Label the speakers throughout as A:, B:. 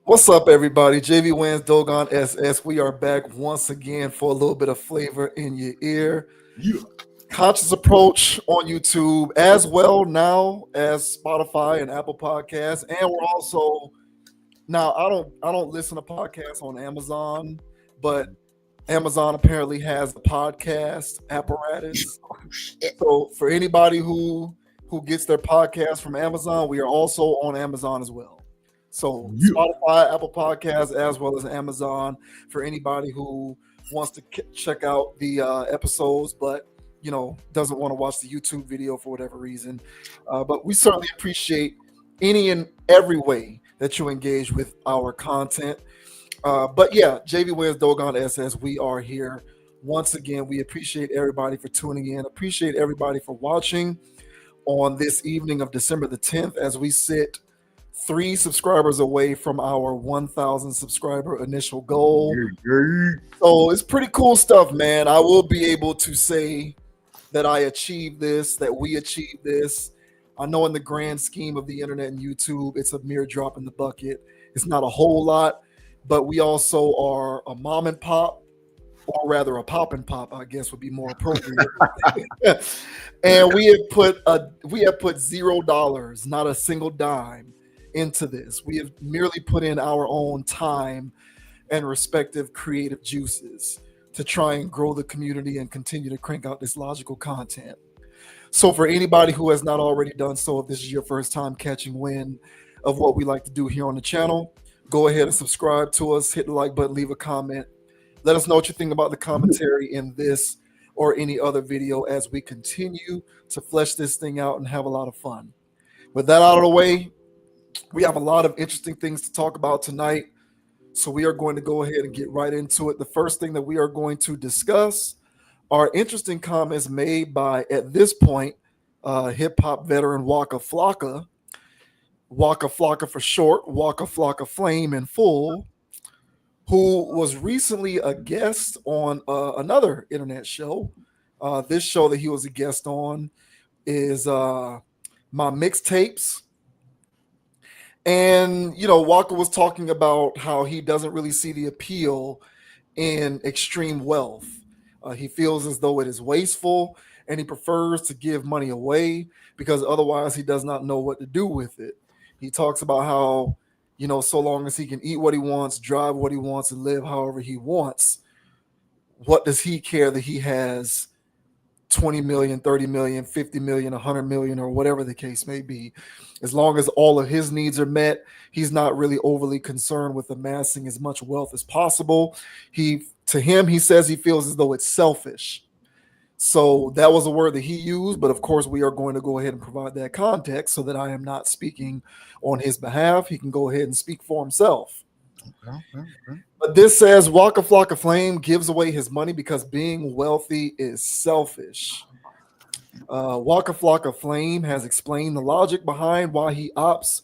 A: What's up, everybody? JV Wins Dogon SS. We are back once again for a little bit of flavor in your ear.
B: Yeah.
A: Conscious Approach on YouTube, as well now as Spotify and Apple Podcasts, and we're also now. I don't listen to podcasts on Amazon, but Amazon apparently has a podcast apparatus.
B: Oh, shit.
A: So for anybody who gets their podcast from Amazon, we are also on Amazon as well. So
B: Yeah.
A: Spotify, Apple Podcasts, as well as Amazon for anybody who wants to check out the episodes, but doesn't want to watch the YouTube video for whatever reason. But we certainly appreciate any and every way that you engage with our content. But yeah, JV Wins Dogon SS, we are here once again. We appreciate everybody for tuning in. Appreciate everybody for watching on this evening of December the 10th as we sit 3 subscribers away from our 1,000 subscriber initial goal.
B: Yeah.
A: So it's pretty cool stuff, man. I will be able to say that I achieved this, that we achieved this. I know in the grand scheme of the internet and YouTube, it's a mere drop in the bucket. It's not a whole lot, but we also are a mom and pop, or rather a pop and pop, I guess would be more appropriate. And we have put $0, not a single dime, into this. We have merely put in our own time and respective creative juices to try and grow the community and continue to crank out this logical content. So for anybody who has not already done so, if this is your first time catching wind of what we like to do here on the channel, go ahead and subscribe to us, hit the like button, leave a comment. Let us know what you think about the commentary in this or any other video as we continue to flesh this thing out and have a lot of fun. With that out of the way, we have a lot of interesting things to talk about tonight. So we are going to go ahead and get right into it. The first thing that we are going to discuss are interesting comments made by, at this point, hip hop veteran Waka Flocka. Waka Flocka for short, Waka Flocka Flame in full, who was recently a guest on another internet show. This show that he was a guest on is My Mixtapes. And, Walker was talking about how he doesn't really see the appeal in extreme wealth. He feels as though it is wasteful and he prefers to give money away because otherwise he does not know what to do with it. He talks about how, so long as he can eat what he wants, drive what he wants, and live however he wants, what does he care that he has 20 million, 30 million, 50 million, 100 million, or whatever the case may be? As long as all of his needs are met, he's not really overly concerned with amassing as much wealth as possible. He says he feels as though it's selfish. So that was a word that he used, but of course we are going to go ahead and provide that context so that I am not speaking on his behalf. He can go ahead and speak for himself.
B: Okay.
A: But this says Waka Flocka Flame gives away his money because being wealthy is selfish. Waka Flocka Flame has explained the logic behind why he opts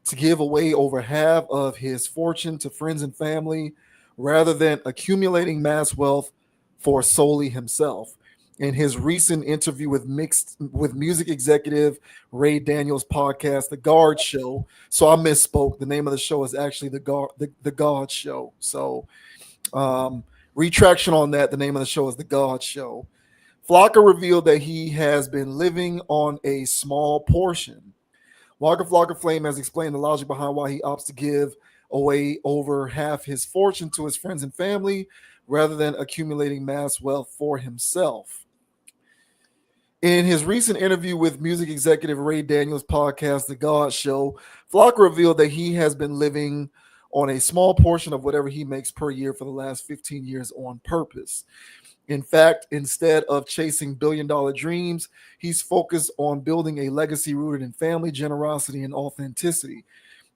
A: to give away over half of his fortune to friends and family rather than accumulating mass wealth for solely himself. In his recent interview with music executive Ray Daniels' podcast, The Guard Show. So I misspoke. The name of the show is actually The God Show. So retraction on that. The name of the show is The God Show. Flocka revealed that he has been living on a small portion. Waka Flocka Flame has explained the logic behind why he opts to give away over half his fortune to his friends and family rather than accumulating mass wealth for himself. In his recent interview with music executive Ray Daniels' podcast, The God Show, Flocka revealed that he has been living on a small portion of whatever he makes per year for the last 15 years on purpose. In fact, instead of chasing billion-dollar dreams, he's focused on building a legacy rooted in family, generosity, and authenticity.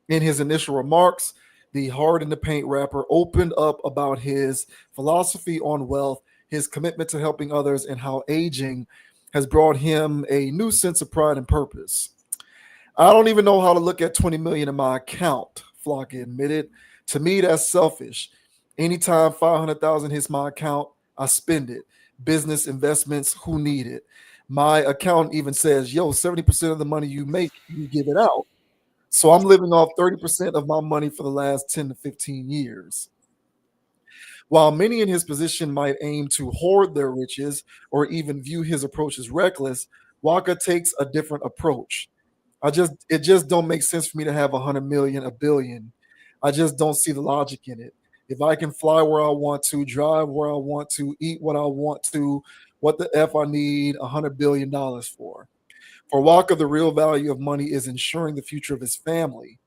A: In his initial remarks, the Hard in the Paint rapper opened up about his philosophy on wealth, his commitment to helping others, and how aging has brought him a new sense of pride and purpose. I don't even know how to look at 20 million in my account, Flocka admitted. To me, that's selfish. Anytime 500,000 hits my account, I spend it. Business investments, who need it? My account even says, yo, 70% of the money you make, you give it out. So I'm living off 30% of my money for the last 10 to 15 years. While many in his position might aim to hoard their riches or even view his approach as reckless, Waka takes a different approach. It just don't make sense for me to have 100 million, a billion. I just don't see the logic in it. If I can fly where I want to, drive where I want to, eat what I want to, what the F I need $100 billion for? For Waka, the real value of money is ensuring the future of his family.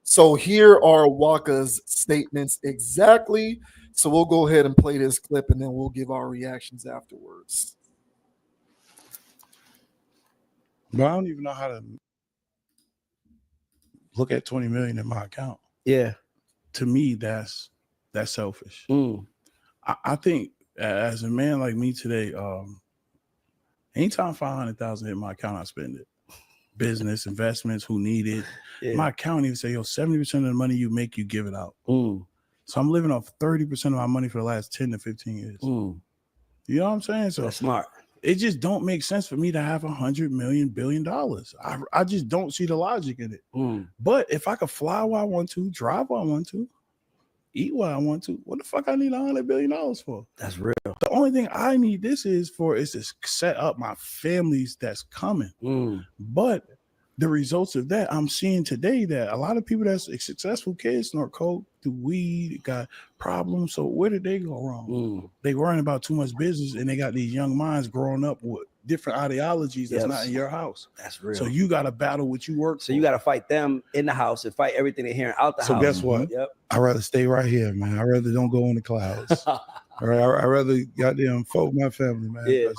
A: So here are Waka's statements exactly. So we'll go ahead and play this clip and then we'll give our reactions afterwards.
B: But I don't even know how to look at 20 million in my account.
C: Yeah.
B: To me, that's selfish.
C: Mm.
B: I think as a man like me today, anytime 500,000 hit my account, I spend it. Business, investments, who need it.
C: Yeah.
B: My account even say, yo, 70% of the money you make, you give it out.
C: Mm.
B: So I'm living off 30% of my money for the last 10 to 15 years.
C: Mm.
B: You know what I'm saying? So
C: That's smart.
B: It just don't make sense for me to have $100 billion. I just don't see the logic in it.
C: Mm.
B: But if I could fly where I want to, drive where I want to, eat where I want to, what the fuck I need $100 billion for?
C: That's real.
B: The only thing I need this is to set up my families that's coming.
C: Mm.
B: But the results of that, I'm seeing today that a lot of people that's successful kids snort coke, do weed, got problems. So where did they go wrong?
C: Mm.
B: They worrying about too much business, and they got these young minds growing up with different ideologies that's not in your house.
C: That's real.
B: So you got to battle what you work
C: So
B: for.
C: you got to fight them in the house and fight everything they're hearing out the house.
B: So guess what?
C: Yep.
B: I'd rather stay right here, man. I'd rather don't go in the clouds. All right, I'd rather goddamn fuck my family, man.
C: Yeah.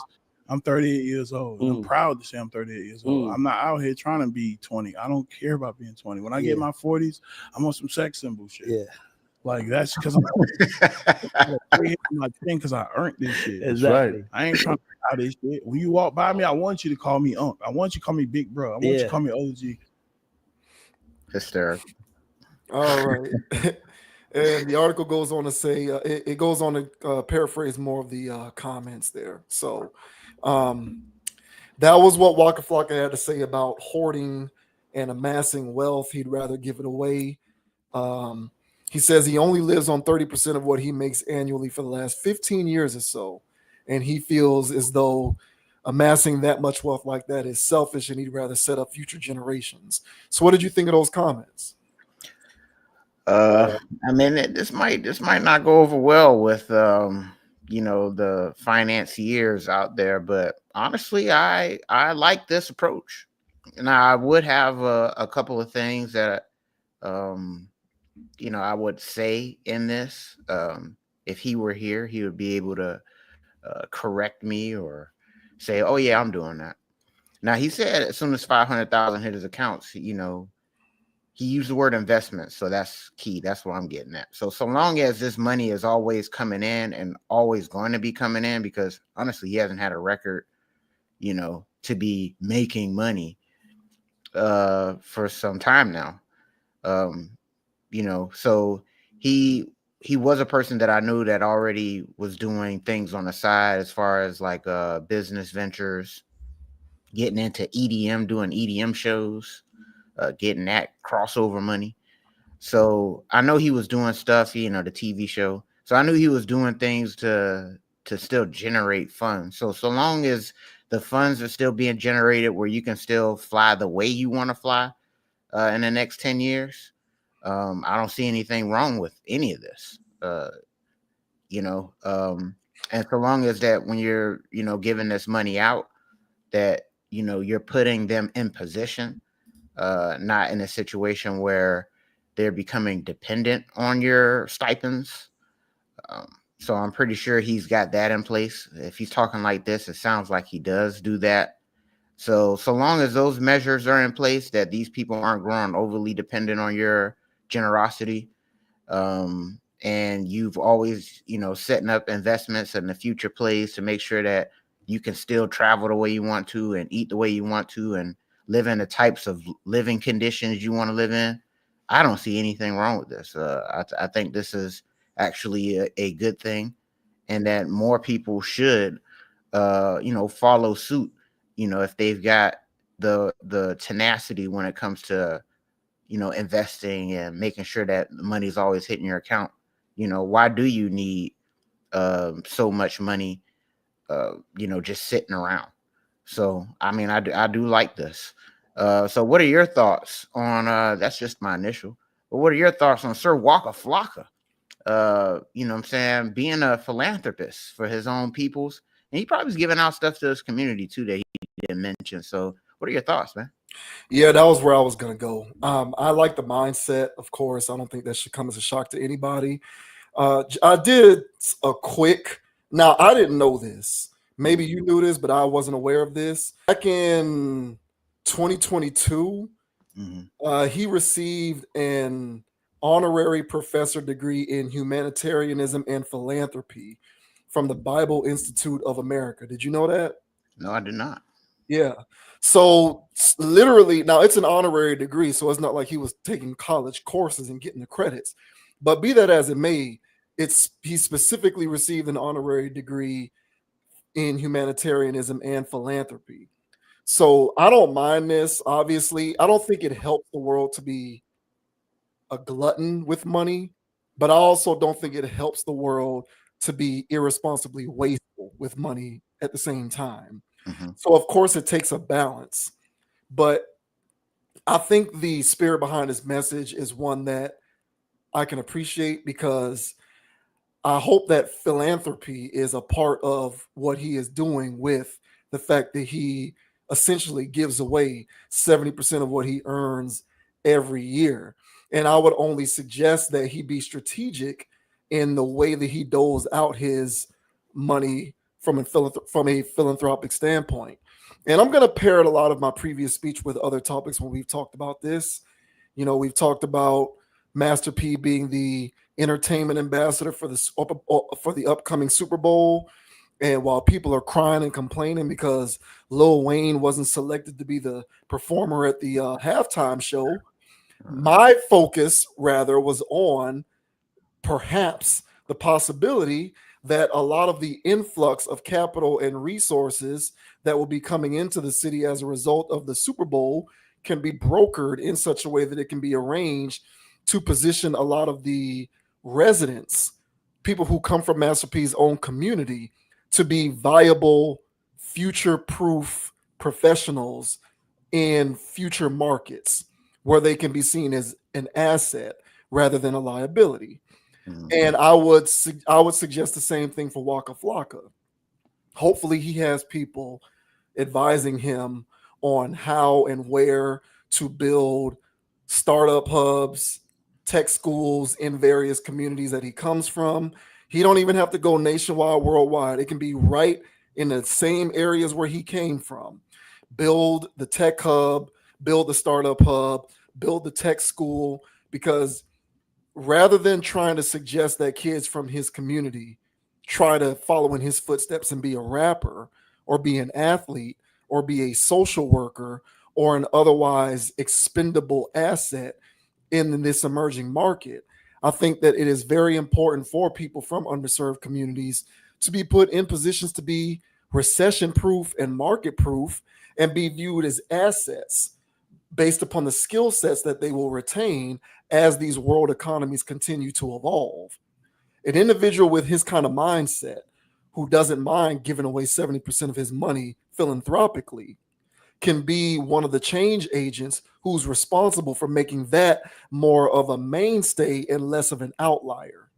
B: I'm 38 years old. And I'm proud to say I'm 38 years old. I'm not out here trying to be 20. I don't care about being 20. When I get my 40s, I'm on some sex symbol shit.
C: Yeah.
B: Like that's because I'm my thing because I earned this shit.
C: Exactly.
B: Right. I ain't trying to buy this shit. When you walk by me, I want you to call me Unc. I want you to call me Big Bro. I want you to call me OG.
D: Hysterical.
A: All right. And the article goes on to say, it goes on to paraphrase more of the comments there. So that was what Waka Flocka had to say about hoarding and amassing wealth. He'd rather give it away. He says he only lives on 30% of what he makes annually for the last 15 years or so. And he feels as though amassing that much wealth like that is selfish and he'd rather set up future generations. So what did you think of those comments?
D: I mean, this might not go over well with the financiers out there, but honestly, I like this approach. Now, I would have a couple of things that I would say in this. If he were here, he would be able to correct me or say, "Oh yeah, I'm doing that." Now, he said as soon as 500,000 hit his accounts, he used the word investment, so that's key. That's what I'm getting at. So long as this money is always coming in and always going to be coming in, because honestly, he hasn't had a record, to be making money for some time now. So he was a person that I knew that already was doing things on the side as far as like business ventures, getting into EDM, doing EDM shows. Getting that crossover money. So I know he was doing stuff, the TV show. So I knew he was doing things to still generate funds. So long as the funds are still being generated where you can still fly the way you want to fly in the next 10 years, I don't see anything wrong with any of this. And so long as that when you're, giving this money out, that, you're putting them in position, not in a situation where they're becoming dependent on your stipends. So I'm pretty sure he's got that in place. If he's talking like this, it sounds like he does do that. So long as those measures are in place, that these people aren't growing overly dependent on your generosity, and you've always, setting up investments in the future plays to make sure that you can still travel the way you want to and eat the way you want to and live in the types of living conditions you want to live in, I don't see anything wrong with this. I think this is actually a good thing, and that more people should, follow suit. If they've got the tenacity when it comes to, investing and making sure that the money's always hitting your account. Why do you need so much money, just sitting around? So, I mean, I do like this. So what are your thoughts on, that's just my initial, but what are your thoughts on Sir Waka Flocka? What I'm saying, being a philanthropist for his own peoples. And he probably was giving out stuff to his community too that he didn't mention. So what are your thoughts, man?
A: Yeah, that was where I was gonna go. I like the mindset, of course. I don't think that should come as a shock to anybody. I did a quick. Now I didn't know this. Maybe you knew this, but I wasn't aware of this. Back in 2022, he received an honorary professor degree in humanitarianism and philanthropy from the Bible Institute of America. Did you know that?
D: No, I did not.
A: Yeah. So literally, now it's an honorary degree, so it's not like he was taking college courses and getting the credits. But be that as it may, he specifically received an honorary degree in humanitarianism and philanthropy. So I don't mind this. Obviously, I don't think it helps the world to be a glutton with money, but I also don't think it helps the world to be irresponsibly wasteful with money at the same time. So of course it takes a balance, but I think the spirit behind his message is one that I can appreciate, because I hope that philanthropy is a part of what he is doing, with the fact that he essentially gives away 70% of what he earns every year. And I would only suggest that he be strategic in the way that he doles out his money from a philanthropic standpoint. And I'm going to parrot a lot of my previous speech with other topics when we've talked about this. We've talked about Master P being the entertainment ambassador for the upcoming Super Bowl. And while people are crying and complaining because Lil Wayne wasn't selected to be the performer at the halftime show, my focus rather was on perhaps the possibility that a lot of the influx of capital and resources that will be coming into the city as a result of the Super Bowl can be brokered in such a way that it can be arranged to position a lot of the residents, people who come from Master P's own community, to be viable, future-proof professionals in future markets where they can be seen as an asset rather than a liability. And I would suggest the same thing for Waka Flocka. Hopefully he has people advising him on how and where to build startup hubs, tech schools in various communities that he comes from. He don't even have to go nationwide, worldwide. It can be right in the same areas where he came from. Build the tech hub, build the startup hub, build the tech school, because rather than trying to suggest that kids from his community try to follow in his footsteps and be a rapper or be an athlete or be a social worker or an otherwise expendable asset in this emerging market, I think that it is very important for people from underserved communities to be put in positions to be recession proof and market proof and be viewed as assets based upon the skill sets that they will retain as these world economies continue to evolve. An individual with his kind of mindset, who doesn't mind giving away 70% of his money philanthropically, can be one of the change agents who's responsible for making that more of a mainstay and less of an outlier.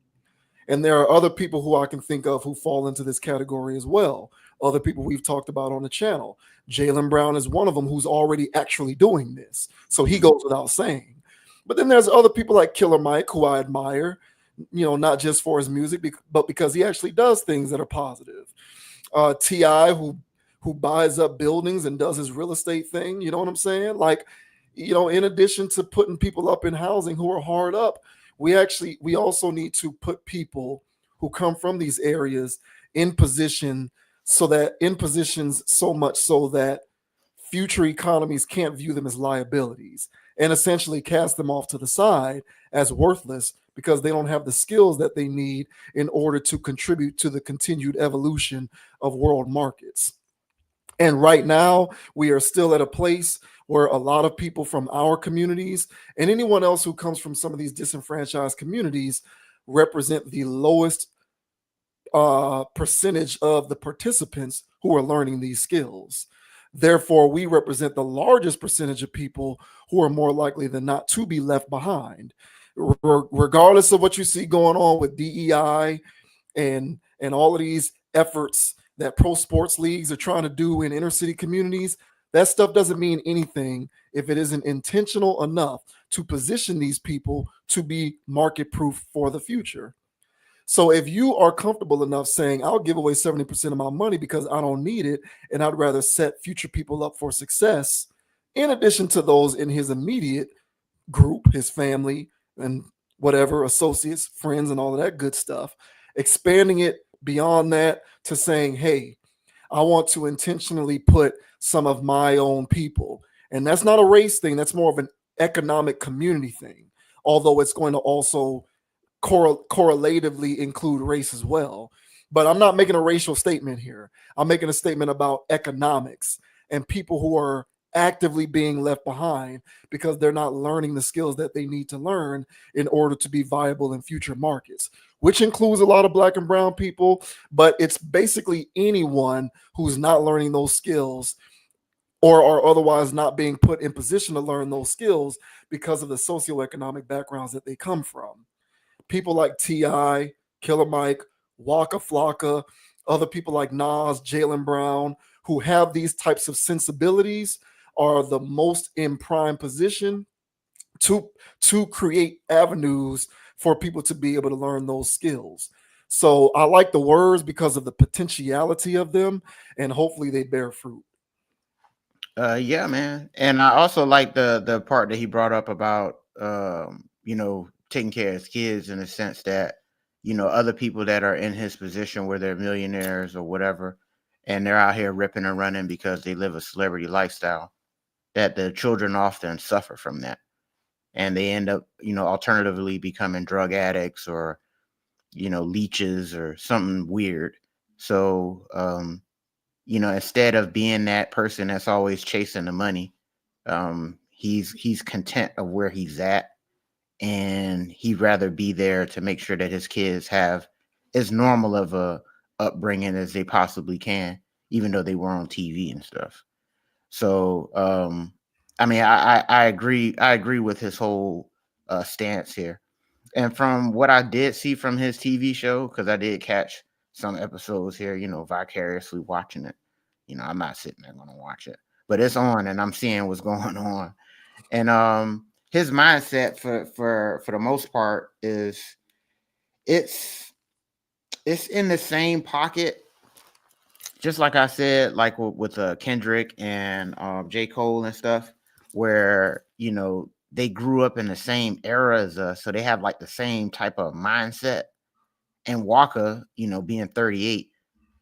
A: And there are other people who I can think of who fall into this category as well. Other people we've talked about on the channel. Jaylen Brown is one of them who's already actually doing this. So he goes without saying. But then there's other people like Killer Mike, who I admire, not just for his music, but because he actually does things that are positive. T.I., who buys up buildings and does his real estate thing, you know what I'm saying? Like, in addition to putting people up in housing who are hard up, we also need to put people who come from these areas in positions so much so that future economies can't view them as liabilities and essentially cast them off to the side as worthless because they don't have the skills that they need in order to contribute to the continued evolution of world markets. And right now, we are still at a place where a lot of people from our communities and anyone else who comes from some of these disenfranchised communities represent the lowest percentage of the participants who are learning these skills. Therefore, we represent the largest percentage of people who are more likely than not to be left behind. Regardless of what you see going on with DEI and all of these efforts that pro sports leagues are trying to do in inner city communities, that stuff doesn't mean anything if it isn't intentional enough to position these people to be market proof for the future. So if you are comfortable enough saying, I'll give away 70% of my money because I don't need it, and I'd rather set future people up for success, in addition to those in his immediate group, his family, and whatever, associates, friends, and all of that good stuff, expanding it beyond that to saying, hey, I want to intentionally put some of my own people. And that's not a race thing. That's more of an economic community thing, although it's going to also correlatively include race as well. But I'm not making a racial statement here. I'm making a statement about economics and people who are actively being left behind because they're not learning the skills that they need to learn in order to be viable in future markets, which includes a lot of Black and brown people, but it's basically anyone who's not learning those skills or are otherwise not being put in position to learn those skills because of the socioeconomic backgrounds that they come from. People like T.I., Killer Mike, Waka Flocka, other people like Nas, Jalen Brown, who have these types of sensibilities are the most in prime position to create avenues for people to be able to learn those skills. So I like the words because of the potentiality of them, and hopefully they bear fruit.
D: Yeah, man. And I also like the part that he brought up about taking care of his kids, in the sense that, other people that are in his position where they're millionaires or whatever, and they're out here ripping and running because they live a celebrity lifestyle, that the children often suffer from that. And they end up, alternatively becoming drug addicts or, leeches or something weird. So, instead of being that person that's always chasing the money, he's content of where he's at, and he'd rather be there to make sure that his kids have as normal of a upbringing as they possibly can, even though they were on TV and stuff. So, I mean, I agree. I agree with his whole stance here. And from what I did see from his TV show, because I did catch some episodes here, vicariously watching it. I'm not sitting there going to watch it, but it's on, and I'm seeing what's going on. And his mindset for the most part is it's in the same pocket, just like I said, like with Kendrick and J. Cole and stuff, where they grew up in the same era as us, so they have like the same type of mindset. And Waka, being 38,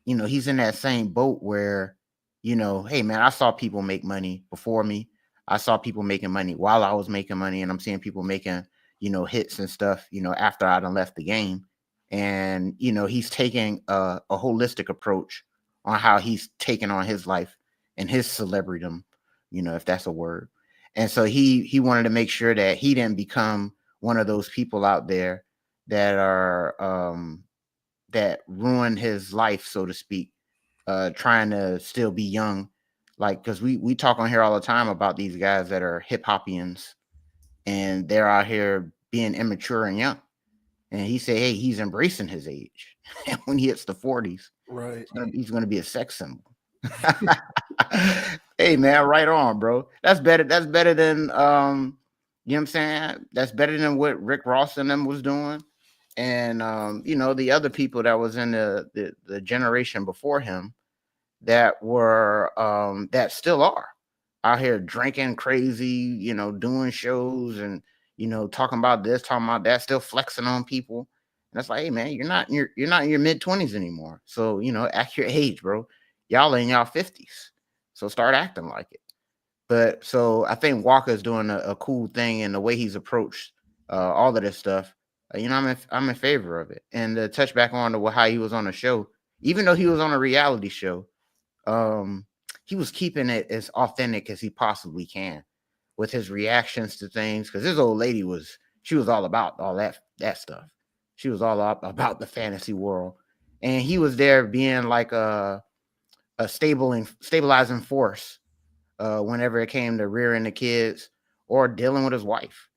D: he's in that same boat where, hey man, I saw people make money before me. I saw people making money while I was making money, and I'm seeing people making, hits and stuff, after I done left the game. And, he's taking a holistic approach on how he's taking on his life and his celebritydom, if that's a word. And so he wanted to make sure that he didn't become one of those people out there that are that ruin his life, so to speak, trying to still be young. Like, because we talk on here all the time about these guys that are hip hopians, and they're out here being immature and young. And he said, hey, he's embracing his age. And when he hits the 40s,
A: Right.
D: he's gonna be a sex symbol. Hey man, right on, bro. That's better. That's better than you know what I'm saying? That's better than what Rick Ross and them was doing. And the other people that was in the generation before him that were that still are out here drinking crazy, doing shows and talking about this, talking about that, still flexing on people. And it's like, hey man, you're not in your mid-20s anymore. So, act your age, bro. Y'all in y'all 50s. So start acting like it. But so I think Walker is doing a cool thing, and the way he's approached all of this stuff. I'm in favor of it. And to touch back on to how he was on the show, even though he was on a reality show, he was keeping it as authentic as he possibly can with his reactions to things. Because this old lady she was all about all that stuff. She was all about the fantasy world, and he was there being like a stabilizing force whenever it came to rearing the kids or dealing with his wife.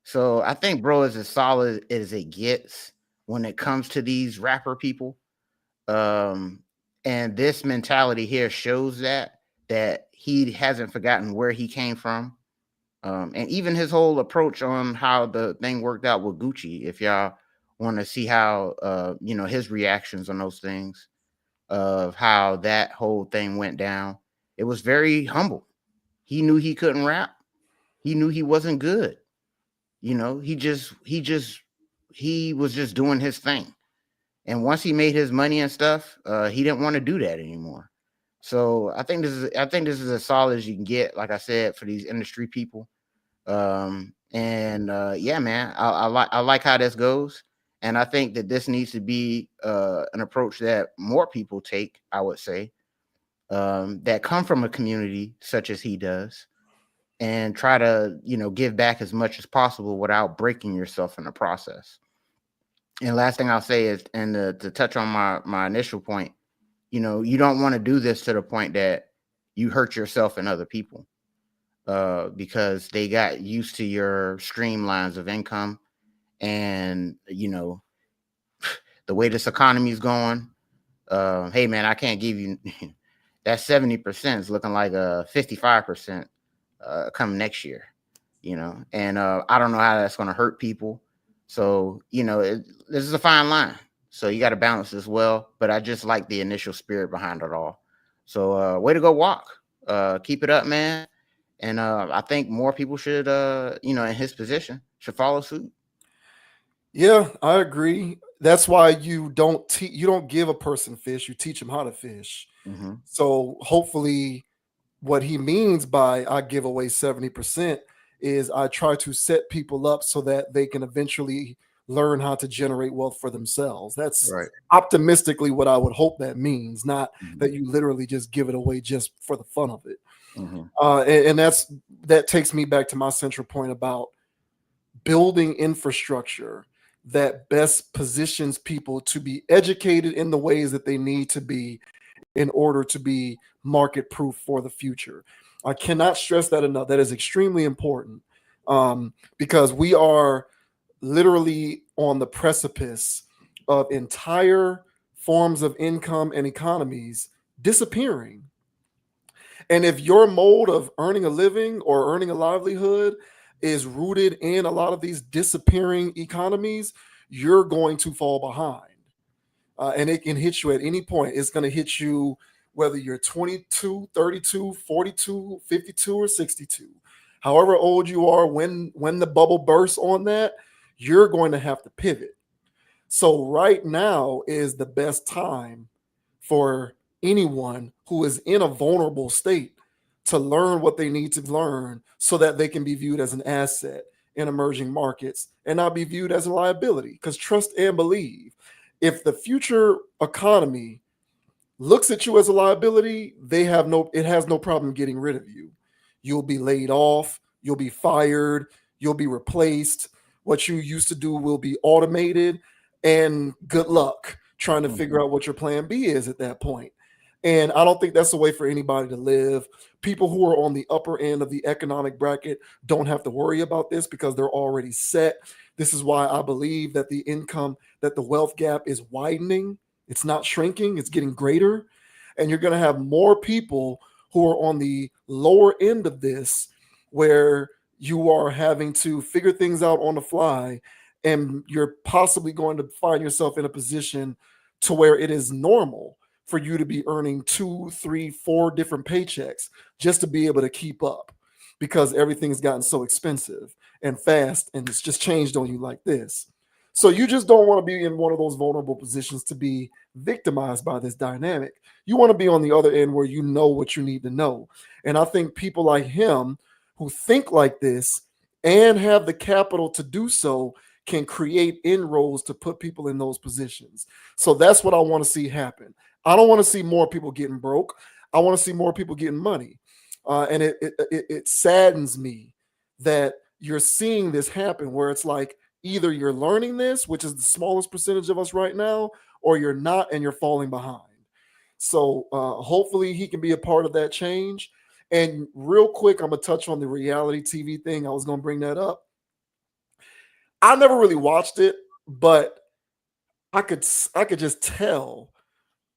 D: So I think bro is as solid as it gets when it comes to these rapper people. And this mentality here shows that he hasn't forgotten where he came from. And even his whole approach on how the thing worked out with Gucci, if y'all want to see how his reactions on those things, of how that whole thing went down, it was very humble. He knew he couldn't rap. He knew he wasn't good. He was just doing his thing. And once he made his money and stuff, he didn't want to do that anymore. So I think this is as solid as you can get, like I said, for these industry people. Yeah, man, I like how this goes. And I think that this needs to be an approach that more people take, I would say, that come from a community such as he does, and try to, give back as much as possible without breaking yourself in the process. And last thing I'll say is, and to touch on my initial point, you don't want to do this to the point that you hurt yourself and other people, because they got used to your streamlines of income. And, the way this economy is going, hey, man, I can't give you that 70% is looking like a 55% come next year, and I don't know how that's going to hurt people. So, this is a fine line. So you got to balance as well. But I just like the initial spirit behind it all. So way to go, Walk. Keep it up, man. And I think more people should, in his position, should follow suit.
A: Yeah, I agree. That's why you don't give a person fish. You teach them how to fish.
D: Mm-hmm.
A: So hopefully what he means by I give away 70% is I try to set people up so that they can eventually learn how to generate wealth for themselves. That's
D: right.
A: Optimistically what I would hope that means, not that you literally just give it away just for the fun of it. And that takes me back to my central point about building infrastructure that best positions people to be educated in the ways that they need to be in order to be market proof for the future. I cannot stress that enough. That is extremely important, because we are literally on the precipice of entire forms of income and economies disappearing. And if your mode of earning a living or earning a livelihood is rooted in a lot of these disappearing economies, you're going to fall behind. And it can hit you at any point. It's going to hit you whether you're 22, 32, 42, 52, or 62. However old you are, when the bubble bursts on that, you're going to have to pivot. So right now is the best time for anyone who is in a vulnerable state to learn what they need to learn so that they can be viewed as an asset in emerging markets and not be viewed as a liability. Because trust and believe, if the future economy looks at you as a liability, it has no problem getting rid of you. You'll be laid off, you'll be fired, you'll be replaced. What you used to do will be automated, and good luck trying to figure out what your plan B is at that point. And I don't think that's the way for anybody to live. People who are on the upper end of the economic bracket don't have to worry about this because they're already set. This is why I believe that the wealth gap is widening. It's not shrinking, it's getting greater. And you're going to have more people who are on the lower end of this, where you are having to figure things out on the fly, and you're possibly going to find yourself in a position to where it is normal for you to be earning 2, 3, 4 different paychecks just to be able to keep up, because everything's gotten so expensive and fast, and it's just changed on you like this. So you just don't want to be in one of those vulnerable positions to be victimized by this dynamic. You want to be on the other end where you know what you need to know. And I think people like him who think like this and have the capital to do so can create inroads to put people in those positions. So that's what I want to see happen. I don't want to see more people getting broke. I want to see more people getting money. And it saddens me that you're seeing this happen where it's like either you're learning this, which is the smallest percentage of us right now, or you're not and you're falling behind. So hopefully he can be a part of that change. And real quick, I'm going to touch on the reality TV thing. I was going to bring that up. I never really watched it, but I could just tell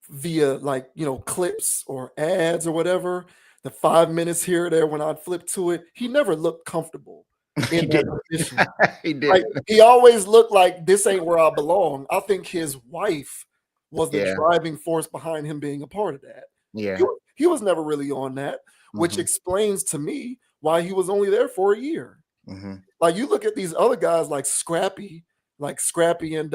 A: via like, clips or ads or whatever, the 5 minutes here or there when I'd flip to it, he never looked comfortable in that position.
D: He did.
A: Like, he always looked like this ain't where I belong. I think his wife was the driving force behind him being a part of that.
D: Yeah.
A: He was never really on that, which explains to me why he was only there for a year. Like, you look at these other guys like Scrappy and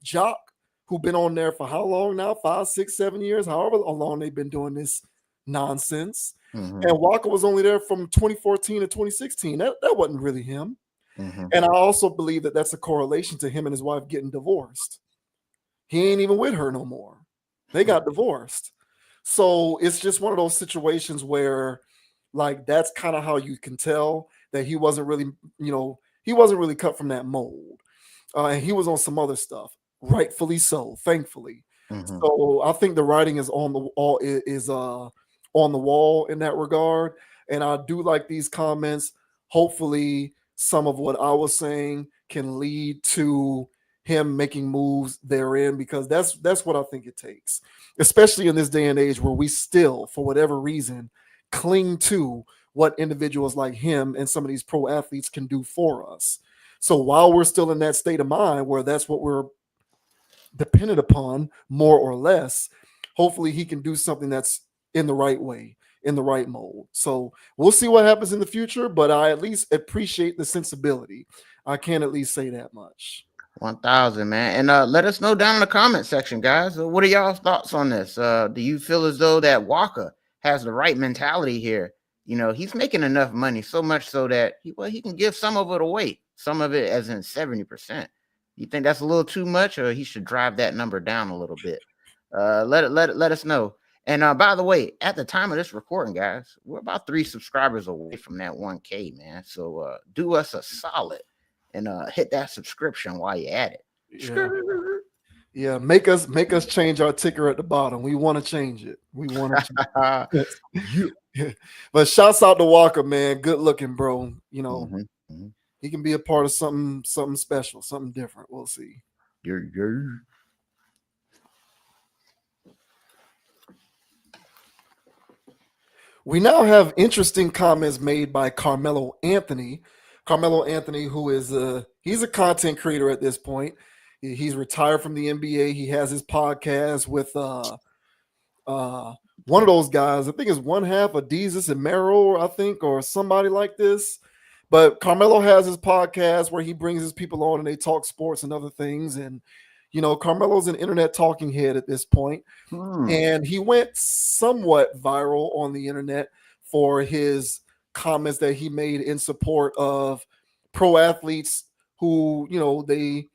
A: Jock, who've been on there for how long now? 5, 6, 7 years, however long they've been doing this nonsense. And Waka was only there from 2014 to 2016. That wasn't really him. And I also believe that that's a correlation to him and his wife getting divorced. He ain't even with her no more. They got divorced. So it's just one of those situations where, like, that's kind of how you can tell that he wasn't really, he wasn't really cut from that mold. And he was on some other stuff, rightfully so, thankfully. So I think the writing is on the wall in that regard. And I do like these comments. Hopefully, some of what I was saying can lead to him making moves therein, because that's what I think it takes, especially in this day and age where we still, for whatever reason, cling to what individuals like him and some of these pro athletes can do for us. So while we're still in that state of mind where that's what we're dependent upon, more or less, hopefully he can do something that's in the right way, in the right mold. So we'll see what happens in the future, but I at least appreciate the sensibility. I can at least say that much.
D: 1,000, man. And let us know down in the comment section, guys. What are y'all's thoughts on this? Do you feel as though that Waka has the right mentality here? He's making enough money, so much so that he can give some of it away, some of it as in 70%. You think that's a little too much, or he should drive that number down a little bit? Let us know. And by the way, at the time of this recording, guys, we're about 3 subscribers away from that 1K, man. So do us a solid and hit that subscription while you're at it.
A: Yeah, make us change our ticker at the bottom. We want to change it. We want to. But shouts out to Walker, man. Good looking, bro. He can be a part of something special, something different. We'll see. We now have interesting comments made by Carmelo Anthony. Carmelo Anthony, who is he's a content creator at this point. He's retired from the NBA. He has his podcast with one of those guys. I think it's one half of Deezus and Mero, I think, or somebody like this. But Carmelo has his podcast where he brings his people on and they talk sports and other things. And, Carmelo's an internet talking head at this point. And he went somewhat viral on the internet for his comments that he made in support of pro athletes who, they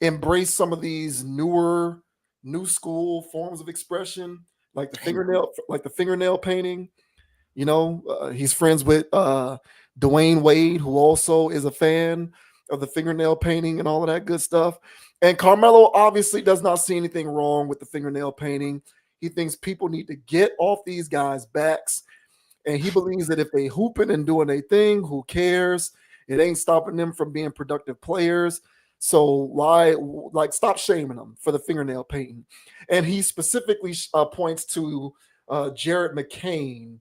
A: embrace some of these new school forms of expression, like the fingernail painting. He's friends with Dwayne Wade, who also is a fan of the fingernail painting and all of that good stuff. And Carmelo obviously does not see anything wrong with the fingernail painting. He thinks people need to get off these guys' backs. And he believes that if they hooping and doing a thing, who cares? It ain't stopping them from being productive players. So why, stop shaming them for the fingernail painting? And he specifically points to Jared McCain.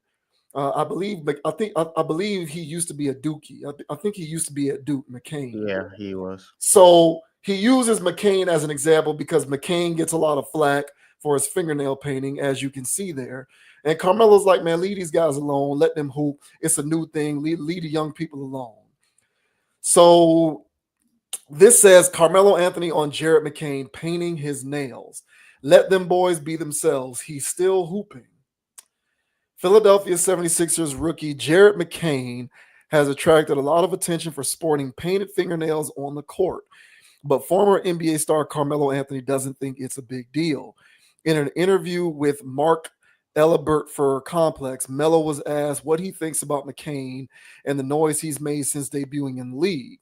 A: I believe he used to be a Dookie. I think he used to be at Duke, McCain.
D: Yeah, he was.
A: So he uses McCain as an example because McCain gets a lot of flack for his fingernail painting, as you can see there. And Carmelo's like, man, leave these guys alone. Let them hoop. It's a new thing. Leave the young people alone. So this says Carmelo Anthony on Jared McCain painting his nails. Let them boys be themselves. He's still hooping. Philadelphia 76ers rookie Jared McCain has attracted a lot of attention for sporting painted fingernails on the court. But former NBA star Carmelo Anthony doesn't think it's a big deal. In an interview with Mark Elibert for Complex, Melo was asked what he thinks about McCain and the noise he's made since debuting in the league.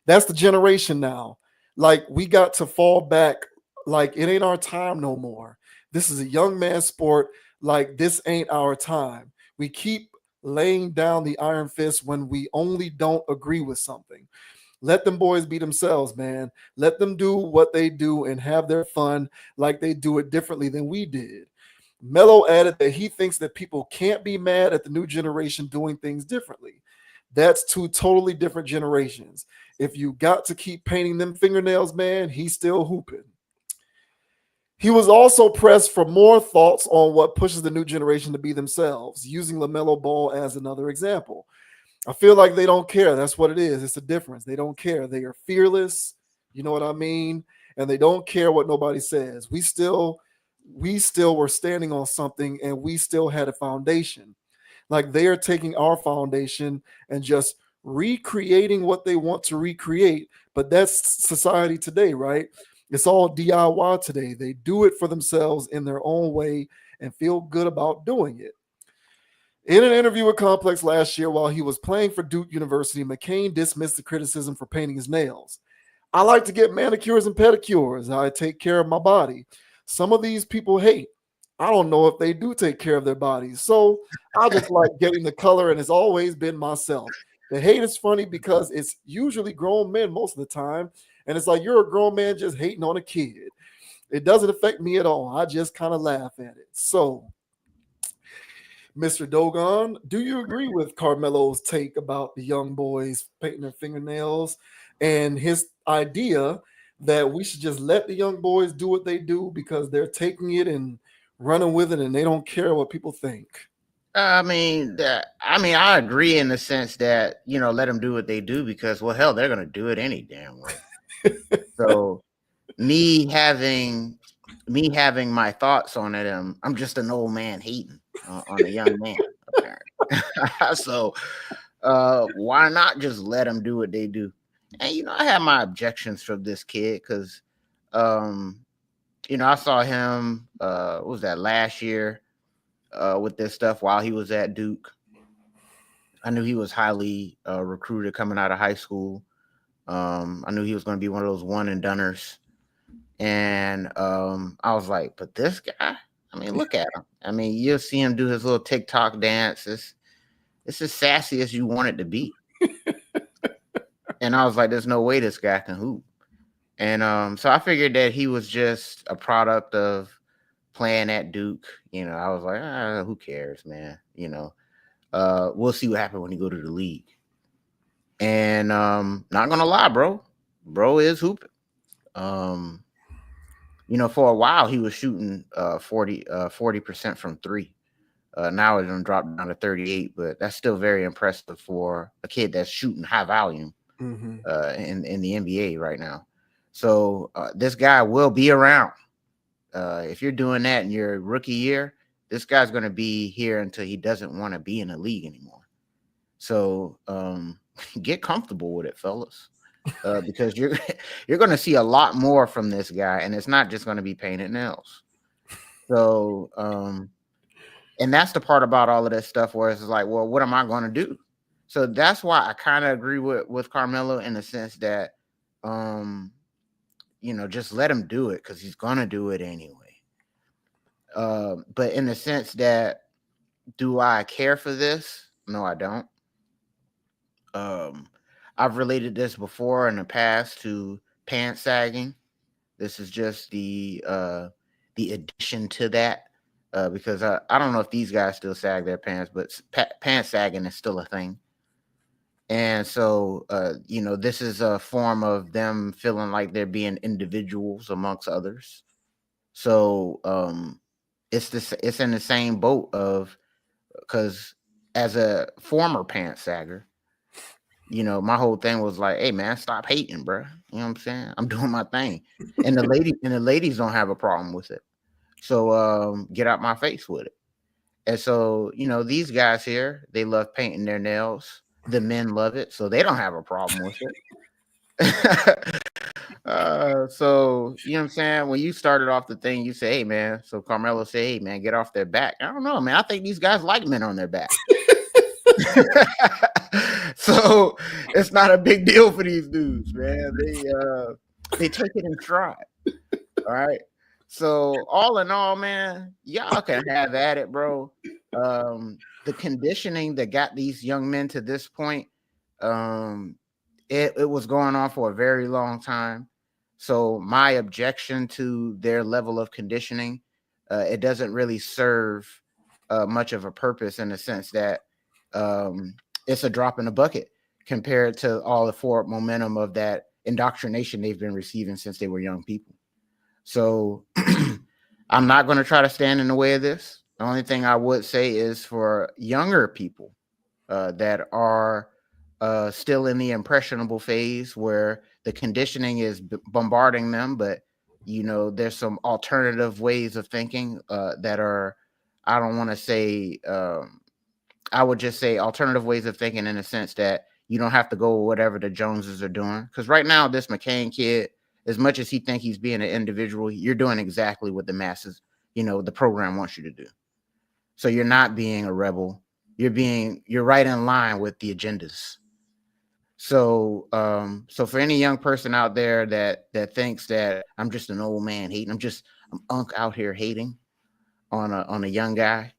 A: That's the generation now. Like, we got to fall back. Like, it ain't our time no more. This is a young man's sport. Like, this ain't our time. We keep laying down the iron fist when we only don't agree with something. Let them boys be themselves, man. Let them do what they do and have their fun like they do it differently than we did. Mello added that he thinks that people can't be mad at the new generation doing things differently. That's two totally different generations. If you got to keep painting them fingernails, man, he's still hooping. He was also pressed for more thoughts on what pushes the new generation to be themselves, using LaMelo Ball as another example. I feel like they don't care. That's what it is. It's a difference. They don't care. They are fearless. You know what I mean? And they don't care what nobody says. We still were standing on something, and we still had a foundation. Like, they are taking our foundation and just recreating what they want to recreate. But that's society today, right? It's all DIY today. They do it for themselves in their own way and feel good about doing it. In an interview with Complex last year while he was playing for Duke University, McCain dismissed the criticism for painting his nails. I like to get manicures and pedicures. I take care of my body. Some of these people hate. I don't know if they do take care of their bodies. So I just like getting the color, and it's always been myself. The hate is funny because it's usually grown men most of the time. And it's like, you're a grown man just hating on a kid. It doesn't affect me at all. I just kind of laugh at it. So, Mr. Dogon, do you agree with Carmelo's take about the young boys painting their fingernails and his idea that we should just let the young boys do what they do because they're taking it and running with it and they don't care what people think?
D: I agree in the sense that, let them do what they do because, well, hell, they're going to do it any damn way. So me having my thoughts on it, I'm just an old man hating on a young man, apparently. So why not just let them do what they do? And I have my objections from this kid because I saw him what was that, last year with this stuff while he was at Duke. I knew he was highly recruited coming out of high school. I knew he was going to be one of those one and doners. And I was like, but this guy, look at him. You'll see him do his little TikTok dances. It's as sassy as you want it to be. And I was like, there's no way this guy can hoop. And so I figured that he was just a product of playing at Duke. I was like, who cares, man? We'll see what happens when he go to the league. And not gonna lie, bro is hooping. For a while he was shooting 40% from three. Now it's dropped down to 38, but that's still very impressive for a kid that's shooting high volume in the NBA right now. So this guy will be around. If you're doing that in your rookie year, this guy's going to be here until he doesn't want to be in the league anymore. So get comfortable with it, fellas, because you're going to see a lot more from this guy, and it's not just going to be painted nails. So, and that's the part about all of this stuff where it's like, well, what am I going to do? So that's why I kind of agree with Carmelo in the sense that, just let him do it because he's going to do it anyway. But in the sense that, do I care for this? No, I don't. I've related this before in the past to pants sagging. This is just the addition to that, because I don't know if these guys still sag their pants, but pants sagging is still a thing. And so, this is a form of them feeling like they're being individuals amongst others. So it's in the same boat of, because as a former pants sagger, my whole thing was like, hey man, stop hating, bro. You know what I'm saying? I'm doing my thing. And the ladies don't have a problem with it. So get out my face with it. And so, these guys here, they love painting their nails. The men love it, so they don't have a problem with it. So you know what I'm saying? When you started off the thing, you say, hey man, so Carmelo say, hey man, get off their back. I don't know, man. I think these guys like men on their back. So it's not a big deal for these dudes, man. They take it in stride. All right. So all in all, man, y'all can have at it, bro. The conditioning that got these young men to this point, it was going on for a very long time. So my objection to their level of conditioning, it doesn't really serve much of a purpose in the sense that it's a drop in the bucket compared to all the forward momentum of that indoctrination they've been receiving since they were young people. So I'm not going to try to stand in the way of this. The only thing I would say is for younger people that are still in the impressionable phase where the conditioning is bombarding them, but you know, there's some alternative ways of thinking that are, I don't want to say, I would just say alternative ways of thinking in the sense that you don't have to go with whatever the Joneses are doing. Because right now, this McCain kid, as much as he thinks he's being an individual, you're doing exactly what the masses, you know, the program wants you to do. So you're not being a rebel. You're right in line with the agendas. So, so for any young person out there that thinks that I'm just an old man hating, I'm unk out here hating on a young guy,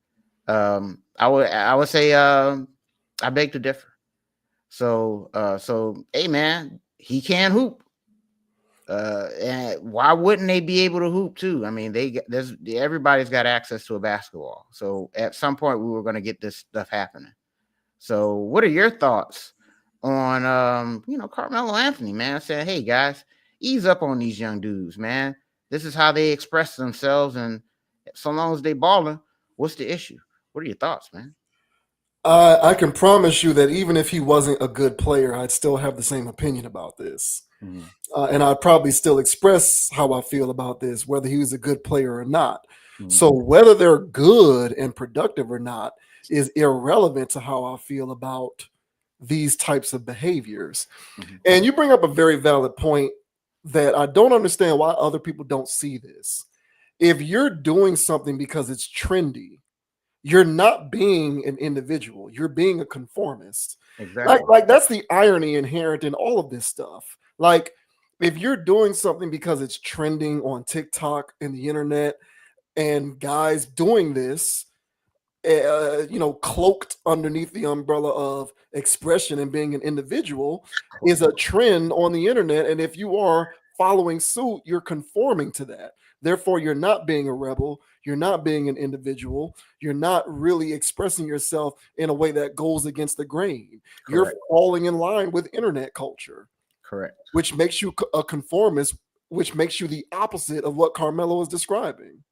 D: I would say I beg to differ. So hey man, he can hoop. And why wouldn't they be able to hoop too? I mean, everybody's got access to a basketball. So at some point we were going to get this stuff happening. So what are your thoughts on Carmelo Anthony, man, saying, hey guys, ease up on these young dudes, man. This is how they express themselves, and so long as they balling, what's the issue? What are your thoughts, man?
A: I can promise you that even if he wasn't a good player, I'd still have the same opinion about this. Mm-hmm. And I'd probably still express how I feel about this, whether he was a good player or not. Mm-hmm. So whether they're good and productive or not is irrelevant to how I feel about these types of behaviors. Mm-hmm. And you bring up a very valid point that I don't understand why other people don't see this. If you're doing something because it's trendy, you're not being an individual. You're being a conformist. Exactly. Like that's the irony inherent in all of this stuff. Like if you're doing something because it's trending on TikTok and the internet, and guys doing this, cloaked underneath the umbrella of expression and being an individual is a trend on the internet. And if you are following suit, you're conforming to that. Therefore, you're not being a rebel. You're not being an individual. You're not really expressing yourself in a way that goes against the grain. Correct. You're falling in line with internet culture.
D: Correct.
A: Which makes you a conformist, which makes you the opposite of what Carmelo is describing.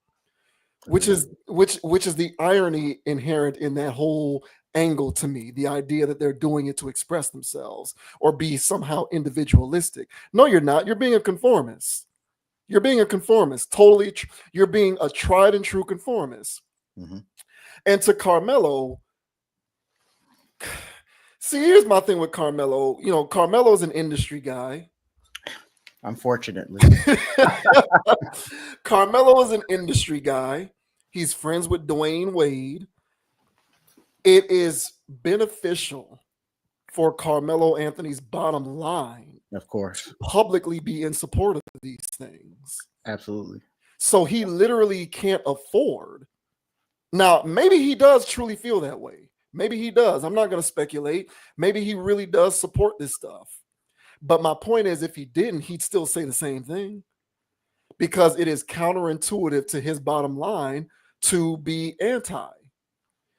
A: Which is the irony inherent in that whole angle to me, the idea that they're doing it to express themselves or be somehow individualistic. No, you're not. You're being a conformist. You're being a conformist. Totally. You're being a tried and true conformist. Mm-hmm. And to Carmelo, see, here's my thing with Carmelo. You know, Carmelo's an industry guy.
D: Unfortunately.
A: Carmelo is an industry guy. He's friends with Dwayne Wade. It is beneficial for Carmelo Anthony's bottom line,
D: of course,
A: to publicly be in support of these things.
D: Absolutely.
A: So he literally can't afford. Now, maybe he does truly feel that way. Maybe he does. I'm not going to speculate. Maybe he really does support this stuff. But my point is, if he didn't, he'd still say the same thing, because it is counterintuitive to his bottom line to be anti.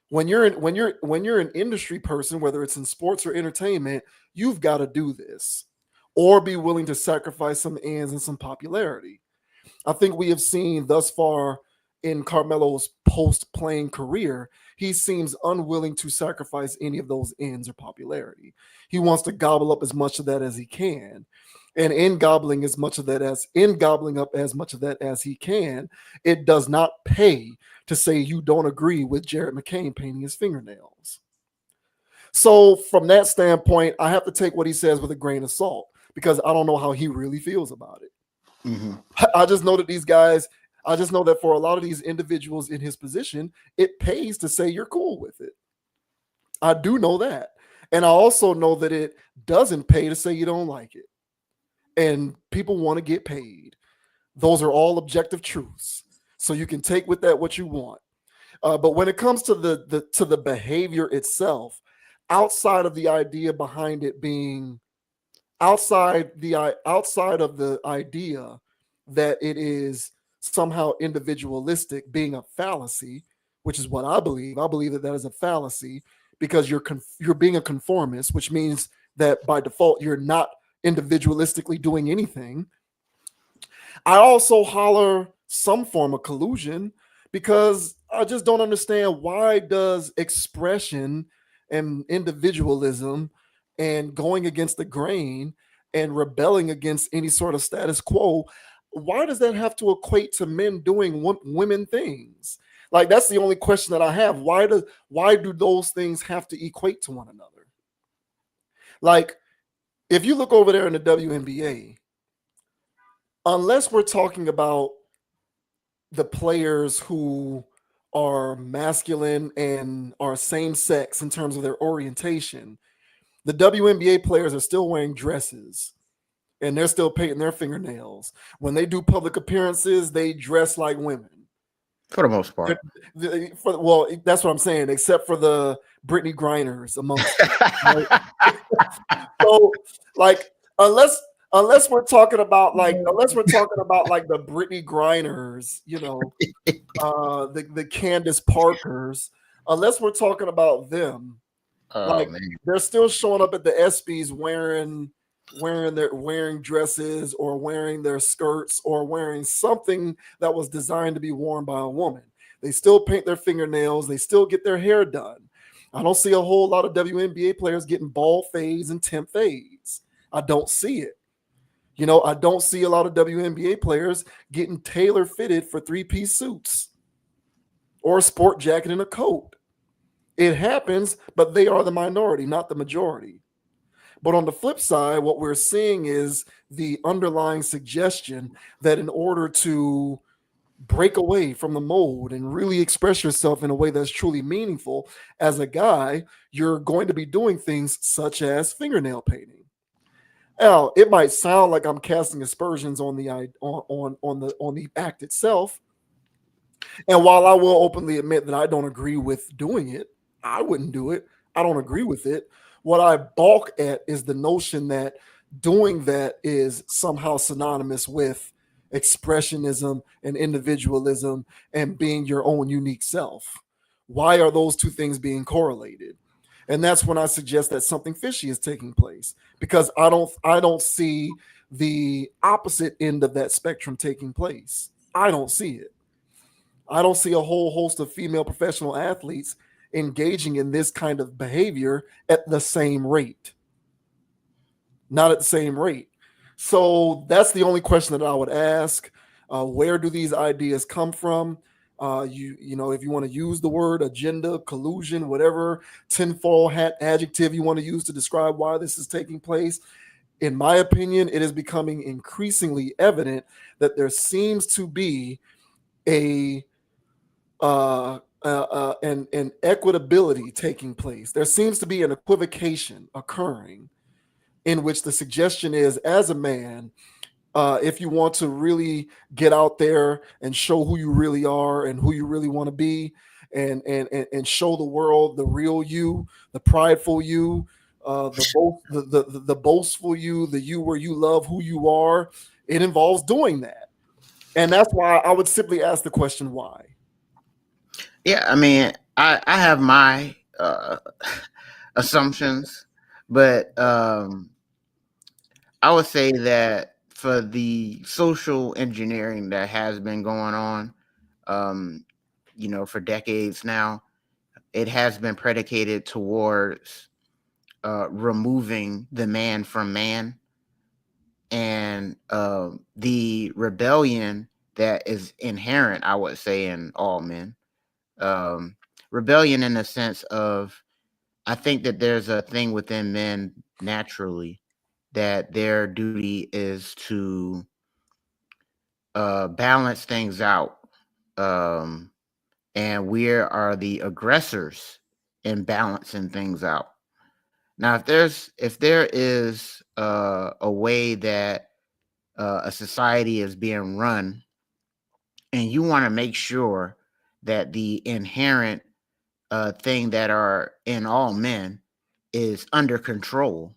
A: When you're an industry person, whether it's in sports or entertainment, you've got to do this or be willing to sacrifice some ends and some popularity. I think we have seen thus far in Carmelo's post-playing career, he seems unwilling to sacrifice any of those ends or popularity. He wants to gobble up as much of that as he can. And in gobbling up as much of that as he can, it does not pay to say you don't agree with Jared McCain painting his fingernails. So from that standpoint, I have to take what he says with a grain of salt, because I don't know how he really feels about it. I just know that these guys, I just know that for a lot of these individuals in his position, it pays to say you're cool with it. I do know that. And I also know that it doesn't pay to say you don't like it. And people want to get paid. Those are all objective truths. So you can take with that what you want. But when it comes to the behavior itself, outside of the idea behind it being outside of the idea that it is somehow individualistic, being a fallacy, which is what I believe. I believe that that is a fallacy because you're being a conformist, which means that by default you're not individualistically doing anything. I also holler some form of collusion because I just don't understand why does expression and individualism and going against the grain and rebelling against any sort of status quo, why does that have to equate to men doing women things? Like that's the only question that I have. Why do those things have to equate to one another? Like if you look over there in the WNBA, unless we're talking about the players who are masculine and are same sex in terms of their orientation, the WNBA players are still wearing dresses and they're still painting their fingernails. When they do public appearances, they dress like women.
D: For the most part.
A: Well, that's what I'm saying, except for the Brittany Griners amongst them, right? So, like, unless we're talking about like the Brittany Griners, you know, the Candace Parkers, unless we're talking about them, like
D: Man.
A: they're still showing up at the ESPYs wearing dresses or wearing their skirts or wearing something that was designed to be worn by a woman. They still paint their fingernails, they still get their hair done. I don't see a whole lot of WNBA players getting bald fades and temp fades. I don't see it. You know, I don't see a lot of WNBA players getting tailor fitted for 3-piece suits or a sport jacket and a coat. It happens, but they are the minority, not the majority. But on the flip side, what we're seeing is the underlying suggestion that in order to break away from the mold and really express yourself in a way that's truly meaningful as a guy, you're going to be doing things such as fingernail painting. Now, it might sound like I'm casting aspersions on the act itself. And while I will openly admit that I don't agree with doing it, I wouldn't do it. I don't agree with it. What I balk at is the notion that doing that is somehow synonymous with expressionism and individualism and being your own unique self. Why are those two things being correlated? And that's when I suggest that something fishy is taking place because I don't see the opposite end of that spectrum taking place. I don't see it. I don't see a whole host of female professional athletes engaging in this kind of behavior at the same rate. Not at the same rate. So that's the only question that I would ask. Where do these ideas come from? You know, if you want to use the word agenda, collusion, whatever tinfoil hat adjective you want to use to describe why this is taking place, in my opinion, it is becoming increasingly evident that there seems to be an equitability taking place. There seems to be an equivocation occurring in which the suggestion is, as a man, if you want to really get out there and show who you really are and who you really want to be, and show the world the real you, the prideful you, the boastful you, the you where you love who you are, it involves doing that. And that's why I would simply ask the question, why?
D: Yeah, I mean, I have my assumptions, but I would say that for the social engineering that has been going on, you know, for decades now, it has been predicated towards removing the man from man, and the rebellion that is inherent, I would say, in all men. Rebellion in the sense of, I think that there's a thing within men naturally that their duty is to balance things out. And we are the aggressors in balancing things out. Now, if there is a way that a society is being run, and you want to make sure that the inherent thing that are in all men is under control,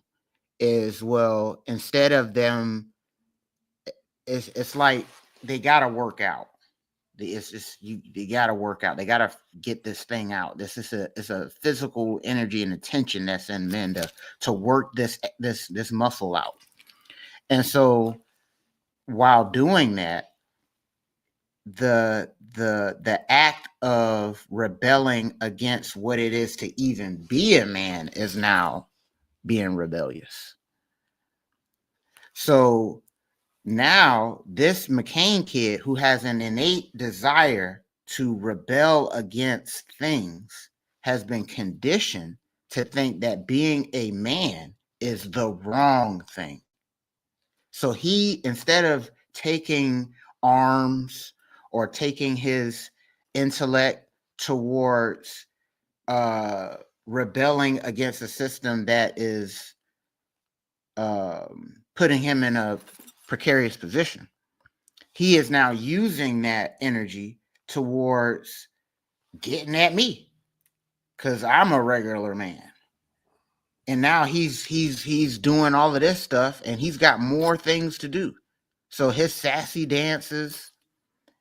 D: is, well, instead of them, it's like they gotta work out. It's just they gotta work out. They gotta get this thing out. It's a physical energy and attention that's in men to work this muscle out. And so while doing that, the act of rebelling against what it is to even be a man is now being rebellious. So now this McCain kid, who has an innate desire to rebel against things, has been conditioned to think that being a man is the wrong thing. So he, instead of taking arms or taking his intellect towards rebelling against a system that is putting him in a precarious position, he is now using that energy towards getting at me because I'm a regular man. And now he's doing all of this stuff, and he's got more things to do. So his sassy dances,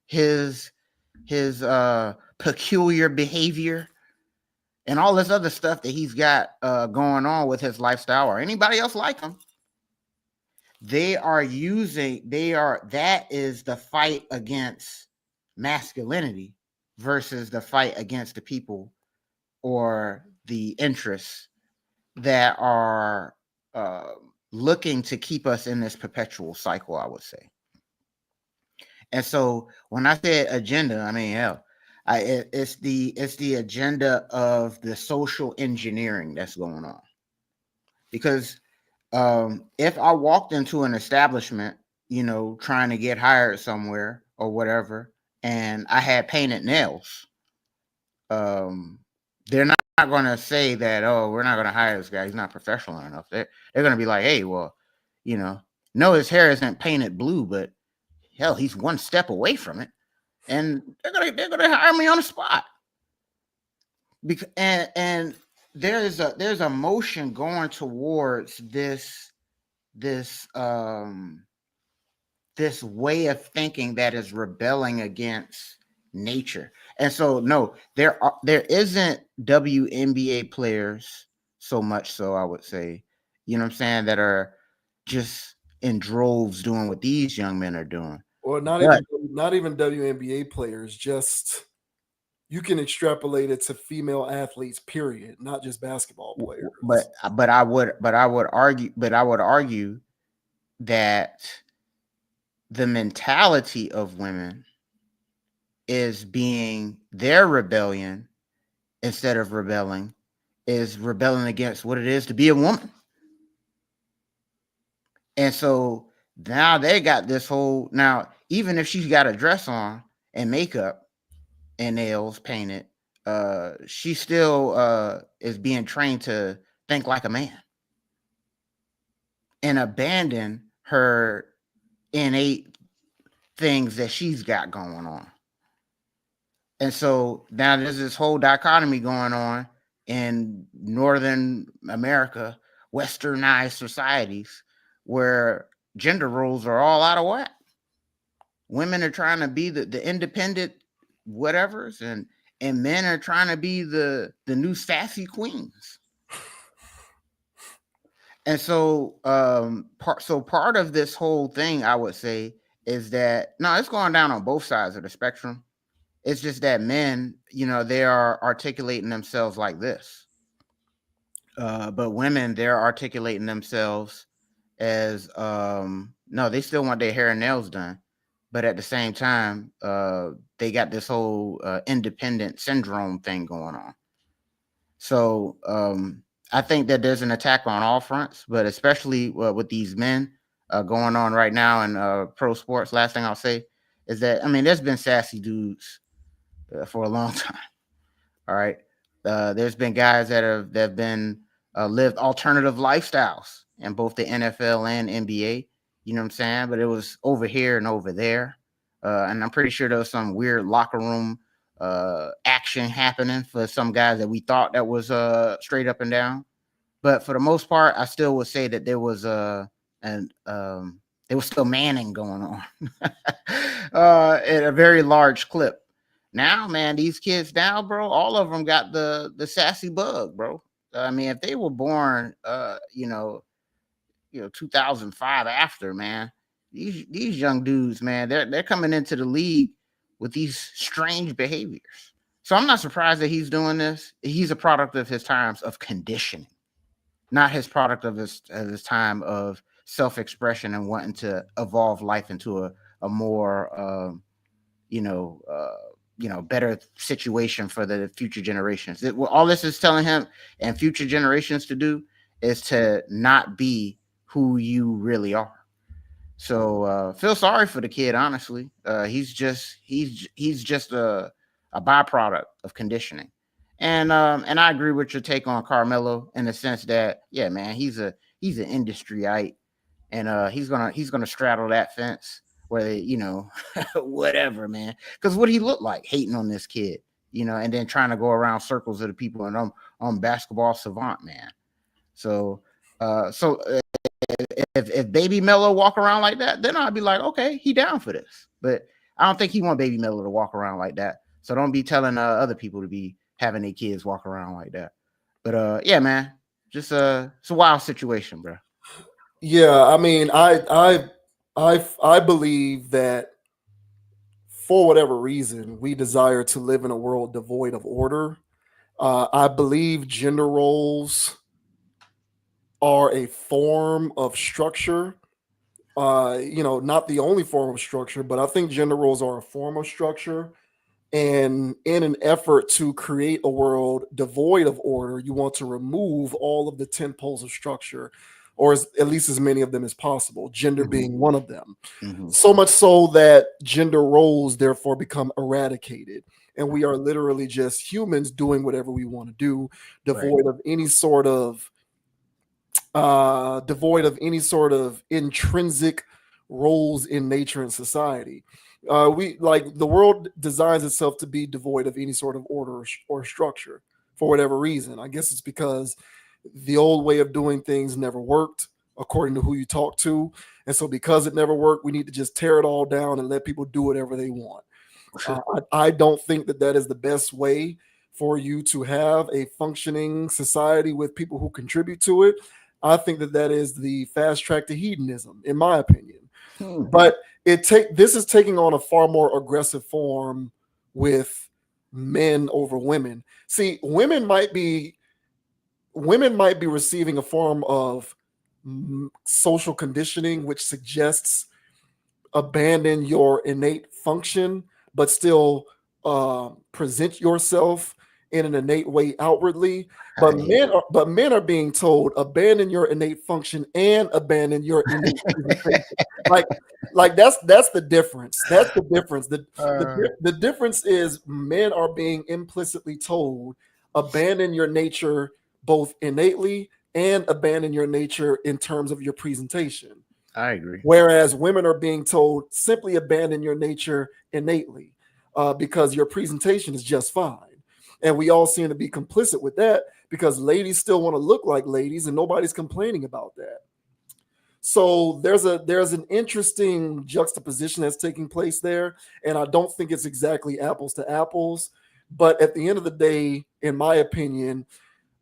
D: his peculiar behavior, and all this other stuff that he's got going on with his lifestyle, or anybody else like him, that is the fight against masculinity versus the fight against the people or the interests that are looking to keep us in this perpetual cycle, I would say. And so when I said agenda, I mean, hell, it's the agenda of the social engineering that's going on. Because if I walked into an establishment, trying to get hired somewhere or whatever, and I had painted nails, they're not going to say that, oh, we're not going to hire this guy, he's not professional enough. They're going to be like, hey, well, no, his hair isn't painted blue, but hell, he's one step away from it, and they're gonna hire me on the spot. Because and there's a motion going towards this way of thinking that is rebelling against nature. And so no, there isn't WNBA players so much, so I would say, what I'm saying, that are just in droves doing what these young men are doing.
A: Or not even WNBA players, just you can extrapolate it to female athletes, period, not just basketball players.
D: But I would argue that the mentality of women is being their rebellion, instead of rebelling, is rebelling against what it is to be a woman. And so now they got this whole, now, even if she's got a dress on and makeup and nails painted, she still is being trained to think like a man and abandon her innate things that she's got going on. And so now there's this whole dichotomy going on in Northern America, westernized societies, where gender roles are all out of whack. Women are trying to be the independent whatevers, and men are trying to be the new sassy queens. And so part of this whole thing, I would say, is that no, it's going down on both sides of the spectrum. It's just that men, they are articulating themselves like this. But women, they're articulating themselves as no, they still want their hair and nails done, but at the same time, they got this whole independent syndrome thing going on. So I think that there's an attack on all fronts, but especially with these men going on right now in pro sports. Last thing I'll say, is that, I mean, there's been sassy dudes for a long time. All right. There's been guys that have been lived alternative lifestyles in both the NFL and NBA. You know what I'm saying? But it was over here and over there. And I'm pretty sure there was some weird locker room action happening for some guys that we thought that was straight up and down. But for the most part, I still would say that there was still manning going on at a very large clip. Now, man, these kids now, bro, all of them got the sassy bug, bro. I mean, if they were born, 2005 after, man, these young dudes, man, they're coming into the league with these strange behaviors. So I'm not surprised that he's doing this. He's a product of his times of conditioning, not his product of his time of self-expression and wanting to evolve life into a more, better situation for the future generations. All this is telling him and future generations to do is to not be who you really are. So feel sorry for the kid, honestly. He's just a byproduct of conditioning. And I agree with your take on Carmelo in the sense that, yeah, man, he's an industryite, and he's gonna straddle that fence where whatever, man. Because what he look like hating on this kid, and then trying to go around circles of the people, and I'm basketball savant, man. So if Baby Melo walk around like that, then I'd be like, okay, he down for this. But I don't think he want Baby Melo to walk around like that. So don't be telling other people to be having their kids walk around like that. But yeah, man, just it's a wild situation, bro.
A: Yeah, I mean, I believe that for whatever reason we desire to live in a world devoid of order. I believe gender roles are a form of structure. Not the only form of structure, but I think gender roles are a form of structure. And in an effort to create a world devoid of order, you want to remove all of the 10 poles of structure, or at least as many of them as possible, gender being one of them. So much so that gender roles therefore become eradicated. And we are literally just humans doing whatever we want to do, devoid of any sort of intrinsic roles in nature and society. The world designs itself to be devoid of any sort of order or structure for whatever reason. I guess it's because the old way of doing things never worked, according to who you talk to. And so because it never worked, we need to just tear it all down and let people do whatever they want. I don't think that is the best way for you to have a functioning society with people who contribute to it. I think that is the fast track to hedonism, in my opinion. But this is taking on a far more aggressive form with men over women. See, women might be receiving a form of social conditioning which suggests abandon your innate function, but still present yourself in an innate way outwardly. But men are being told abandon your innate function and abandon your innate like that's the difference. That's the difference. The difference is men are being implicitly told abandon your nature both innately and abandon your nature in terms of your presentation.
D: I agree.
A: Whereas women are being told simply abandon your nature innately because your presentation is just fine. And we all seem to be complicit with that because ladies still want to look like ladies and nobody's complaining about that. So there's an interesting juxtaposition that's taking place there. And I don't think it's exactly apples to apples. But at the end of the day, in my opinion,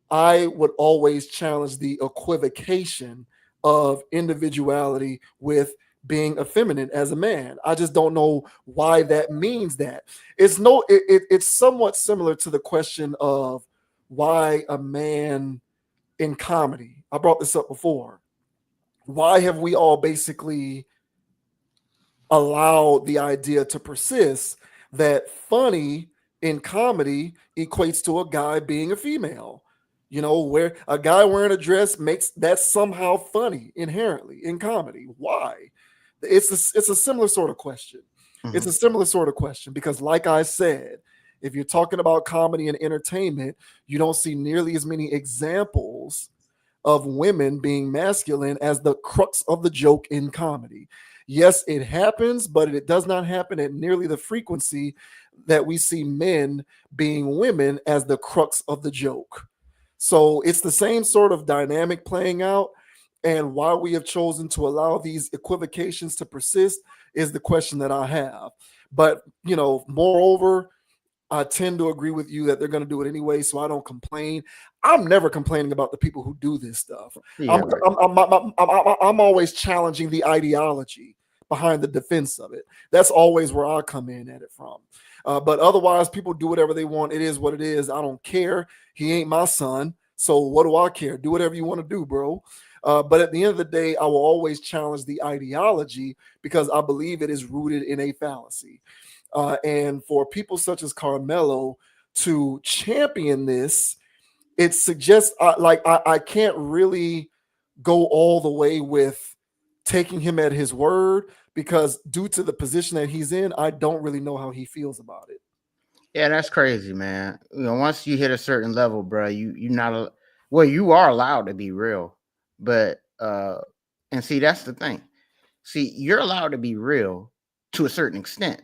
A: I would always challenge the equivocation of individuality with being effeminate as a man. I just don't know why that means that. It's somewhat similar to the question of why a man in comedy. I brought this up before. Why have we all basically allowed the idea to persist that funny in comedy equates to a guy being a female? Where a guy wearing a dress makes that somehow funny inherently in comedy. Why? It's a similar sort of question. It's a similar sort of question because, like I said, if you're talking about comedy and entertainment, you don't see nearly as many examples of women being masculine as the crux of the joke in comedy. Yes, it happens, but it does not happen at nearly the frequency that we see men being women as the crux of the joke. So it's the same sort of dynamic playing out. And why we have chosen to allow these equivocations to persist is the question that I have. But, moreover, I tend to agree with you that they're going to do it anyway, so I don't complain. I'm never complaining about the people who do this stuff.
D: Yeah,
A: I'm always challenging the ideology behind the defense of it. That's always where I come in at it from. But otherwise, people do whatever they want. It is what it is. I don't care. He ain't my son, so what do I care? Do whatever you want to do, bro. But at the end of the day, I will always challenge the ideology because I believe it is rooted in a fallacy. And for people such as Carmelo to champion this, it suggests I can't really go all the way with taking him at his word because due to the position that he's in, I don't really know how he feels about it.
D: Yeah, that's crazy, man. Once you hit a certain level, bro, you are allowed to be real, but and see, that's the thing. See, you're allowed to be real to a certain extent.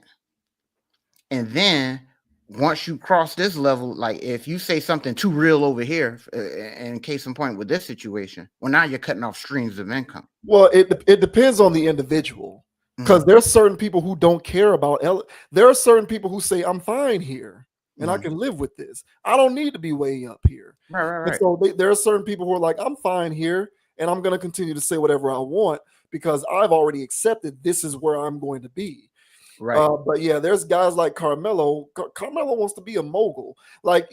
D: And then once you cross this level, like if you say something too real over here, in case in point with this situation, well, now you're cutting off streams of income.
A: Well, it depends on the individual because there's certain people who don't care about. There are certain people who say, I'm fine here and I can live with this. I don't need to be way up here.
D: Right.
A: And so there are certain people who are like, I'm fine here and I'm going to continue to say whatever I want because I've already accepted this is where I'm going to be.
D: Right.
A: But yeah, there's guys like Carmelo. Carmelo wants to be a mogul. Like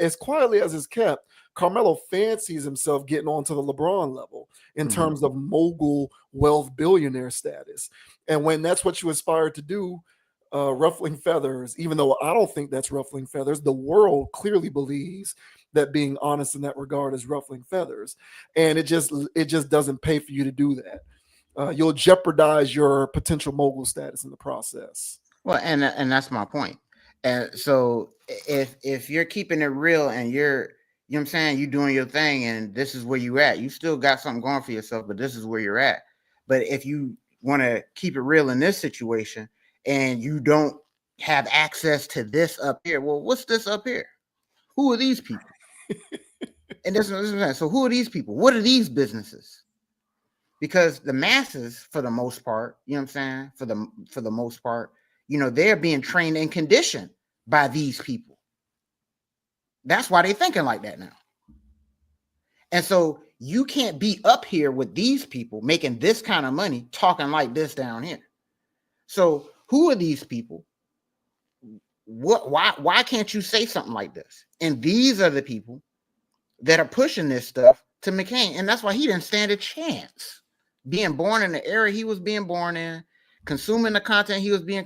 A: as quietly as is kept, Carmelo fancies himself getting onto the LeBron level in terms of mogul wealth billionaire status. And when that's what you aspire to do, ruffling feathers, even though I don't think that's ruffling feathers, the world clearly believes that being honest in that regard is ruffling feathers. And it just doesn't pay for you to do that. You'll jeopardize your potential mogul status in the process.
D: Well, and that's my point. And so if you're keeping it real and you're what I'm saying, you doing your thing and this is where you at, you still got something going for yourself, but this is where you're at. But if you want to keep it real in this situation and you don't have access to this up here, well, what's this up here? Who are these people? And this is so who are these people? What are these businesses? Because the masses, for the most part, you know what I'm saying? For the most part, they're being trained and conditioned by these people. That's why they're thinking like that now. And so you can't be up here with these people making this kind of money, talking like this down here. So who are these people? Why can't you say something like this? And these are the people that are pushing this stuff to McCain. And that's why he didn't stand a chance. Being born in the era he was being born in, consuming the content he was being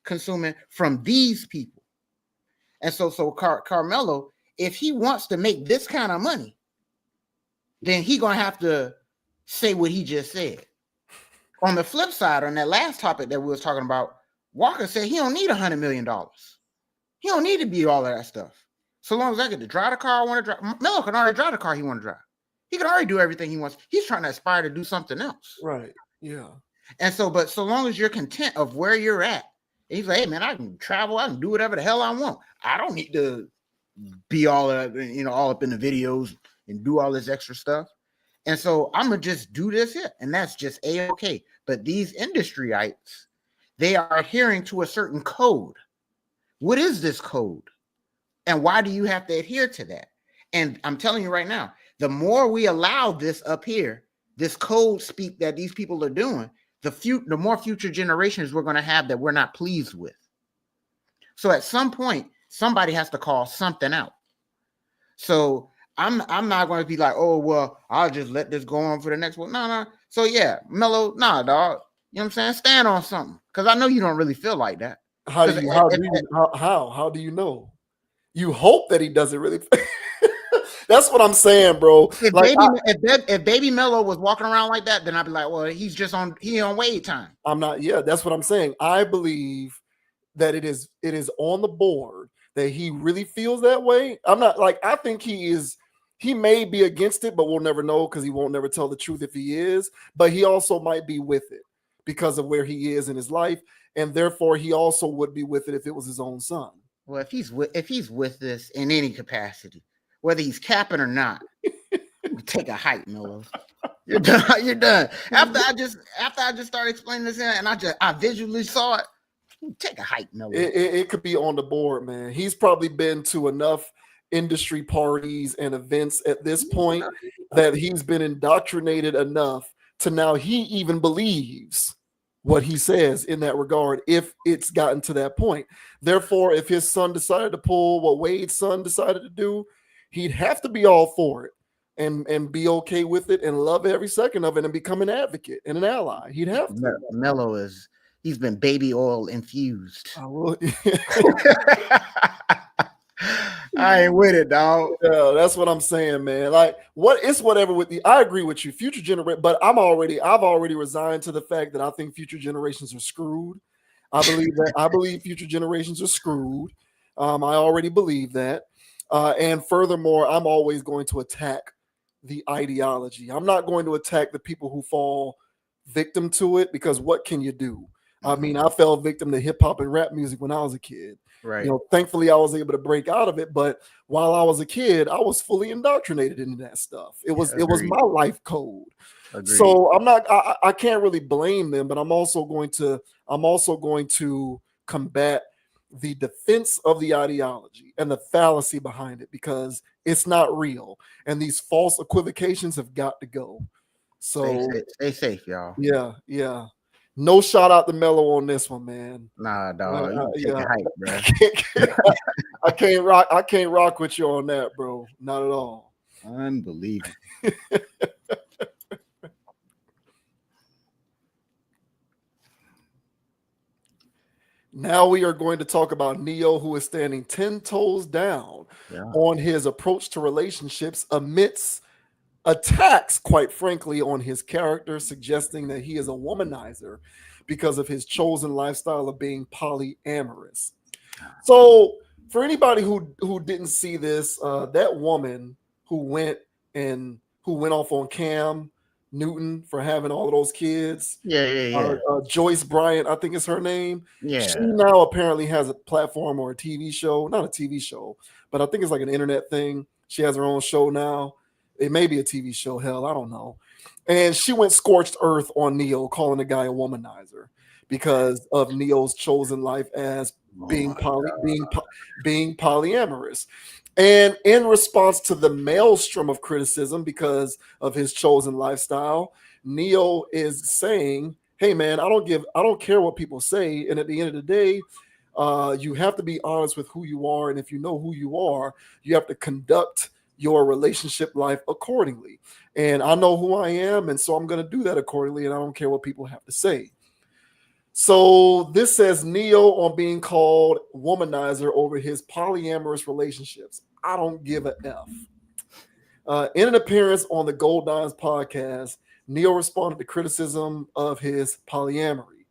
D: consuming from these people. And so Carmelo, if he wants to make this kind of money, then he's going to have to say what he just said. On the flip side, on that last topic that we was talking about, Waka said he don't need $100 million. He don't need to be all of that stuff. So long as I get to drive the car I want to drive. Melo can already drive the car he want to drive. He can already do everything he wants. He's trying to aspire to do something else.
A: Right. Yeah. And
D: but so long as you're content of where you're at, he's like, hey man, I can travel, I can do whatever the hell I want. I don't need to be all up in the videos and do all this extra stuff. And so I'm gonna just do this here, and that's just A-okay. But these industryites, they are adhering to a certain code. What is this code? And why do you have to adhere to that? And I'm telling you right now, the more we allow this up here, this code speak that these people are doing, the more future generations we're going to have that we're not pleased with. So at some point, somebody has to call something out. So I'm not going to be like, oh, well, I'll just let this go on for the next one. No. So yeah, Melo, nah, dog. You know what I'm saying? Stand on something. Because I know you don't really feel like that.
A: How do you know? You hope that he doesn't really. That's what I'm saying, bro.
D: If Baby Mello was walking around like that, then I'd be like, well, he on Wade time.
A: I'm not. Yeah, that's what I'm saying. I believe that it is on the board that he really feels that way. I'm not like, I think he may be against it, but we'll never know because he won't never tell the truth if he is. But he also might be with it because of where he is in his life, and therefore he also would be with it if it was his own son.
D: Well, if he's with this in any capacity, whether he's capping or not, take a hike, Mello. You're done. You're done. After I just started explaining this, and I visually saw it. Take a hike, Mello.
A: It could be on the board, man. He's probably been to enough industry parties and events at this point that he's been indoctrinated enough to now he even believes what he says in that regard, if it's gotten to that point. Therefore, if his son decided to pull what Wade's son decided to do, he'd have to be all for it and be okay with it and love every second of it and become an advocate and an ally. He'd have to.
D: Mello he's been baby oil infused. I ain't with it, dog.
A: Yeah, that's what I'm saying, man. Like, whatever with I agree with you, future generation, but I've already resigned to the fact that I think future generations are screwed. I believe future generations are screwed. I already believe that. And furthermore, I'm always going to attack the ideology. I'm not going to attack the people who fall victim to it, because what can you do? I mean, I fell victim to hip hop and rap music when I was a kid.
D: Right.
A: You know, thankfully I was able to break out of it. But while I was a kid, I was fully indoctrinated into that stuff. It was my life code. Agreed. So I can't really blame them, but I'm also going to combat the defense of the ideology and the fallacy behind it, because it's not real. And these false equivocations have got to go. So
D: stay safe, y'all.
A: Yeah. No shout out to Mello on this one, man.
D: Nah, dog. You take a hike, bro.
A: I can't rock with you on that, bro. Not at all.
D: Unbelievable.
A: Now we are going to talk about Neo, who is standing 10 toes down on his approach to relationships amidst attacks, quite frankly, on his character, suggesting that he is a womanizer because of his chosen lifestyle of being polyamorous. So for anybody who didn't see this, that woman who went off on Cam Newton for having all of those kids, Joyce Bryant, I think is her name. She now apparently has a platform or a TV show, not a TV show, but I think it's like an internet thing. She has her own show now. It may be a TV show, hell, I don't know. And she went scorched earth on Neo, calling the guy a womanizer because of Neo's chosen life as being polyamorous. And in response to the maelstrom of criticism because of his chosen lifestyle, Neo is saying, hey man, I don't care what people say. And at the end of the day, you have to be honest with who you are. And if you know who you are, you have to conduct your relationship life accordingly. And I know who I am, and so I'm going to do that accordingly, and I don't care what people have to say. So this says Neo on being called womanizer over his polyamorous relationships. I don't give a F. In an appearance on the Gold Dimes podcast, Neo responded to criticism of his polyamory.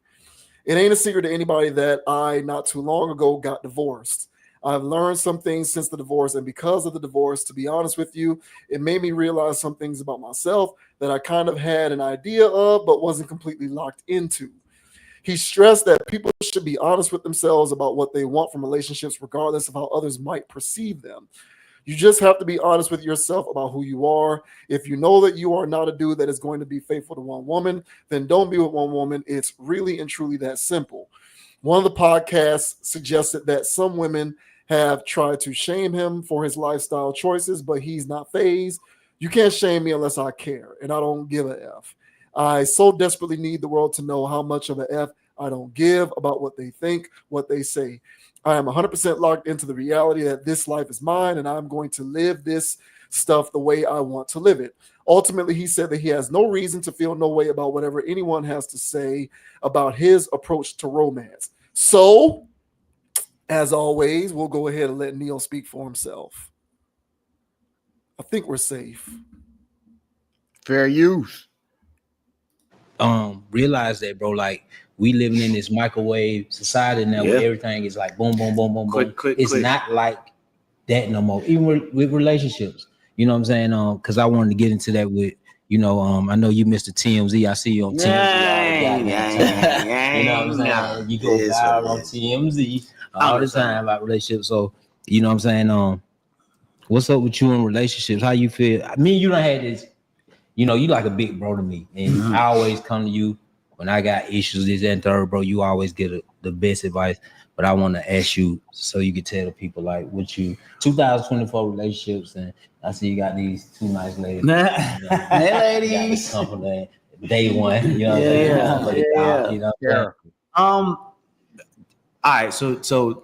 A: It ain't a secret to anybody that I, not too long ago, got divorced. I've learned some things since the divorce, and because of the divorce, to be honest with you, it made me realize some things about myself that I kind of had an idea of, but wasn't completely locked into. He stressed that people should be honest with themselves about what they want from relationships, regardless of how others might perceive them. You just have to be honest with yourself about who you are. If you know that you are not a dude that is going to be faithful to one woman, then don't be with one woman. It's really and truly that simple. One of the podcasts suggested that some women have tried to shame him for his lifestyle choices, but he's not fazed. You can't shame me unless I care, and I don't give a F. I so desperately need the world to know how much of a F I don't give about what they think, what they say. I am 100% locked into the reality that this life is mine, and I'm going to live this stuff the way I want to live it. Ultimately, he said that he has no reason to feel no way about whatever anyone has to say about his approach to romance. So, as always, we'll go ahead and let Neil speak for himself. I think we're safe.
D: Fair use.
E: Realize that, bro. Like, we living in this microwave society now where everything is like boom, boom, boom, boom, boom. It's not like that no more. Even with relationships, you know what I'm saying? Because I wanted to get into that with, I know you Mr. TMZ. I see you on TMZ all the goddamn time. You know what I'm saying? You go viral on TMZ all the time about relationships. So, you know what I'm saying? What's up with you in relationships? How you feel? I mean, you done had this. You like a big bro to me, and I always come to you when I got issues, this and third, bro. You always get the best advice. But I want to ask you so you can tell the people, like, what you 2024 relationships, and I see you got these two nice ladies.
C: Hey, ladies.
E: Company, day one, you know what I'm saying?
C: All right, so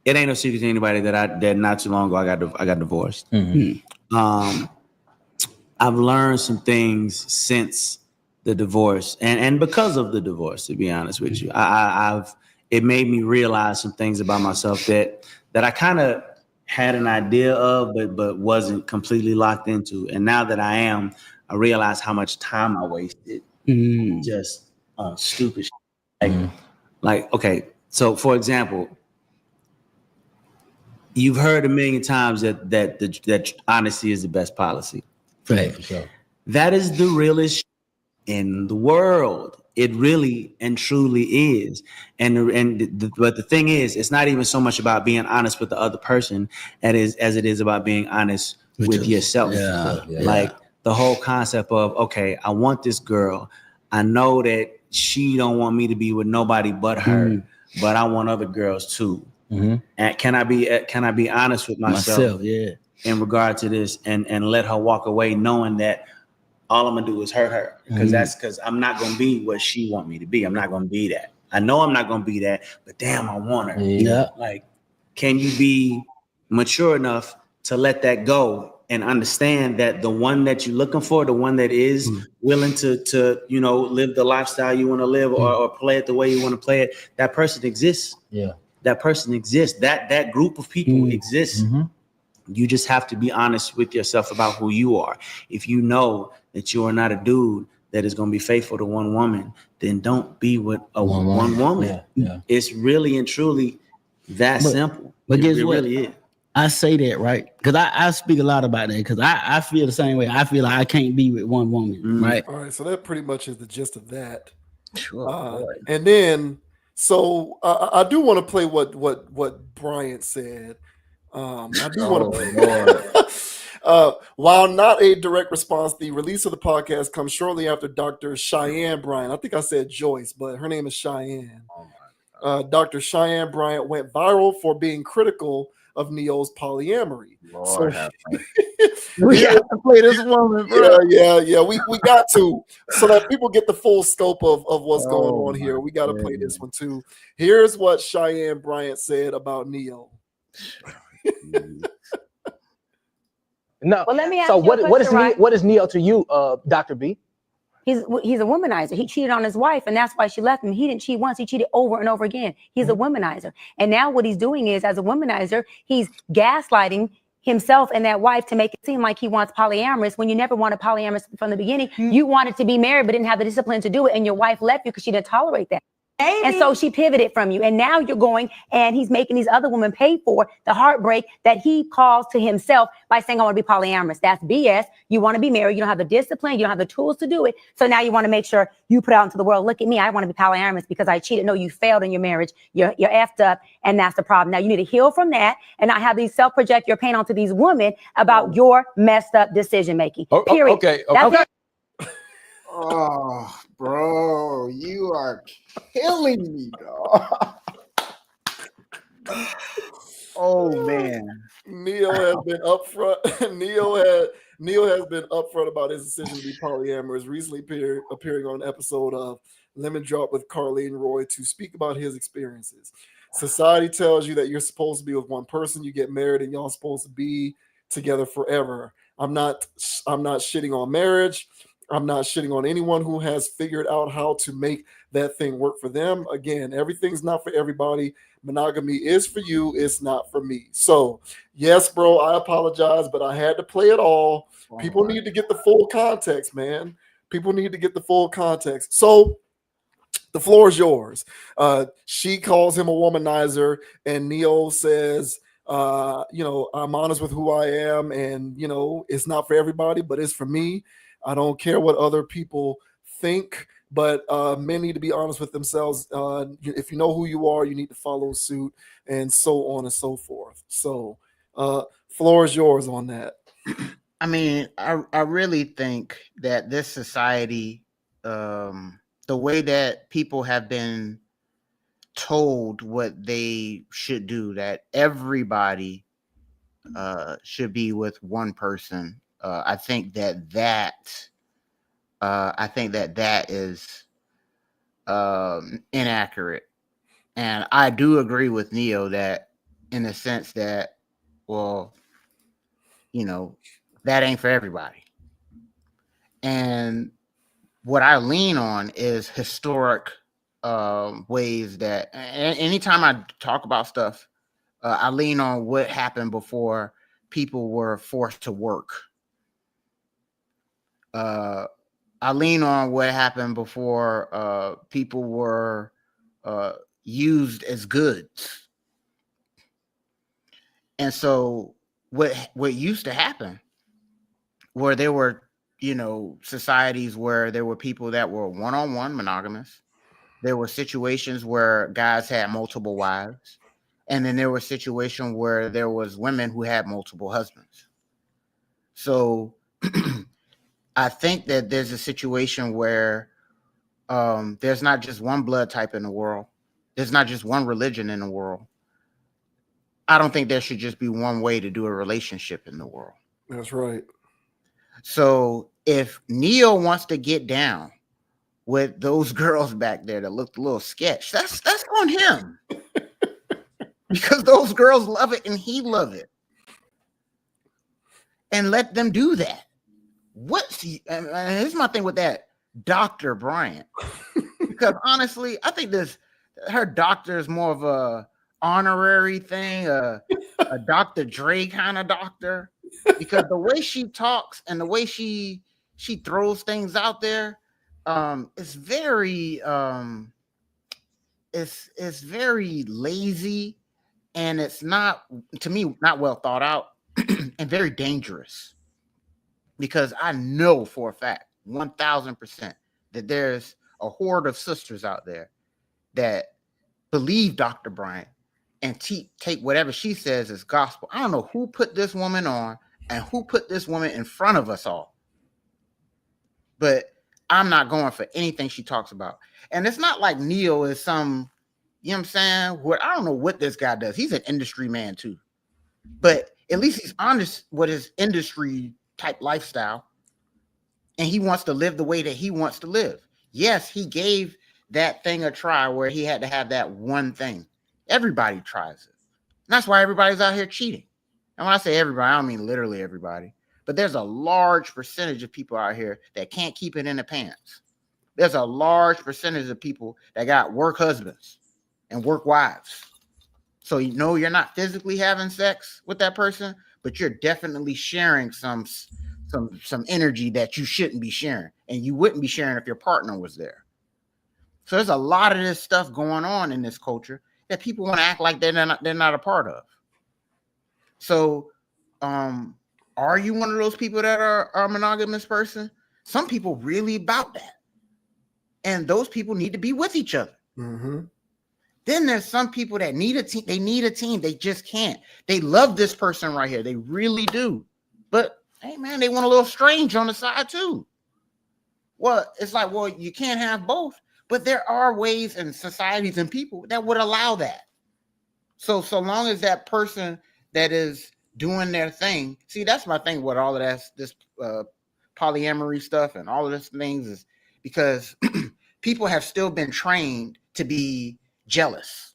C: it ain't no secret to anybody that not too long ago I got divorced. I've learned some things since the divorce and because of the divorce, to be honest with you. It made me realize some things about myself that I kind of had an idea of, but wasn't completely locked into. And now that I am, I realize how much time I wasted just on stupid shit. Like, okay, so for example, you've heard a million times that honesty is the best policy.
E: Right, for sure.
C: That is the realest in the world. It really and truly is. But the thing is, it's not even so much about being honest with the other person as it is about being honest with yourself. Like the whole concept of, okay, I want this girl. I know that she don't want me to be with nobody but her, but I want other girls too. And can I be honest with myself in regard to this and let her walk away knowing that all I'm gonna do is hurt her, because I'm not gonna be what she want me to be. I'm not gonna be that. I know I'm not gonna be that, but damn, I want her.
E: Yeah.
C: Like, can you be mature enough to let that go and understand that the one that you're looking for, the one that is willing to live the lifestyle you want to live or play it the way you want to play it, that person exists.
E: Yeah.
C: That person exists. That group of people exists. You just have to be honest with yourself about who you are. If you know that you are not a dude that is going to be faithful to one woman, then don't be with one woman.
E: Yeah.
C: It's really and truly that simple.
F: But guess
C: it
F: what?
C: Really is.
F: I say that, right? Because I speak a lot about that, because I feel the same way. I feel like I can't be with one woman, right?
A: All right, so that pretty much is the gist of that.
D: Sure.
A: And then, so I do want to play what Bryant said. I do want to play. While not a direct response, the release of the podcast comes shortly after Dr. Cheyenne Bryant. I think I said Joyce, but her name is Cheyenne. Dr. Cheyenne Bryant went viral for being critical of Neo's polyamory.
D: We got to play this woman, bro.
A: Yeah. We got to, so that people get the full scope of what's going on here. We got to play this one too. Here's what Cheyenne Bryant said about Neo.
G: No.
H: Well, let me ask
G: so
H: you a question,
G: what is Neo to you, Dr. B?
H: He's a womanizer. He cheated on his wife, and that's why she left him. He didn't cheat once. He cheated over and over again. He's a womanizer. And now what he's doing is, as a womanizer, he's gaslighting himself and that wife to make it seem like he wants polyamorous when you never wanted polyamorous from the beginning. You wanted to be married, but didn't have the discipline to do it. And your wife left you because she didn't tolerate that. And so she pivoted from you. And now you're going and he's making these other women pay for the heartbreak that he caused to himself by saying, I want to be polyamorous. That's BS. You want to be married. You don't have the discipline. You don't have the tools to do it. So now you want to make sure you put out into the world, look at me. I want to be polyamorous because I cheated. No, you failed in your marriage. You're effed up. And that's the problem. Now you need to heal from that and not have these self-project your pain onto these women about your messed up decision making. Period.
G: Okay.
H: That's it.
D: Oh, bro, you are killing me, dog. Oh man,
A: Neo has been upfront. Neo has been upfront about his decision to be polyamorous. Recently appearing on an episode of Lemon Drop with Carlene Roy to speak about his experiences. Society tells you that you're supposed to be with one person. You get married and y'all supposed to be together forever. I'm not shitting on marriage. I'm not shitting on anyone who has figured out how to make that thing work for them. Again, everything's not for everybody. Monogamy is for you. It's not for me. So, yes, bro, I apologize, but I had to play it all. People need to get the full context, man. People need to get the full context. So, the floor is yours. She calls him a womanizer, and Neo says, I'm honest with who I am, and it's not for everybody, but it's for me. I don't care what other people think, but men need to be honest with themselves. If you know who you are, you need to follow suit, and so on and so forth. So, floor is yours on that.
D: I mean, I really think that this society, the way that people have been told what they should do, that everybody should be with one person. I think that is inaccurate, and I do agree with Neo that, in the sense that, well, that ain't for everybody. And what I lean on is historic ways that anytime I talk about stuff, I lean on what happened before people were forced to work. I lean on what happened before people were used as goods. And so what used to happen, where there were societies where there were people that were one-on-one monogamous. There were situations where guys had multiple wives. And then there were situations where there was women who had multiple husbands. So I think that there's a situation where there's not just one blood type in the world. There's not just one religion in the world. I don't think there should just be one way to do a relationship in the world.
A: That's right.
D: So if Neo wants to get down with those girls back there that looked a little sketch, that's on him. Because those girls love it and he love it. And let them do that. Here's my thing with that Dr. Bryant. Because honestly, I think her doctor is more of a honorary thing, a Dr. Dre kind of doctor. Because the way she talks and the way she throws things out there, it's very it's very lazy, and it's not, to me, not well thought out and very dangerous. Because I know for a fact, 1,000%, that there's a horde of sisters out there that believe Dr. Bryant and take whatever she says as gospel. I don't know who put this woman on and who put this woman in front of us all. But I'm not going for anything she talks about. And it's not like Neo is some, you know what I'm saying? I don't know what this guy does. He's an industry man too. But at least he's honest with his industry type lifestyle. And he wants to live the way that he wants to live. Yes, he gave that thing a try where he had to have that one thing. Everybody tries it. And that's why everybody's out here cheating. And when I say everybody, I don't mean literally everybody. But there's a large percentage of people out here that can't keep it in the pants. There's a large percentage of people that got work husbands and work wives. So you're not physically having sex with that person, but you're definitely sharing some energy that you shouldn't be sharing. And you wouldn't be sharing if your partner was there. So there's a lot of this stuff going on in this culture that people want to act like they're not a part of. So are you one of those people that are a monogamous person? Some people really about that. And those people need to be with each other.
A: Mm-hmm.
D: Then there's some people that need a team. They need a team. They just can't. They love this person right here. They really do. But, hey, man, they want a little strange on the side too. Well, it's like, well, you can't have both. But there are ways and societies and people that would allow that. So long as that person that is doing their thing. See, that's my thing with all of this polyamory stuff and all of these things, is because people have still been trained to be jealous.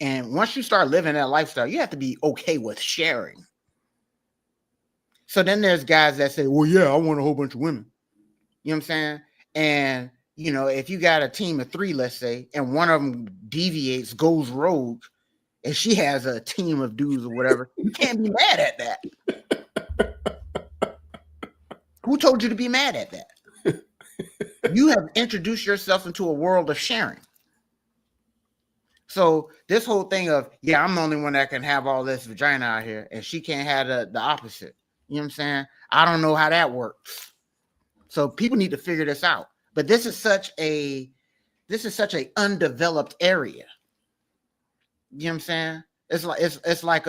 D: And once you start living that lifestyle, you have to be okay with sharing. So then there's guys that say, well, yeah, I want a whole bunch of women. You know what I'm saying? And you know, if you got a team of 3, let's say, and one of them deviates, goes rogue, and she has a team of dudes or whatever, you can't be mad at that. Who told you to be mad at that? You have introduced yourself into a world of sharing. So this whole thing of, yeah, I'm the only one that can have all this vagina out here, and she can't have the opposite. You know what I'm saying? I don't know how that works. So people need to figure this out. But this is such a undeveloped area. You know what I'm saying? It's like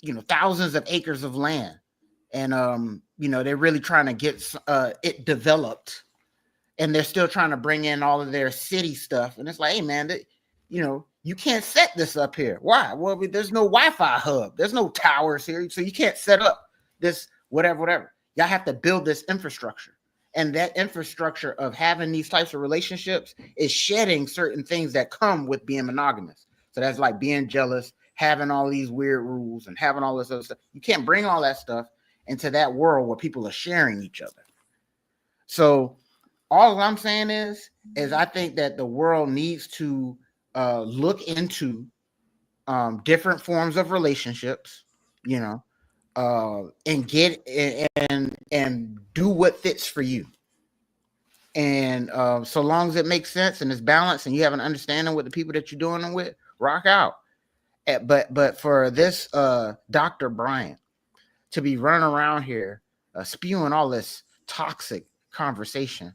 D: you know, thousands of acres of land, and you know, they're really trying to get it developed, and they're still trying to bring in all of their city stuff. And it's like, hey man, you know, you can't set this up here. Why? Well, there's no Wi-Fi hub, there's no towers here, so you can't set up this whatever. Y'all have to build this infrastructure. And that infrastructure of having these types of relationships is shedding certain things that come with being monogamous. So that's like being jealous, having all these weird rules, and having all this other stuff. You can't bring all that stuff into that world where people are sharing each other. So all I'm saying is I think that the world needs to look into different forms of relationships, you know, and get and do what fits for you. And so long as it makes sense and it's balanced and you have an understanding with the people that you're doing it with, rock out. But for this Dr. Bryant to be running around here spewing all this toxic conversation,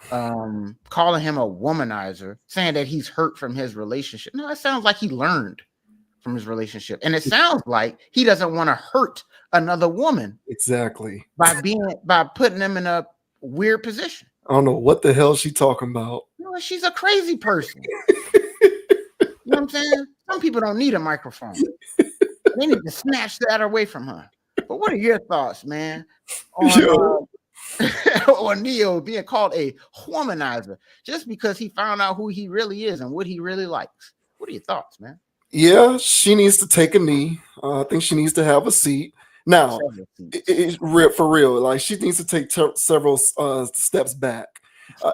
D: calling him a womanizer, saying that he's hurt from his relationship. No, it sounds like he learned from his relationship, and it sounds like he doesn't want to hurt another woman.
A: Exactly.
D: By putting them in a weird position.
A: I don't know what the hell she's talking about.
D: You know, she's a crazy person. You know what I'm saying? Some people don't need a microphone. They need to snatch that away from her. But what are your thoughts, man, on or Neo being called a womanizer just because he found out who he really is and what he really likes? What are your thoughts, man?
A: Yeah, she needs to take a knee. I think she needs to have a seat. Now, for real, like she needs to take several steps back.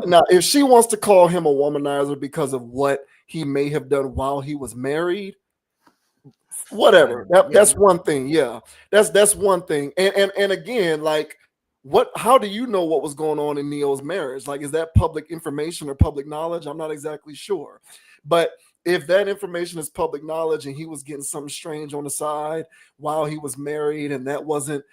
A: Now, if she wants to call him a womanizer because of what he may have done while he was married, whatever. That's one thing. Yeah, that's one thing. And again, like, how do you know what was going on in Neo's marriage? Like, is that public information or public knowledge? I'm not exactly sure, but if that information is public knowledge and he was getting something strange on the side while he was married, and that wasn't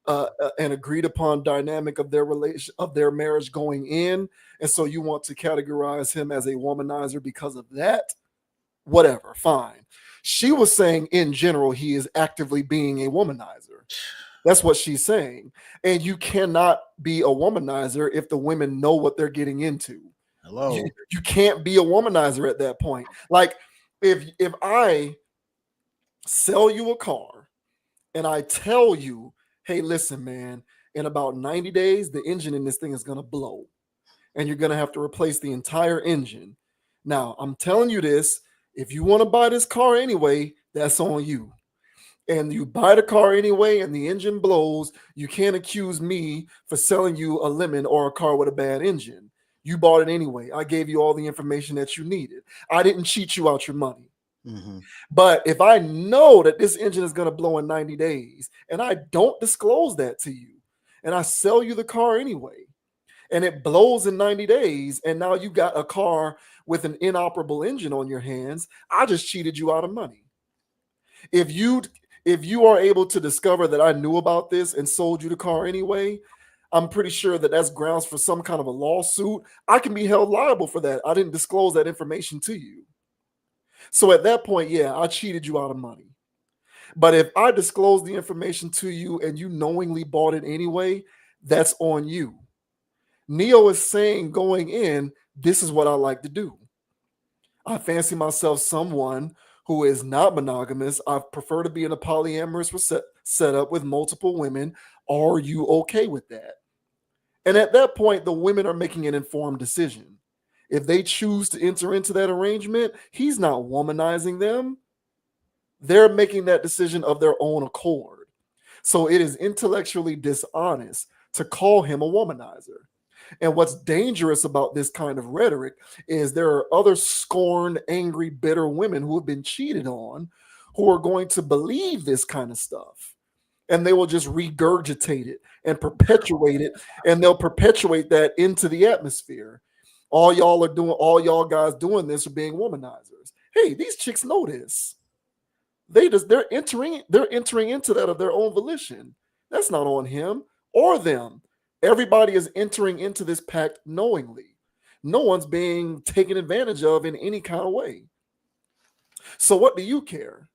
A: an agreed upon dynamic of their marriage going in, and so you want to categorize him as a womanizer because of that, whatever, fine. She was saying in general he is actively being a womanizer. That's what she's saying. And you cannot be a womanizer if the women know what they're getting into.
D: Hello.
A: You can't be a womanizer at that point. Like, if I sell you a car and I tell you, hey, listen, man, in about 90 days, the engine in this thing is going to blow and you're going to have to replace the entire engine. Now, I'm telling you this, if you want to buy this car anyway, that's on you. And you buy the car anyway and the engine blows, you can't accuse me for selling you a lemon or a car with a bad engine. You bought it anyway. I gave you all the information that you needed. I didn't cheat you out your money.
D: Mm-hmm.
A: But if I know that this engine is going to blow in 90 days and I don't disclose that to you and I sell you the car anyway and it blows in 90 days and now you got a car with an inoperable engine on your hands, I just cheated you out of money. If you are able to discover that I knew about this and sold you the car anyway, I'm pretty sure that that's grounds for some kind of a lawsuit. I can be held liable for that. I didn't disclose that information to you. So at that point, yeah, I cheated you out of money. But if I disclose the information to you and you knowingly bought it anyway, that's on you. Neo is saying going in, this is what I like to do. I fancy myself someone who is not monogamous. I prefer to be in a polyamorous setup with multiple women. Are you okay with that? And at that point, the women are making an informed decision. If they choose to enter into that arrangement, he's not womanizing them. They're making that decision of their own accord. So it is intellectually dishonest to call him a womanizer. And what's dangerous about this kind of rhetoric is there are other scorned, angry, bitter women who have been cheated on who are going to believe this kind of stuff. And they will just regurgitate it and perpetuate it. And they'll perpetuate that into the atmosphere. All y'all guys doing this are being womanizers. Hey, these chicks know this. They're entering into that of their own volition. That's not on him or them. Everybody is entering into this pact knowingly. No one's being taken advantage of in any kind of way. So what do you care?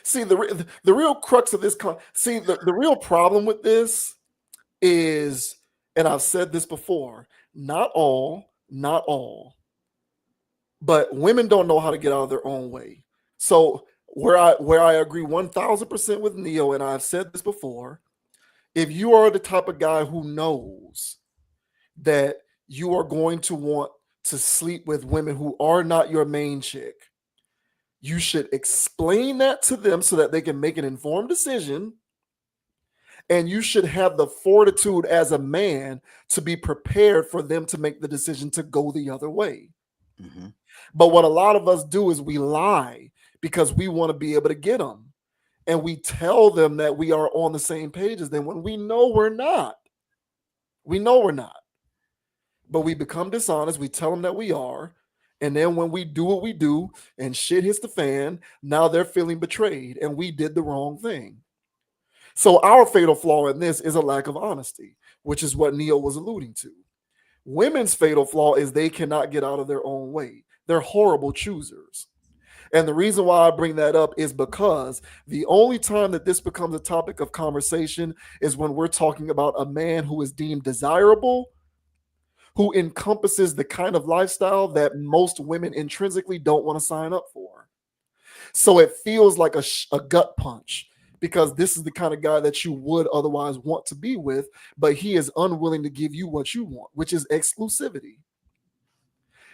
A: See, the real crux of this, the real problem with this is, and I've said this before, not all, but women don't know how to get out of their own way. So where I agree 1000% with Neo, and I've said this before, if you are the type of guy who knows that you are going to want to sleep with women who are not your main chick, you should explain that to them so that they can make an informed decision. And you should have the fortitude as a man to be prepared for them to make the decision to go the other way. Mm-hmm. But what a lot of us do is we lie because we want to be able to get them. And we tell them that we are on the same page as them when we know we're not. We know we're not. But we become dishonest. We tell them that we are. And then when we do what we do and shit hits the fan, now they're feeling betrayed and we did the wrong thing. So our fatal flaw in this is a lack of honesty, which is what Neo was alluding to. Women's fatal flaw is they cannot get out of their own way. They're horrible choosers. And the reason why I bring that up is because the only time that this becomes a topic of conversation is when we're talking about a man who is deemed desirable, who encompasses the kind of lifestyle that most women intrinsically don't want to sign up for. So it feels like a gut punch because this is the kind of guy that you would otherwise want to be with, but he is unwilling to give you what you want, which is exclusivity.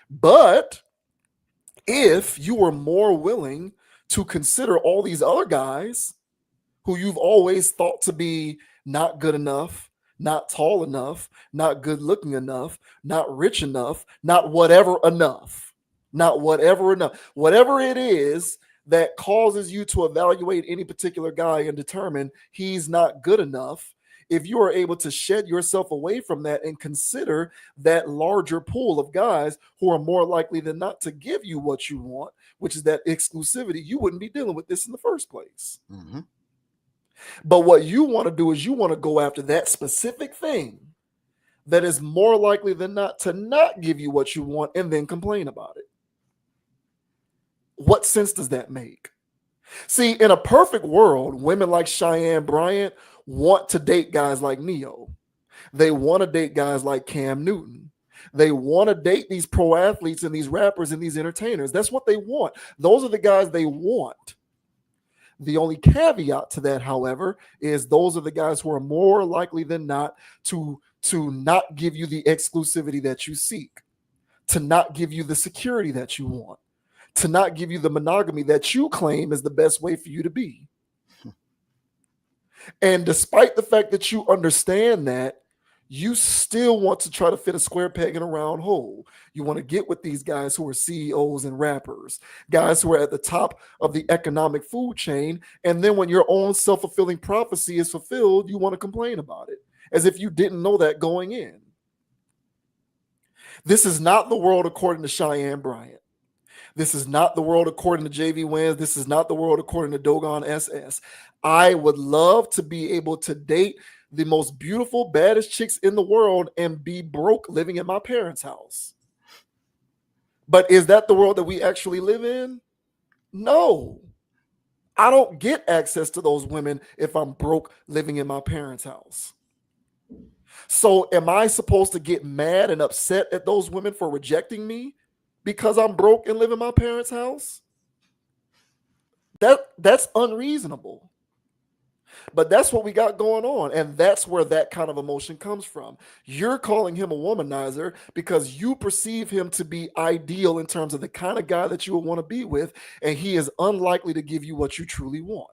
A: But if you were more willing to consider all these other guys who you've always thought to be not good enough, not tall enough, not good looking enough, not rich enough, not whatever enough, whatever it is that causes you to evaluate any particular guy and determine he's not good enough, if you are able to shed yourself away from that and consider that larger pool of guys who are more likely than not to give you what you want, which is that exclusivity, you wouldn't be dealing with this in the first place. Mm-hmm. But what you want to do is you want to go after that specific thing that is more likely than not to not give you what you want and then complain about it. What sense does that make? See, in a perfect world, women like Cheyenne Bryant want to date guys like Neo. They want to date guys like Cam Newton. They want to date these pro athletes and these rappers and these entertainers. That's what they want. Those are the guys they want. The only caveat to that, however, is those are the guys who are more likely than not to not give you the exclusivity that you seek, to not give you the security that you want, to not give you the monogamy that you claim is the best way for you to be. And despite the fact that you understand that, you still want to try to fit a square peg in a round hole. You want to get with these guys who are CEOs and rappers, guys who are at the top of the economic food chain. And then when your own self-fulfilling prophecy is fulfilled, you want to complain about it as if you didn't know that going in. This is not the world according to Cheyenne Bryant. This is not the world according to JV Wins. This is not the world according to Dogon SS. I would love to be able to date the most beautiful, baddest chicks in the world and be broke living in my parents' house. But is that the world that we actually live in? No. I don't get access to those women if I'm broke living in my parents' house. So am I supposed to get mad and upset at those women for rejecting me because I'm broke and live in my parents' house? That's unreasonable. But that's what we got going on. And that's where that kind of emotion comes from. You're calling him a womanizer because you perceive him to be ideal in terms of the kind of guy that you would want to be with. And he is unlikely to give you what you truly want.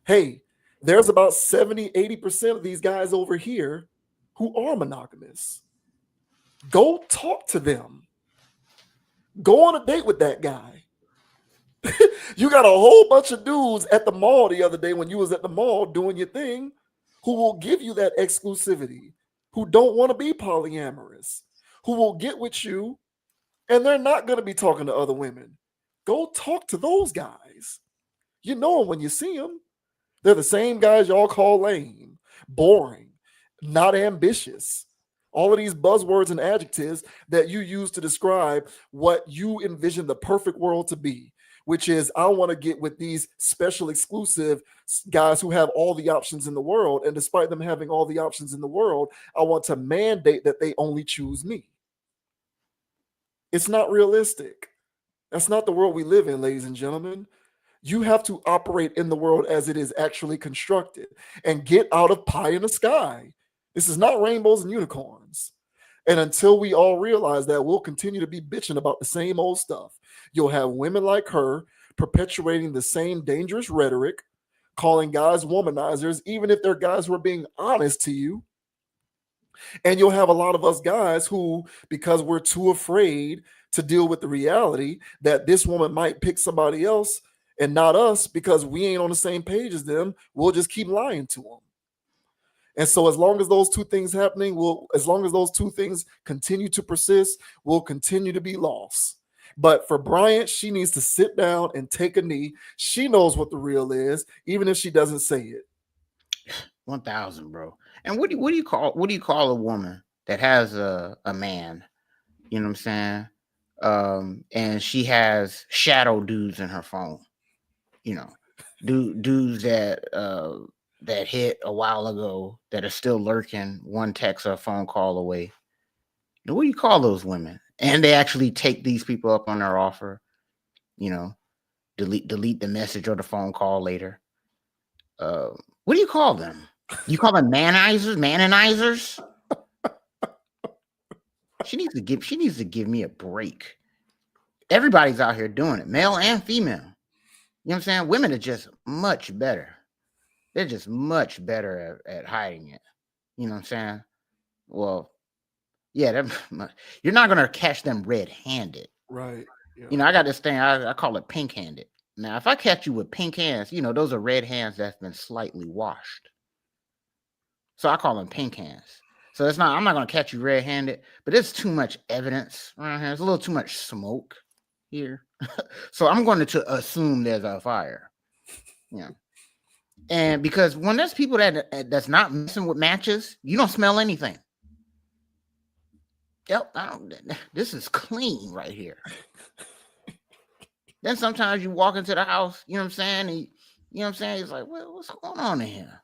A: Hey, There's about 70, 80% of these guys over here who are monogamous. Go talk to them. Go on a date with that guy. You got a whole bunch of dudes at the mall the other day when you was at the mall doing your thing who will give you that exclusivity, who don't want to be polyamorous, who will get with you and they're not going to be talking to other women. Go talk to those guys. You know them when you see them. They're the same guys y'all call lame, boring, not ambitious. All of these buzzwords and adjectives that you use to describe what you envision the perfect world to be, which is I want to get with these special exclusive guys who have all the options in the world. And despite them having all the options in the world, I want to mandate that they only choose me. It's not realistic. That's not the world we live in, ladies and gentlemen. You have to operate in the world as it is actually constructed and get out of pie in the sky. This is not rainbows and unicorns. And until we all realize that, we'll continue to be bitching about the same old stuff. You'll have women like her perpetuating the same dangerous rhetoric, calling guys womanizers, even if they're guys who are being honest to you. And you'll have a lot of us guys who, because we're too afraid to deal with the reality that this woman might pick somebody else and not us because we ain't on the same page as them, we'll just keep lying to them. And so as long as those two things happening, as long as those two things continue to persist, we'll continue to be lost. But for Bryant, she needs to sit down and take a knee. She knows what the real is, even if she doesn't say it.
D: 1,000, bro. And what do you call a woman that has a man? You know what I'm saying? And she has shadow dudes in her phone. You know, dudes that hit a while ago that are still lurking, one text or phone call away. And what do you call those women? And they actually take these people up on their offer. You know, delete the message or the phone call later. What do you call them? You call them manizers? She needs to give me a break. Everybody's out here doing it, male and female. You know what I'm saying? Women are just much better. They're just much better at hiding it. You know what I'm saying? Well, yeah, you're not gonna catch them red-handed.
A: Right. Yeah.
D: You know, I got this thing, I call it pink-handed. Now, if I catch you with pink hands, you know, those are red hands that's been slightly washed. So I call them pink hands. So I'm not gonna catch you red-handed, but there's too much evidence around here. There's a little too much smoke here. So I'm going to assume there's a fire. Yeah. And because when there's people that's not messing with matches, you don't smell anything. Yep, this is clean right here. Then sometimes you walk into the house, you know what I'm saying? And you know what I'm saying? It's like, well, what's going on in here?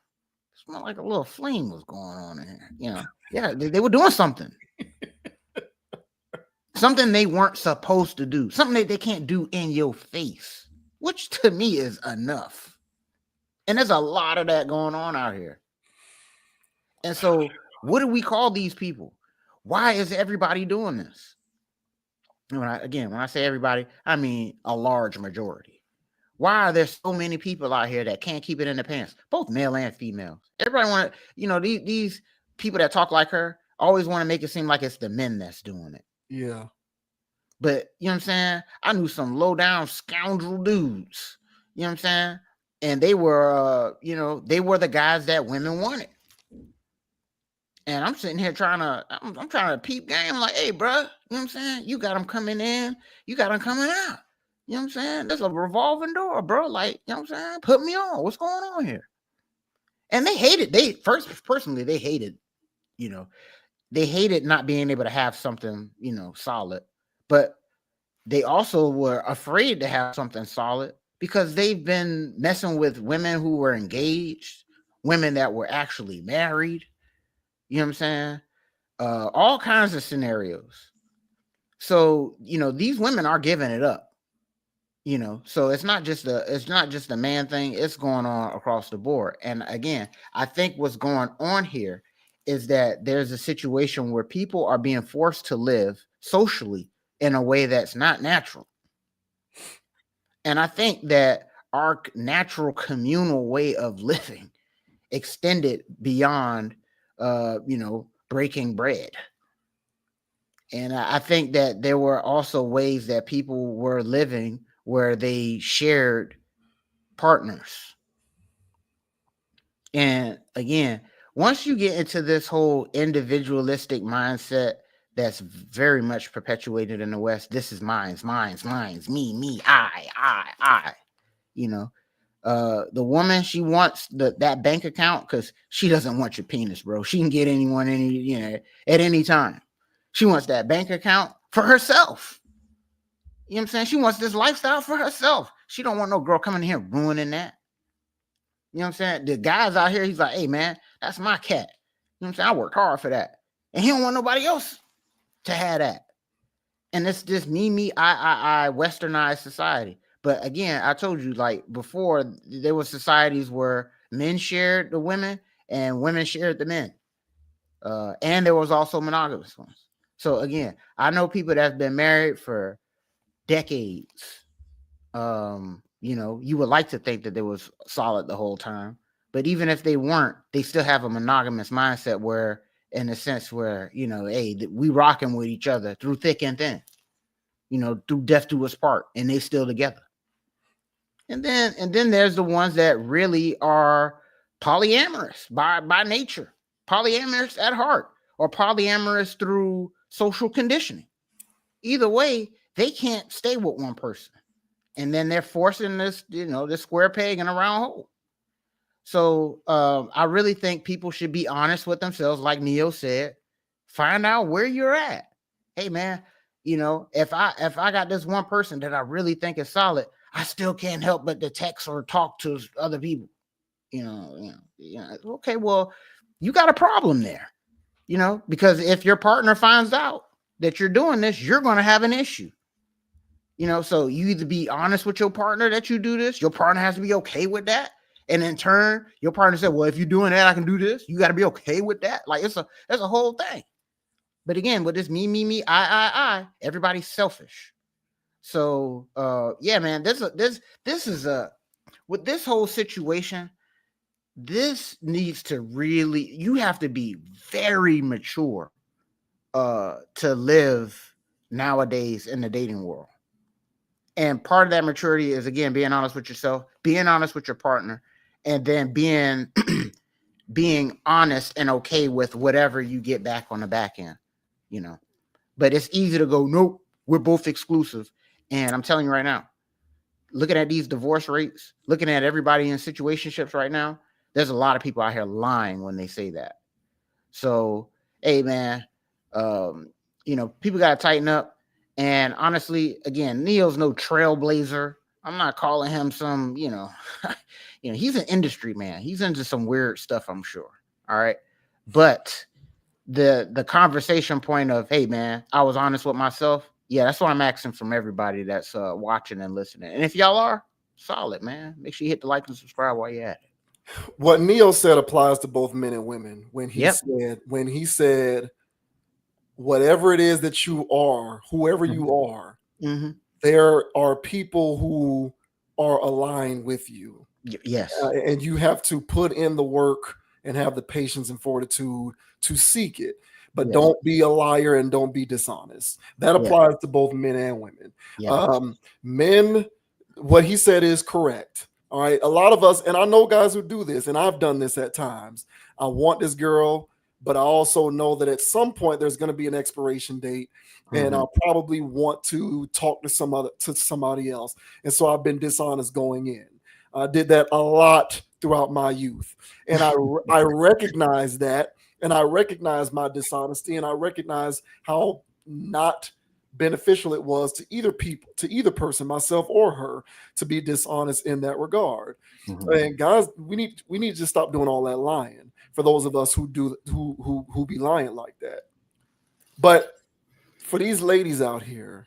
D: It smelled like a little flame was going on in here. You know, yeah, they were doing something. Something they weren't supposed to do. Something that they can't do in your face, which to me is enough. And there's a lot of that going on out here. And so what do we call these people? Why is everybody doing this? When I say everybody, I mean a large majority. Why are there so many people out here that can't keep it in their pants? Both male and female. Everybody want to, you know, these people that talk like her always want to make it seem like it's the men that's doing it.
A: Yeah.
D: But, you know what I'm saying? I knew some low down scoundrel dudes, you know what I'm saying? And they were, they were the guys that women wanted. And I'm sitting here I'm trying to peep game. I'm like, hey, bro, you know what I'm saying? You got them coming in, you got them coming out. You know what I'm saying? There's a revolving door, bro. Like, you know what I'm saying? Put me on. What's going on here? And they hated, they hated, they hated not being able to have something, solid. But they also were afraid to have something solid because they've been messing with women who were engaged, women that were actually married. You know what I'm saying? All kinds of scenarios. So, these women are giving it up. So it's not just a man thing. It's going on across the board. And again, I think what's going on here is that there's a situation where people are being forced to live socially in a way that's not natural. And I think that our natural communal way of living extended beyond, breaking bread. And I think that there were also ways that people were living where they shared partners. And again, once you get into this whole individualistic mindset that's very much perpetuated in the West, this is mine's, me, I. The woman, she wants that bank account because she doesn't want your penis, bro. She can get anyone at any time. She wants that bank account for herself. You know what I'm saying? She wants this lifestyle for herself. She don't want no girl coming here ruining that. You know what I'm saying? The guys out here, he's like, hey, man, that's my cat. You know what I'm saying? I worked hard for that. And he don't want nobody else to have that. And it's this me, I westernized society. But again, I told you, like before, there were societies where men shared the women and women shared the men. And there was also monogamous ones. So again, I know people that's been married for decades. You would like to think that they was solid the whole time, but even if they weren't, they still have a monogamous mindset where, in a sense, where hey, we rocking with each other through thick and thin, through death do us part, and they still together. And then there's the ones that really are polyamorous by nature, polyamorous at heart, or polyamorous through social conditioning. Either way, they can't stay with one person. And then they're forcing this, this square peg in a round hole. So I really think people should be honest with themselves. Like Neo said, find out where you're at. Hey, man, if I got this one person that I really think is solid, I still can't help but to text or talk to other people. Okay, well, you got a problem there, because if your partner finds out that you're doing this, you're going to have an issue. So you either be honest with your partner that you do this, your partner has to be okay with that. And in turn, your partner said, well, if you're doing that, I can do this. You got to be okay with that. Like that's a whole thing. But again, with this me, I, everybody's selfish. So yeah, man, this is with this whole situation, this needs to really, you have to be very mature to live nowadays in the dating world. And part of that maturity is, again, being honest with yourself, being honest with your partner, and then being honest and okay with whatever you get back on the back end, But it's easy to go, nope, we're both exclusive. And I'm telling you right now, looking at these divorce rates, looking at everybody in situationships right now, there's a lot of people out here lying when they say that. So, hey, man, people got to tighten up. And honestly, again, Neo's no trailblazer. I'm not calling him some, he's an industry man. He's into some weird stuff, I'm sure. All right. But the conversation point of, hey, man, I was honest with myself. Yeah, that's what I'm asking from everybody that's watching and listening. And if y'all are solid, man, make sure you hit the like and subscribe while you're at it.
A: What Neo said applies to both men and women. When he said, whatever it is that you are, whoever you are, there are people who are aligned with you.
D: Yes.
A: And you have to put in the work and have the patience and fortitude to seek it. But don't be a liar and don't be dishonest. That applies to both men and women. Men, what he said is correct. All right. A lot of us, and I know guys who do this, and I've done this at times. I want this girl, but I also know that at some point there's going to be an expiration date, and I'll probably want to talk to somebody else. And so I've been dishonest going in. I did that a lot throughout my youth, and I recognize that, and I recognize my dishonesty, and I recognize how not beneficial it was to either person, myself or her, to be dishonest in that regard. And guys, we need to stop doing all that lying. For those of us who be lying like that. But for these ladies out here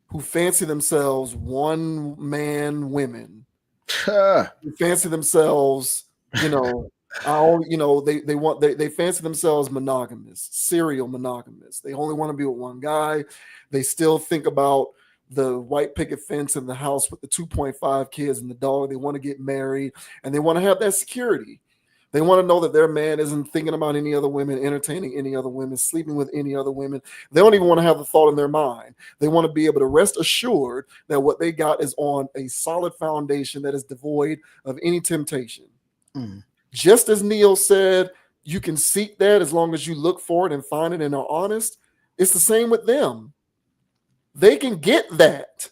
A: who fancy themselves one-man women, who fancy themselves, they fancy themselves monogamous, serial monogamous. They only want to be with one guy. They still think about the white picket fence in the house with the 2.5 kids and the dog. They want to get married and they want to have that security. They want to know that their man isn't thinking about any other women, entertaining any other women, sleeping with any other women. They don't even want to have the thought in their mind. They want to be able to rest assured that what they got is on a solid foundation that is devoid of any temptation. Just as Neil said, you can seek that as long as you look for it and find it and are honest. It's the same with them. They can get that.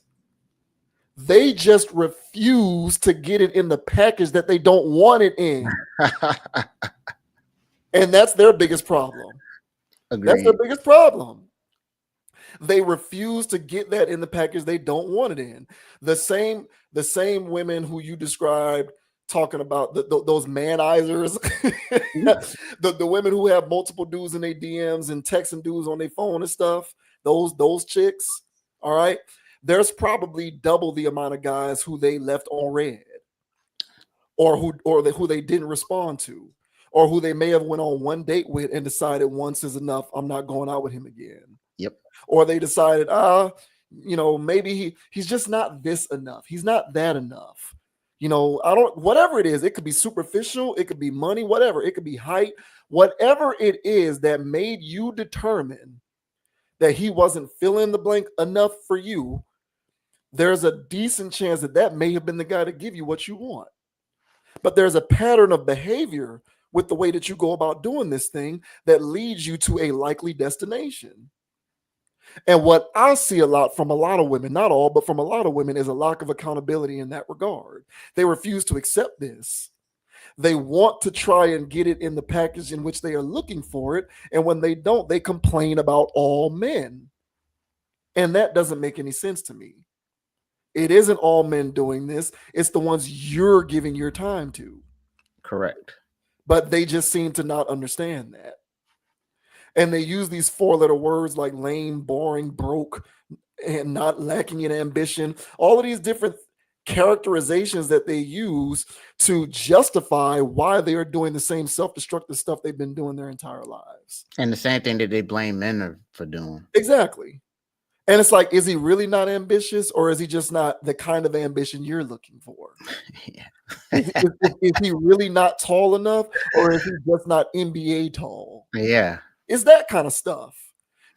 A: They just refuse to get it in the package that they don't want it in. And that's their biggest problem.
D: Agreed.
A: That's their biggest problem. They refuse to get that in the package they don't want it in. The same women who you described talking about those manizers, the women who have multiple dudes in their DMs and texting dudes on their phone and stuff, those chicks, all right? There's probably double the amount of guys who they left on red, or who they didn't respond to, or who they may have went on one date with and decided once is enough, I'm not going out with him again.
D: Yep.
A: Or they decided, maybe he's just not this enough. He's not that enough. Whatever it is, it could be superficial, it could be money, whatever, it could be height, whatever it is that made you determine that he wasn't fill in the blank enough for you, there's a decent chance that may have been the guy to give you what you want. But there's a pattern of behavior with the way that you go about doing this thing that leads you to a likely destination. And what I see a lot from a lot of women, not all, but from a lot of women, is a lack of accountability in that regard. They refuse to accept this. They want to try and get it in the package in which they are looking for it. And when they don't, they complain about all men. And that doesn't make any sense to me. It isn't all men doing this. It's the ones you're giving your time to.
D: Correct.
A: But they just seem to not understand that. And they use these 4-letter words like lame, boring, broke, and not lacking in ambition. All of these different characterizations that they use to justify why they are doing the same self-destructive stuff they've been doing their entire lives.
D: And the same thing that they blame men for doing.
A: Exactly. And it's like, is he really not ambitious, or is he just not the kind of ambition you're looking for? is he really not tall enough, or is he just not NBA tall?
D: Yeah.
A: It's that kind of stuff.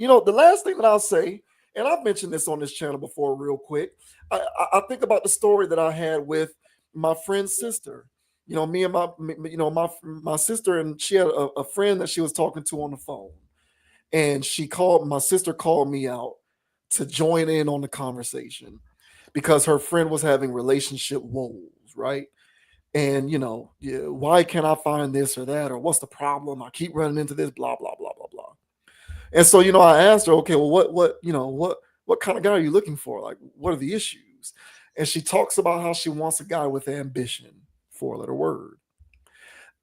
A: The last thing that I'll say, and I've mentioned this on this channel before real quick, I think about the story that I had with my friend's sister. Me and my sister, and she had a friend that she was talking to on the phone. And my sister called me out to join in on the conversation because her friend was having relationship woes, right? And, why can't I find this or that? Or what's the problem? I keep running into this, blah, blah, blah, blah, blah. And so, I asked her, okay, well, what kind of guy are you looking for? Like, what are the issues? And she talks about how she wants a guy with ambition, 4-letter word.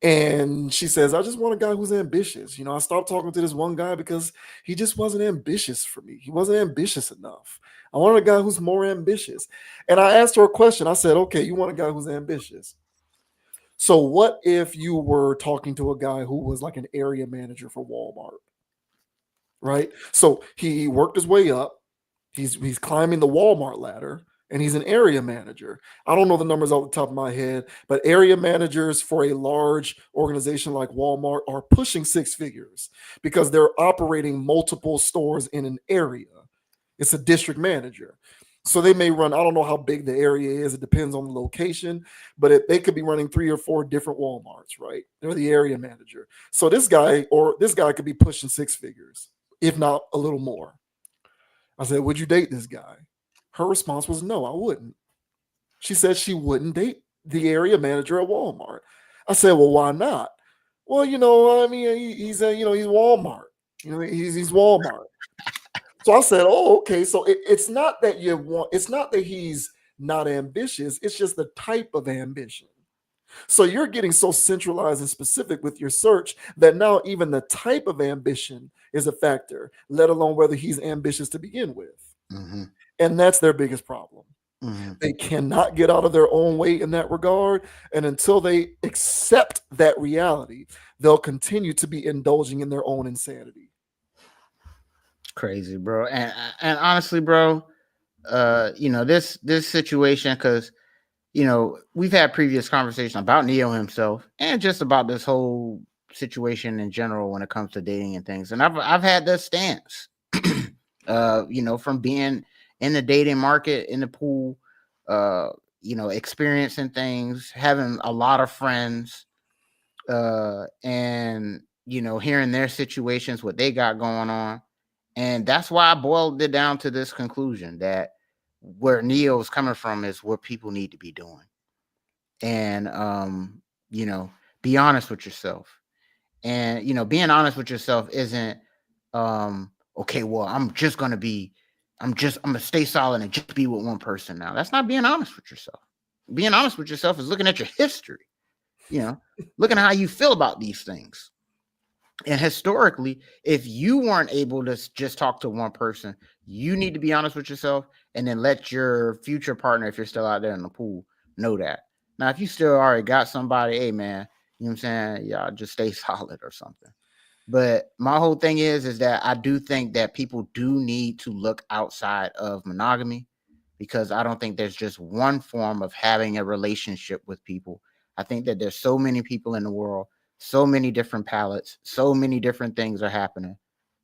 A: And she says, I just want a guy who's ambitious. I stopped talking to this one guy because he just wasn't ambitious for me. He wasn't ambitious enough. I wanted a guy who's more ambitious. And I asked her a question. I said, okay, you want a guy who's ambitious. So what if you were talking to a guy who was like an area manager for Walmart, right? So he worked his way up. He's climbing the Walmart ladder, and he's an area manager. I don't know the numbers off the top of my head, but area managers for a large organization like Walmart are pushing 6 figures because they're operating multiple stores in an area. It's a district manager. So they may run, I don't know how big the area is. It depends on the location, but they could be running 3 or 4 different Walmarts, right? They're the area manager. So this guy could be pushing 6 figures, if not a little more. I said, would you date this guy? Her response was, no, I wouldn't. She said she wouldn't date the area manager at Walmart. I said, well, why not? Well, he's Walmart. He's Walmart. So I said, oh, okay. So it's not that it's not that he's not ambitious. It's just the type of ambition. So you're getting so centralized and specific with your search that now even the type of ambition is a factor, let alone whether he's ambitious to begin with.
D: Mm-hmm.
A: And that's their biggest problem.
D: Mm-hmm.
A: They cannot get out of their own way in that regard. And until they accept that reality, they'll continue to be indulging in their own insanity.
D: Crazy, bro. And honestly, bro, this situation, because you know, we've had previous conversations about Neo himself and just about this whole situation in general when it comes to dating and things. And I've had this stance, you know, from being in the dating market, in the pool, you know, experiencing things, having a lot of friends, and, you know, hearing their situations, what they got going on. And that's why I boiled it down to this conclusion that where Neo's coming from is what people need to be doing. And, you know, be honest with yourself. And, you know, being honest with yourself isn't, okay, well, I'm gonna stay solid and just be with one person now. That's not being honest with yourself. Being honest with yourself is looking at your history, you know, looking at how you feel about these things. And historically, if you weren't able to just talk to one person, you need to be honest with yourself and then let your future partner, if you're still out there in the pool, know that. Now, if you still already got somebody, hey, man, you know what I'm saying? Yeah, just stay solid or something. But my whole thing is that I do think that people do need to look outside of monogamy, because I don't think there's just one form of having a relationship with people. I think that there's so many people in the world, so many different palettes, so many different things are happening,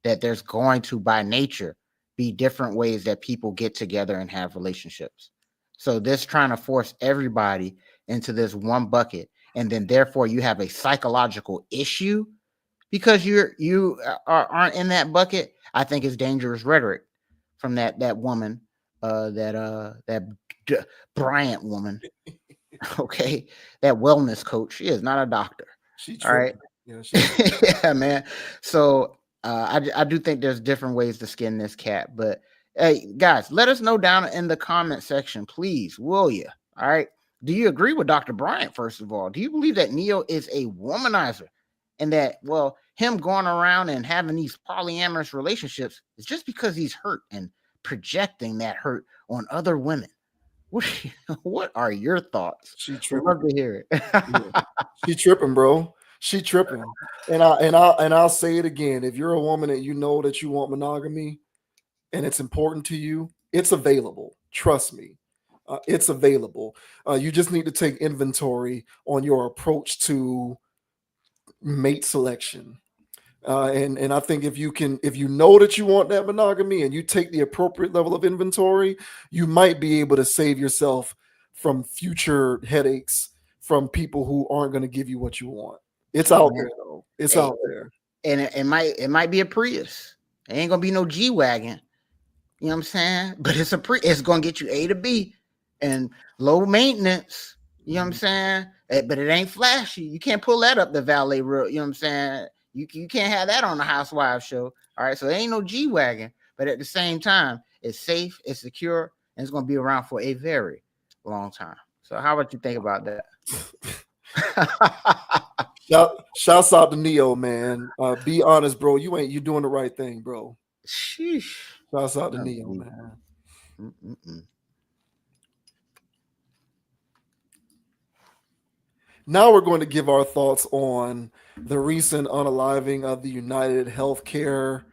D: that there's going to, by nature, be different ways that people get together and have relationships. So this trying to force everybody into this one bucket, and then therefore you have a psychological issue because you aren't in that bucket, I think is dangerous rhetoric from that woman, that Bryant woman. Okay, that wellness coach. She is not a doctor. All right.
A: Yeah,
D: yeah, man. So I do think there's different ways to skin this cat. But hey, guys, let us know down in the comment section, please, will you? All right. Do you agree with Dr. Bryant, first of all? Do you believe that Neo is a womanizer? And that, well, him going around and having these polyamorous relationships is just because he's hurt and projecting that hurt on other women? What are your thoughts?
A: She
D: tripping. I'd love to hear it.
A: Yeah. She tripping, bro. She tripping. And I'll say it again. If you're a woman and you know that you want monogamy and it's important to you, it's available. Trust me. It's available. You just need to take inventory on your approach to mate selection. And I think if you know that you want that monogamy and you take the appropriate level of inventory, you might be able to save yourself from future headaches from people who aren't going to give you what you want. It's out there though. It's out there.
D: And it might be a Prius. It ain't gonna be no G-Wagon. You know what I'm saying? But it's gonna get you A to B and low maintenance. You know what I'm saying? But it ain't flashy. You can't pull that up the valet road. You know what I'm saying? You can't have that on the Housewives show. All right. So it ain't no G-Wagon. But at the same time, it's safe, it's secure, and it's gonna be around for a very long time. So how about you think about that?
A: Shouts out to Neo, man. Be honest, bro. You doing the right thing, bro.
D: Sheesh.
A: Shouts out to Neo, man. Now we're going to give our thoughts on the recent unaliving of the United Healthcare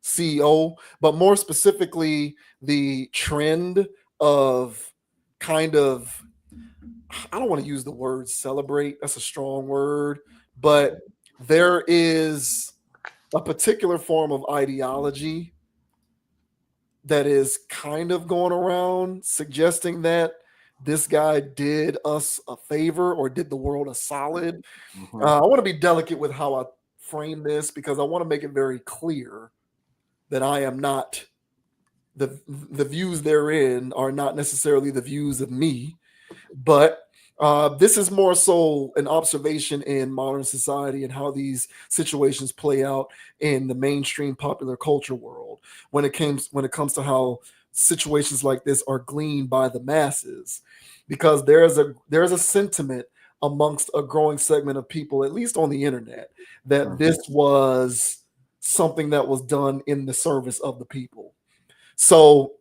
A: CEO, but more specifically, the trend of kind of, I don't want to use the word celebrate. That's a strong word, but there is a particular form of ideology that is kind of going around suggesting that this guy did us a favor or did the world a solid. I want to be delicate with how I frame this because I want to make it very clear that I am not, the views therein are not necessarily the views of me, but this is more so an observation in modern society and how these situations play out in the mainstream popular culture world when it comes to how situations like this are gleaned by the masses, because there's a sentiment amongst a growing segment of people, at least on the internet, that this was something that was done in the service of the people. So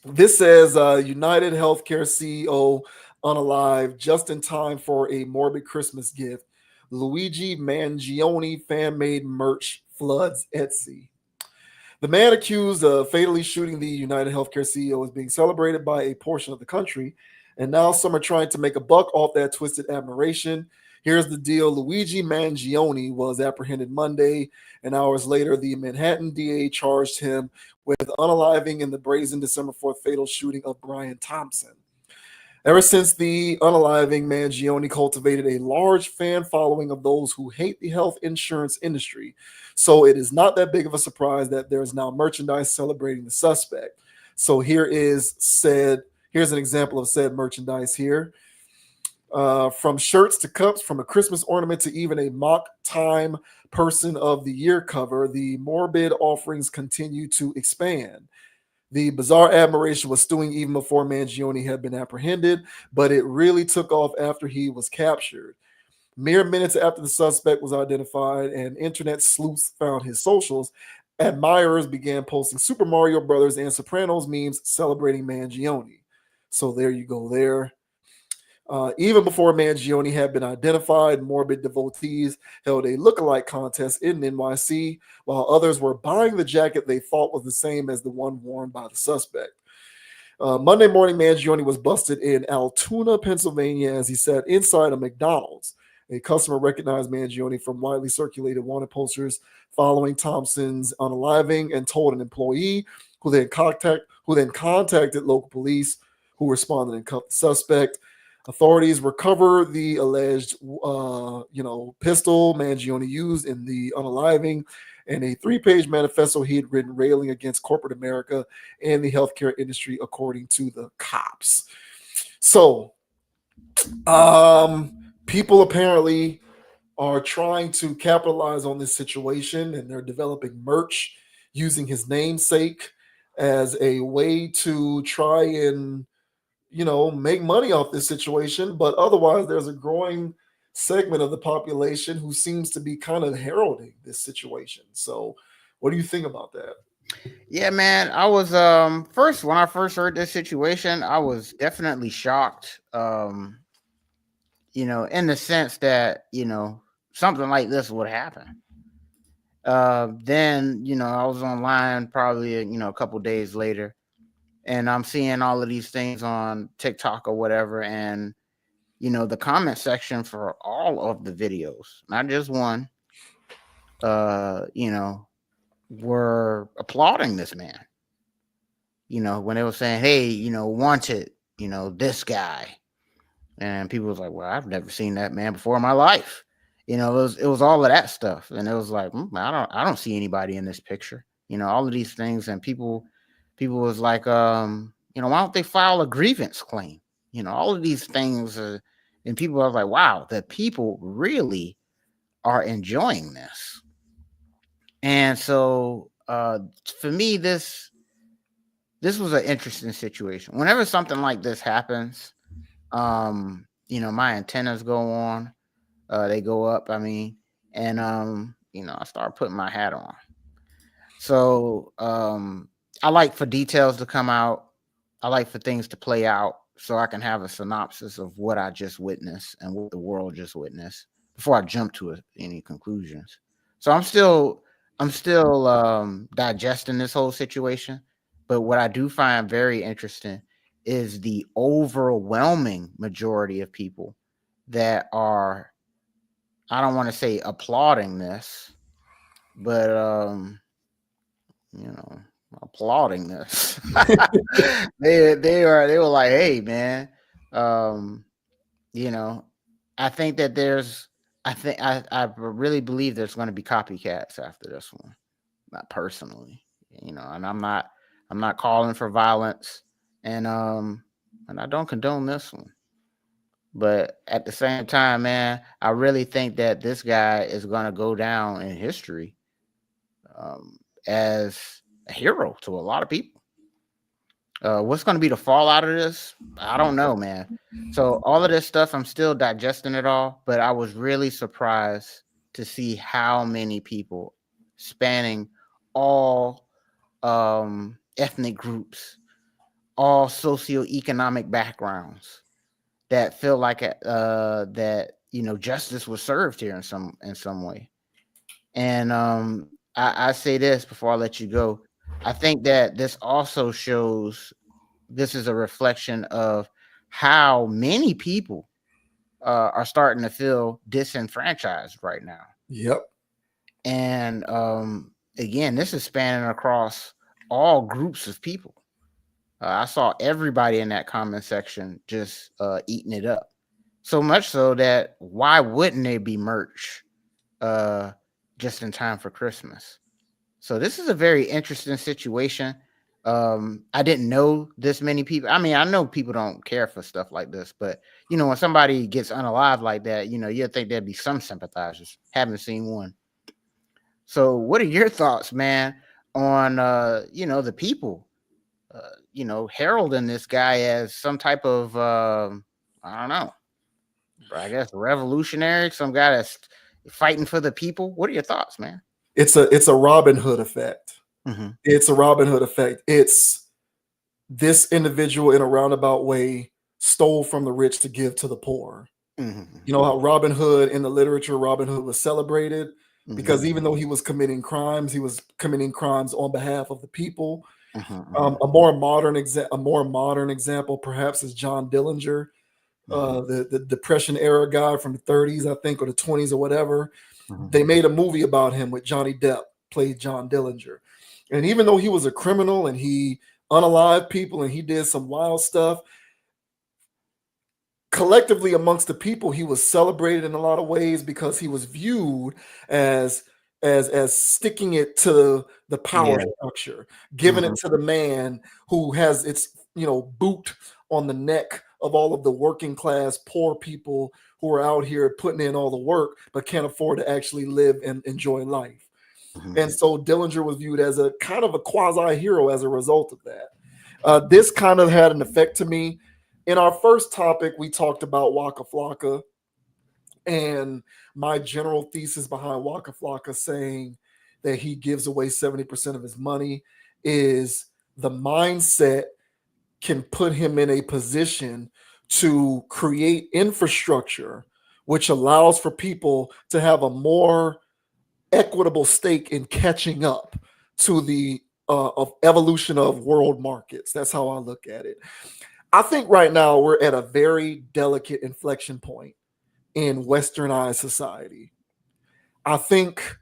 A: this says United Healthcare CEO unalive just in time for a morbid Christmas gift. Luigi Mangione fan-made merch floods Etsy. The man accused of fatally shooting the United Healthcare CEO is being celebrated by a portion of the country And now some are trying to make a buck off that twisted admiration. Here's the deal. Luigi Mangione was apprehended Monday, and hours later, the Manhattan DA charged him with unaliving in the brazen December 4th fatal shooting of Brian Thompson. Ever since the unaliving, Mangione cultivated a large fan following of those who hate the health insurance industry. So it is not that big of a surprise that there is now merchandise celebrating the suspect. So here's an example of said merchandise here. From shirts to cups, from a Christmas ornament to even a mock Time Person of the Year cover, the morbid offerings continue to expand. The bizarre admiration was stewing even before Mangione had been apprehended, but it really took off after he was captured. Mere minutes after the suspect was identified and internet sleuths found his socials, admirers began posting Super Mario Brothers and Sopranos memes celebrating Mangione. So there you go there. Even before Mangione had been identified, morbid devotees held a lookalike contest in NYC, while others were buying the jacket they thought was the same as the one worn by the suspect. Monday morning, Mangione was busted in Altoona, Pennsylvania, as he sat inside a McDonald's. A customer recognized Mangione from widely circulated wanted posters following Thompson's unaliving and told an employee who then contacted local police, who responded and cuffed the suspect. Authorities recover the alleged, pistol Mangione used in the unaliving and a 3-page manifesto he had written railing against corporate America and the healthcare industry, according to the cops. So, people apparently are trying to capitalize on this situation, and they're developing merch using his namesake as a way to try and make money off this situation. But otherwise, there's a growing segment of the population who seems to be kind of heralding this situation. So what do you think about that?
D: Yeah, man, I was when I first heard this situation, I was definitely shocked. In the sense that, something like this would happen. Then, I was online probably, a couple days later, and I'm seeing all of these things on TikTok or whatever. And, the comment section for all of the videos, not just one, were applauding this man. When they were saying, hey, wanted, this guy. And people was like, well, I've never seen that man before in my life. It was all of that stuff. And it was like, I don't see anybody in this picture, all of these things. And people was like, why don't they file a grievance claim? All of these things. And people was like, wow, the people really are enjoying this. And so for me, this was an interesting situation. Whenever something like this happens, my antennas go on, they go up, and I start putting my hat on. So I like for details to come out. I like for things to play out so I can have a synopsis of what I just witnessed and what the world just witnessed before I jump to any conclusions. So I'm still digesting this whole situation. But what I do find very interesting is the overwhelming majority of people that are, I don't want to say applauding this, but applauding this. they were like, hey man, I think that I really believe there's going to be copycats after this one. Not personally, and I'm not calling for violence, and I don't condone this one. But at the same time, man, I really think that this guy is going to go down in history as a hero to a lot of people. What's going to be the fallout of this? I don't know, man. So all of this stuff, I'm still digesting it all, but I was really surprised to see how many people spanning all ethnic groups, all socioeconomic backgrounds, that feel like that justice was served here in some way. And I say this before I let you go. I think that this also shows, this is a reflection of how many people are starting to feel disenfranchised right now.
A: Yep.
D: And again, this is spanning across all groups of people. I saw everybody in that comment section just eating it up. So much so that why wouldn't they be merch just in time for Christmas? So this is a very interesting situation. I didn't know this many people. I mean, I know people don't care for stuff like this, but when somebody gets unalive like that, you'd think there'd be some sympathizers. Haven't seen one. So what are your thoughts, man, on the people, heralding this guy as some type of I don't know, I guess revolutionary, some guy that's fighting for the people? What are your thoughts, man?
A: It's a Robin Hood effect.
D: Mm-hmm.
A: It's a Robin Hood effect. It's this individual in a roundabout way stole from the rich to give to the poor.
D: Mm-hmm.
A: You know how Robin Hood in the literature, Robin Hood was celebrated because even though he was committing crimes, he was committing crimes on behalf of the people. A more modern example perhaps is John Dillinger, the Depression era guy from the 30s, I think, or the 20s or whatever. They made a movie about him with Johnny Depp, played John Dillinger. And even though he was a criminal and he unalived people and he did some wild stuff, collectively amongst the people, he was celebrated in a lot of ways because he was viewed as sticking it to the power structure, giving it to the man who has its boot on the neck of all of the working class poor people who are out here putting in all the work but can't afford to actually live and enjoy life. And so Dillinger was viewed as a kind of a quasi-hero as a result of that. This kind of had an effect to me. In our first topic, we talked about Waka Flocka and my general thesis behind Waka Flocka saying that he gives away 70% of his money is the mindset can put him in a position to create infrastructure which allows for people to have a more equitable stake in catching up to the of evolution of world markets. That's how I look at it. I think right now we're at a very delicate inflection point in westernized society. I think,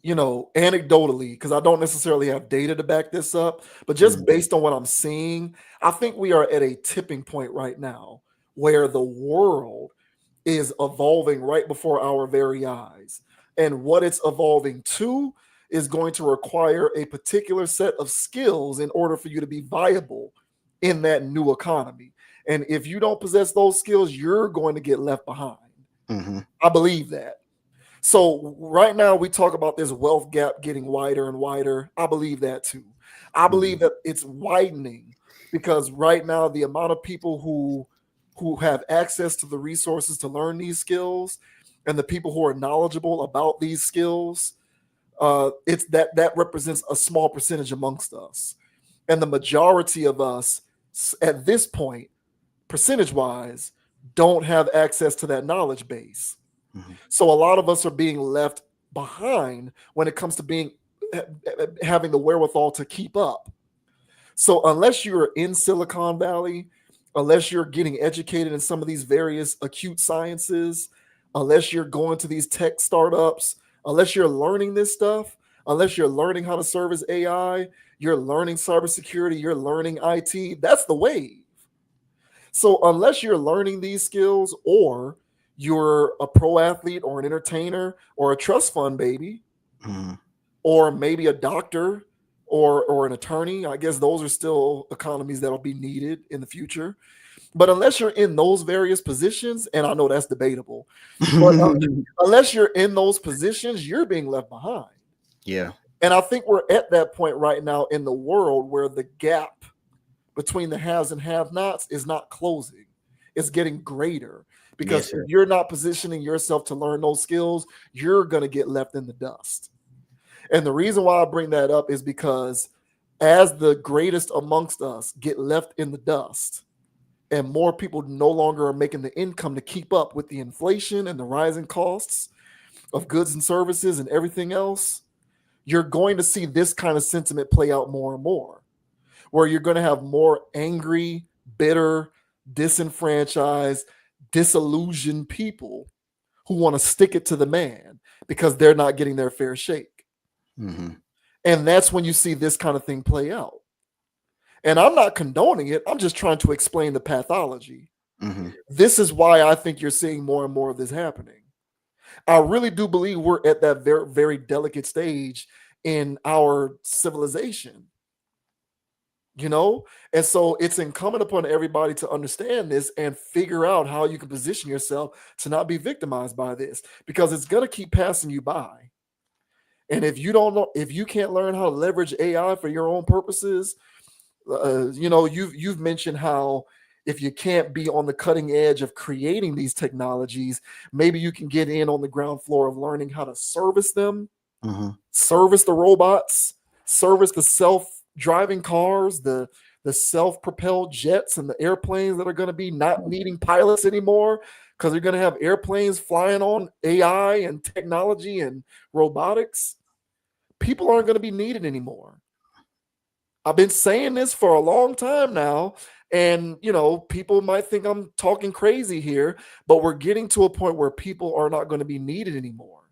A: anecdotally, because I don't necessarily have data to back this up, but just based on what I'm seeing, I think we are at a tipping point right now where the world is evolving right before our very eyes. And what it's evolving to is going to require a particular set of skills in order for you to be viable in that new economy. And if you don't possess those skills, you're going to get left behind. I believe that. So right now we talk about this wealth gap getting wider and wider. I believe that too. I believe that it's widening because right now the amount of people who have access to the resources to learn these skills and the people who are knowledgeable about these skills, it's that represents a small percentage amongst us. And the majority of us at this point, percentage-wise, don't have access to that knowledge base. So a lot of us are being left behind when it comes to having the wherewithal to keep up. So unless you're in Silicon Valley, unless you're getting educated in some of these various acute sciences, unless you're going to these tech startups, unless you're learning this stuff, unless you're learning how to service AI, you're learning cybersecurity, you're learning IT, that's the wave. So unless you're learning these skills or you're a pro athlete or an entertainer or a trust fund baby, or maybe a doctor or an attorney, I guess those are still economies that'll be needed in the future. But unless you're in those various positions, and I know that's debatable, but unless you're in those positions, you're being left behind.
D: Yeah.
A: And I think we're at that point right now in the world where the gap between the haves and have-nots is not closing. It's getting greater because if you're not positioning yourself to learn those skills, you're going to get left in the dust. And the reason why I bring that up is because as the greatest amongst us get left in the dust, and more people no longer are making the income to keep up with the inflation and the rising costs of goods and services and everything else, you're going to see this kind of sentiment play out more and more, where you're going to have more angry, bitter, disenfranchised, disillusioned people who want to stick it to the man because they're not getting their fair shake.
D: Mm-hmm.
A: And that's when you see this kind of thing play out. And I'm not condoning it. I'm just trying to explain the pathology.
D: Mm-hmm.
A: This is why I think you're seeing more and more of this happening. I really do believe we're at that very, very delicate stage in our civilization. You know? And so it's incumbent upon everybody to understand this and figure out how you can position yourself to not be victimized by this, because it's going to keep passing you by. And if you don't know, if you can't learn how to leverage AI for your own purposes, you know, you've mentioned how if you can't be on the cutting edge of creating these technologies, maybe you can get in on the ground floor of learning how to service them, service the robots, service the self-driving cars, the self-propelled jets and the airplanes that are going to be not needing pilots anymore, because they're going to have airplanes flying on AI and technology and robotics. People aren't going to be needed anymore. I've been saying this for a long time now, and you know, people might think I'm talking crazy here, but we're getting to a point where people are not going to be needed anymore.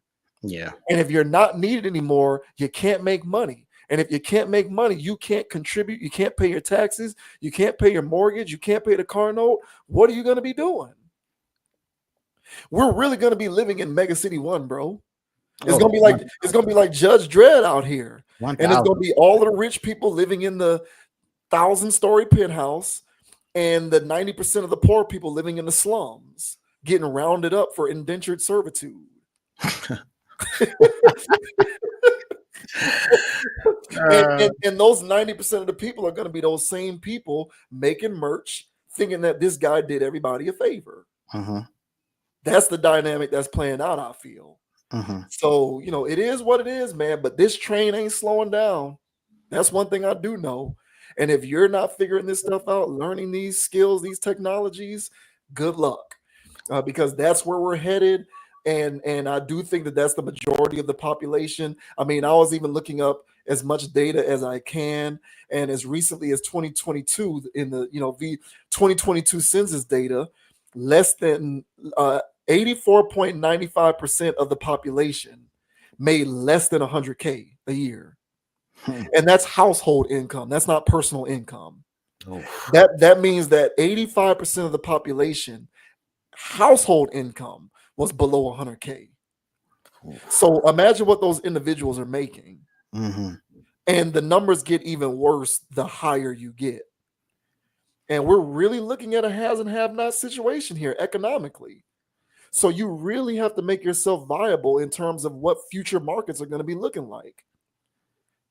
D: Yeah.
A: And if you're not needed anymore, you can't make money. And if you can't make money, you can't contribute, you can't pay your taxes, you can't pay your mortgage, you can't pay the car note. What are you going to be doing? We're really going to be living in Mega City 1, bro. It's gonna be like Judge Dredd out here.
D: 1,
A: and it's gonna be all of the rich people living in the 1,000-story penthouse, and the 90% of the poor people living in the slums, getting rounded up for indentured servitude. And those 90% of the people are going to be those same people making merch, thinking that this guy did everybody a favor. That's the dynamic that's playing out, I feel. So, you know, it is what it is, man, but this train ain't slowing down. That's one thing I do know. And if you're not figuring this stuff out, learning these skills, these technologies, good luck, because that's where we're headed. And I do think that that's the majority of the population. I mean, I was even looking up as much data as I can, and as recently as 2022, in the the 2022 census data, less than 84.95% of the population made less than 100K a year. And that's household income. That's not personal income. That means that 85% of the population household income was below 100K. So imagine what those individuals are making. And the numbers get even worse the higher you get. And we're really looking at a has and have not situation here economically. So you really have to make yourself viable in terms of what future markets are going to be looking like.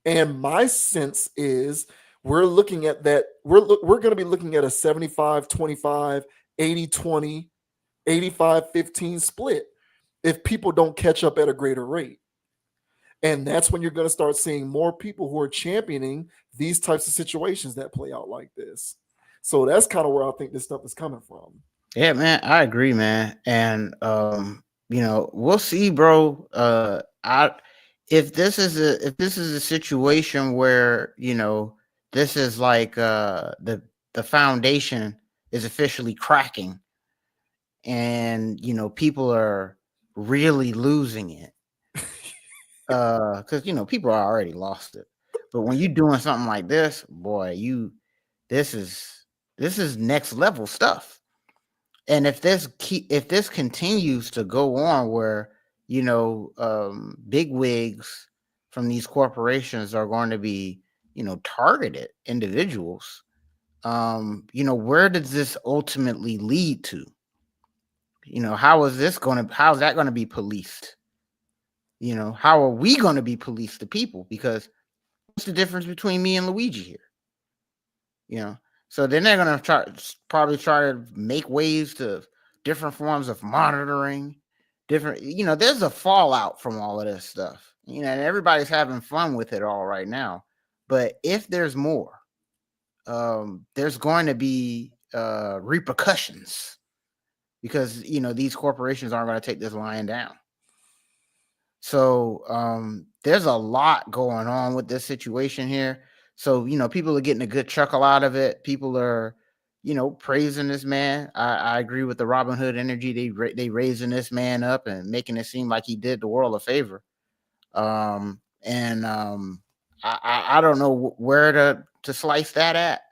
A: And my sense is we're looking at that. We're going to be looking at a 75-25, 80-20, 85-15 split if people don't catch up at a greater rate. And that's when you're going to start seeing more people who are championing these types of situations that play out like this. So that's kind of where I think this stuff is coming from.
D: Yeah, man, I agree, man. And you know, we'll see, bro. If this is a situation where, you know, this is like the foundation is officially cracking, and you know, people are really losing it. Because you know, people are already lost it. But when you're doing something like this, boy, this is next level stuff. And if this continues to go on, where you know, big wigs from these corporations are going to be, you know, targeted individuals, you know, where does this ultimately lead to? You know, how's that going to be policed? You know, how are we going to be policed, the people? Because what's the difference between me and Luigi here? You know, so then they're going to probably try to make ways to different forms of monitoring, different, you know, there's a fallout from all of this stuff, you know, and everybody's having fun with it all right now. But if there's more, there's going to be repercussions, because, you know, these corporations aren't going to take this lying down. So there's a lot going on with this situation here. So, you know, people are getting a good chuckle out of it. People are, praising this man. I agree with the Robin Hood energy. They raising this man up and making it seem like he did the world a favor. I don't know where to slice that at,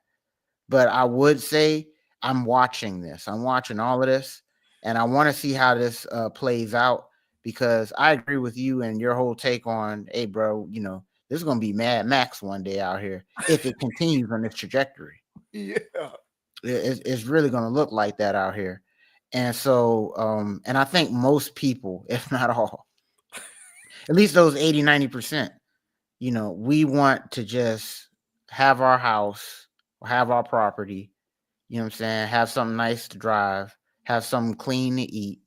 D: but I would say I'm watching this. I'm watching all of this, and I want to see how this plays out, because I agree with you and your whole take on, hey, bro, this is going to be Mad Max one day out here if it continues on this trajectory.
A: Yeah.
D: It's really going to look like that out here. And so, and I think most people, if not all, at least those 80, 90%, we want to just have our house or have our property, have something nice to drive, have something clean to eat,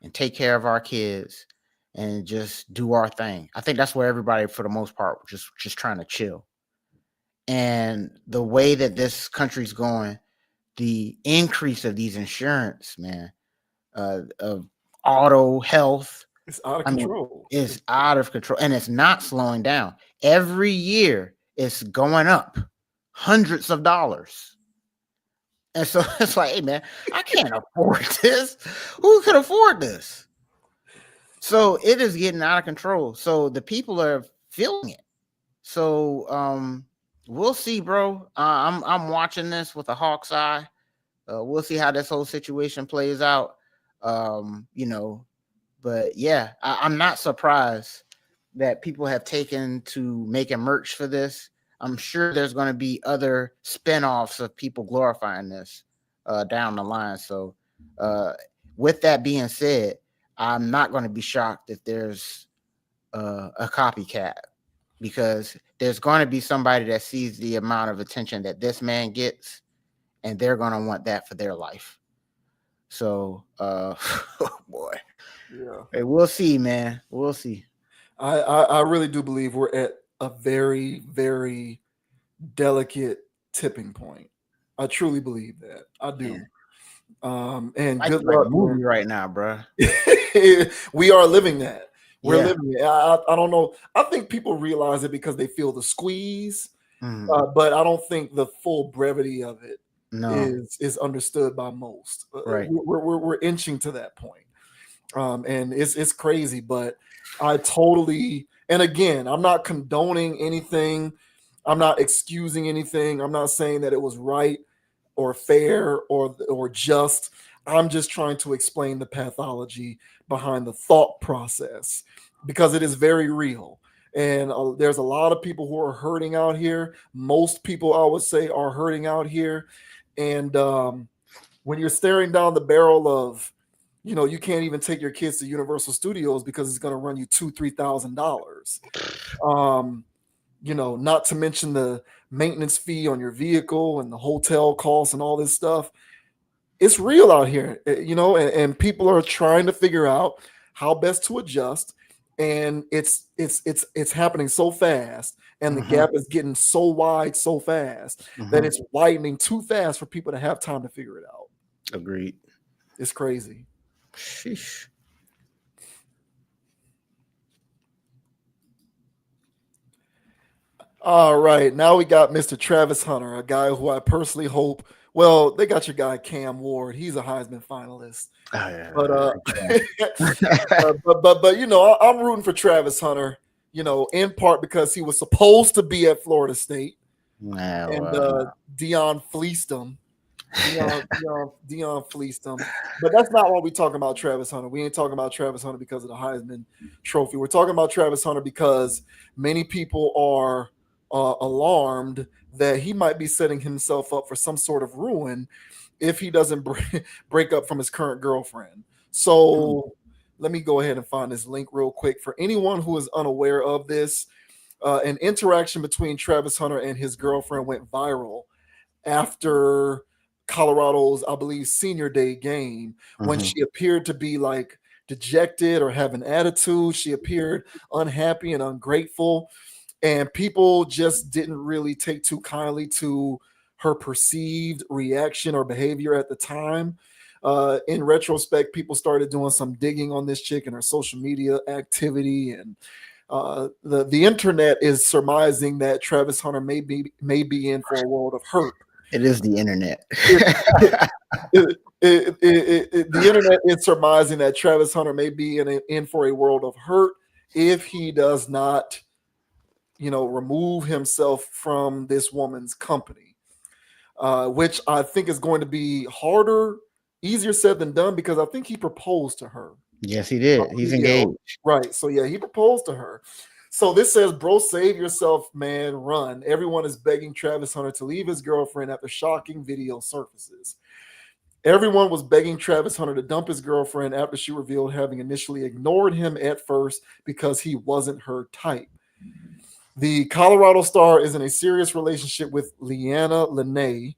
D: and take care of our kids and just do our thing. I think that's where everybody, for the most part, just trying to chill. And the way that this country's going, the increase of these insurance, man, of auto, health,
A: it's out of control.
D: It's out of control, and it's not slowing down. Every year, it's going up hundreds of dollars. And so it's like, hey, man, I can't afford this. Who could afford this? So it is getting out of control. So the people are feeling it. So we'll see, bro. I'm watching this with a hawk's eye. We'll see how this whole situation plays out. But yeah, I'm not surprised that people have taken to making merch for this. I'm sure there's going to be other spinoffs of people glorifying this down the line. So with that being said, I'm not going to be shocked if there's a copycat, because there's going to be somebody that sees the amount of attention that this man gets, and they're going to want that for their life. So, oh boy.
A: Yeah.
D: Hey, we'll see, man. We'll see.
A: I really do believe we're at a very, very delicate tipping point. I truly believe that. I do. And good luck,
D: movie right now, bro.
A: We are living that. We're living it. I don't know. I think people realize it because they feel the squeeze, but I don't think the full brevity of it is understood by most.
D: Right.
A: We're inching to that point. And it's crazy, but I totally, and again, I'm not condoning anything. I'm not excusing anything. I'm not saying that it was right or fair or just. I'm just trying to explain the pathology behind the thought process, because it is very real. And there's a lot of people who are hurting out here. Most people, I would say, are hurting out here. And when you're staring down the barrel of, you can't even take your kids to Universal Studios because it's going to run you $2,000-$3,000. Not to mention the maintenance fee on your vehicle and the hotel costs and all this stuff. It's real out here, and people are trying to figure out how best to adjust. And it's happening so fast, and the gap is getting so wide so fast that it's widening too fast for people to have time to figure it out.
D: Agreed.
A: It's crazy.
D: Sheesh.
A: All right, now we got Mr. Travis Hunter, a guy who I personally hope. Well, they got your guy Cam Ward. He's a Heisman finalist.
D: Oh, yeah.
A: But I'm rooting for Travis Hunter. In part because he was supposed to be at Florida State, and Dion fleeced him. Dion fleeced him. But that's not why we're talking about Travis Hunter. We ain't talking about Travis Hunter because of the Heisman Trophy. We're talking about Travis Hunter because many people are alarmed that he might be setting himself up for some sort of ruin if he doesn't break up from his current girlfriend. So let me go ahead and find this link real quick. For anyone who is unaware of this, an interaction between Travis Hunter and his girlfriend went viral after Colorado's, I believe, senior day game, when she appeared to be like dejected or have an attitude. She appeared unhappy and ungrateful, and people just didn't really take too kindly to her perceived reaction or behavior at the time. In retrospect, people started doing some digging on this chick and her social media activity, and the internet is surmising that Travis Hunter may be in for a world of hurt
D: It is the internet.
A: The internet is surmising that Travis Hunter may be in for a world of hurt if he does not, remove himself from this woman's company, which I think is going to be easier said than done, because I think he proposed to her.
D: Yes, he did. He's engaged.
A: Right. So yeah, he proposed to her. So this says, bro, save yourself, man, run. Everyone is begging Travis Hunter to leave his girlfriend after shocking video surfaces. Everyone was begging Travis Hunter to dump his girlfriend after she revealed having initially ignored him at first because he wasn't her type. The Colorado star is in a serious relationship with Leanna Lene,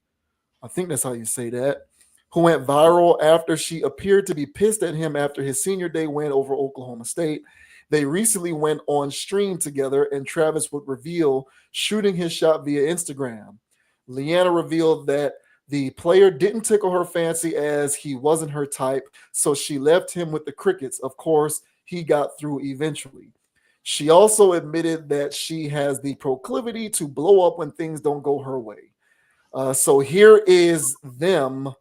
A: I think that's how you say that, who went viral after she appeared to be pissed at him after his senior day win over Oklahoma State. They recently went on stream together, and Travis would reveal shooting his shot via Instagram. Leanna revealed that the player didn't tickle her fancy as he wasn't her type, so she left him with the crickets. Of course, he got through eventually. She also admitted that she has the proclivity to blow up when things don't go her way. So here is them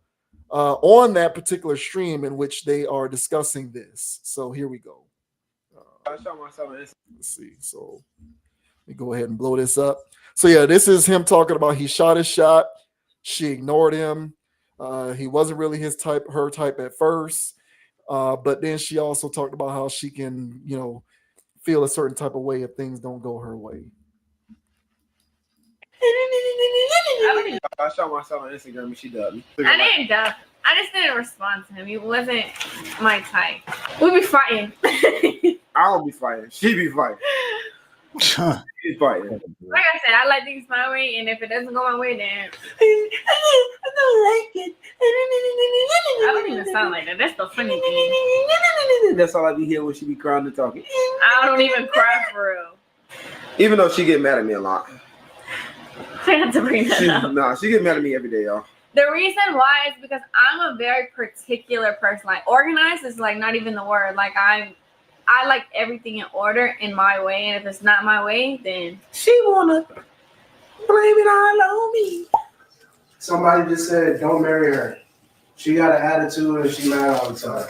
A: on that particular stream in which they are discussing this. So here we go. Let's see. So let me go ahead and blow this up. So yeah, this is him talking about he shot his shot. She ignored him. He wasn't really her type at first. But then she also talked about how she can, feel a certain type of way if things don't go her way.
I: I shot myself on Instagram and she dubbed me.
J: I didn't dub. I just didn't respond to him. He wasn't my type. We be fighting.
I: I don't be fighting. She be fighting. She's fighting.
J: Like I said, I like things my way, and if it doesn't go my way, then I don't like it. I don't even sound like that. That's the funny thing.
I: That's all I be hearing when she be crying and talking.
J: I don't even cry for real.
I: Even though she get mad at me a lot.
J: I have to bring that up.
I: Nah, she get mad at me every day, y'all.
J: The reason why is because I'm a very particular person. Like, organized is like not even the word. Like, I like everything in order in my way, and if it's not my way, then
I: she wanna blame it all on me. Somebody just said, "Don't marry her. She got an attitude and she mad all the time."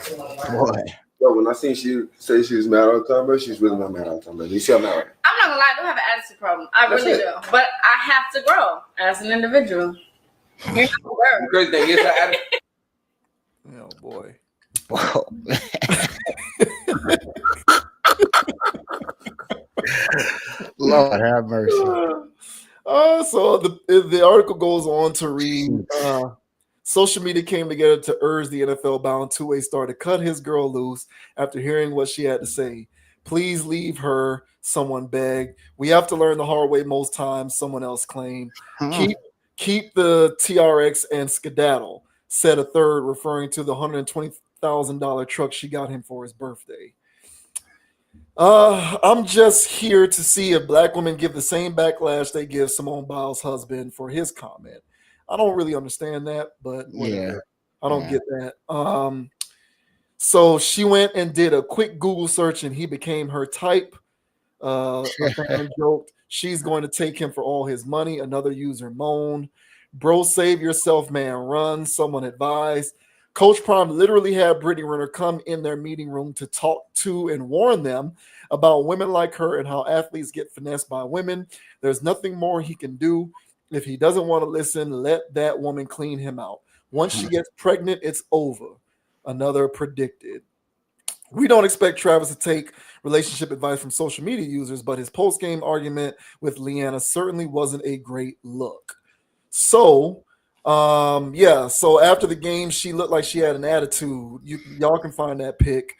D: Boy.
K: Yo, when I seen she say she was mad all the time, but she's really not mad all the time. You see, I'm not.
J: I'm not gonna lie, I do have an attitude problem. I really do, but I have to grow as an individual. You're not
K: the crazy thing is her attitude.
A: Oh boy.
D: Whoa. Lord have mercy.
A: So the article goes on to read, social media came together to urge the NFL-bound two-way star to cut his girl loose after hearing what she had to say. Please leave her, someone begged. We have to learn the hard way most times, someone else claimed. Keep the TRX and skedaddle, said a third, referring to the $120,000 truck she got him for his birthday. I'm just here to see if black women give the same backlash they give Simone Biles' husband for his comment. I don't really understand that, but whatever. Yeah. I don't get that. So she went and did a quick Google search and he became her type. A fan joked, she's going to take him for all his money. Another user moaned. Bro, save yourself, man. Run, someone advised. Coach Prime literally had Brittany Renner come in their meeting room to talk to and warn them about women like her and how athletes get finessed by women. There's nothing more he can do. If he doesn't want to listen, let that woman clean him out. Once she gets pregnant, it's over. Another predicted. We don't expect Travis to take relationship advice from social media users, but his post-game argument with Leanna certainly wasn't a great look. So, so after the game, she looked like she had an attitude. Y'all can find that pic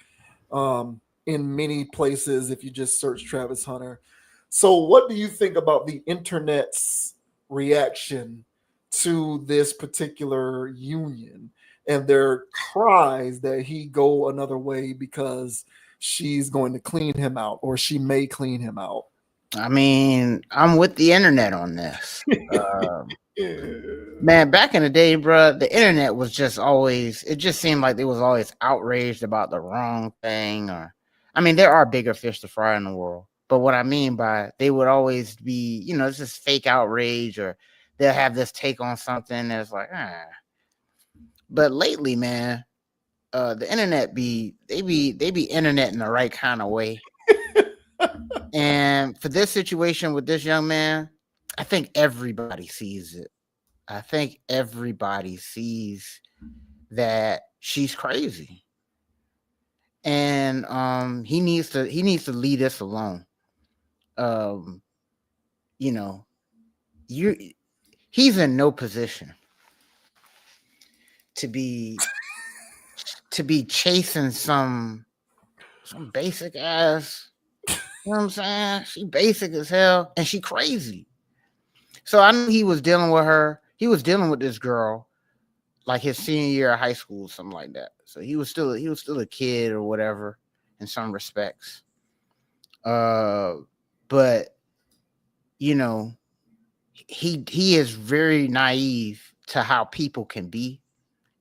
A: in many places if you just search Travis Hunter. So what do you think about the internet's reaction to this particular union and their cries that he go another way because she's going to clean him out, or she may clean him out?
D: I mean, I'm with the internet on this. Man, back in the day, bro, the internet was just always, it just seemed like they was always outraged about the wrong thing. Or, I mean, there are bigger fish to fry in the world. But what I mean by they would always be, it's just fake outrage, or they'll have this take on something that's like, But lately, man, the internet they be internet in the right kind of way. And for this situation with this young man, I think everybody sees it. I think everybody sees that she's crazy. And he needs to leave this alone. You know, he's in no position to be chasing some basic ass. You know what I'm saying? She basic as hell and she crazy. So I knew he was dealing with her. He was dealing with this girl like his senior year of high school, something like that. So he was still a kid or whatever in some respects. But you know, he is very naive to how people can be.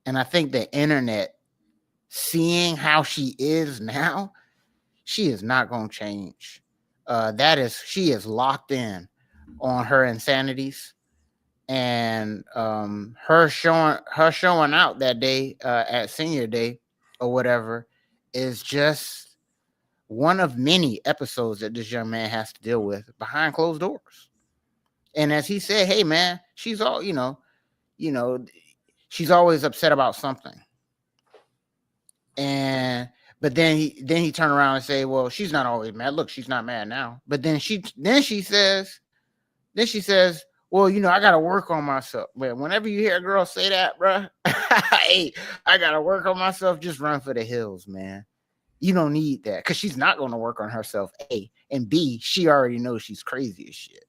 D: And I think the internet, seeing how she is now, she is not going to change. She is locked in on her insanities, and her showing out that day at senior day or whatever is just one of many episodes that this young man has to deal with behind closed doors. And as he said, hey man, she's all, she's always upset about something. But then he turned around and say, well, she's not always mad. Look, she's not mad now. But then she says, well, I got to work on myself. But whenever you hear a girl say that, bro, hey, I got to work on myself. Just run for the hills, man. You don't need that because she's not going to work on herself, A. And B, she already knows she's crazy as shit.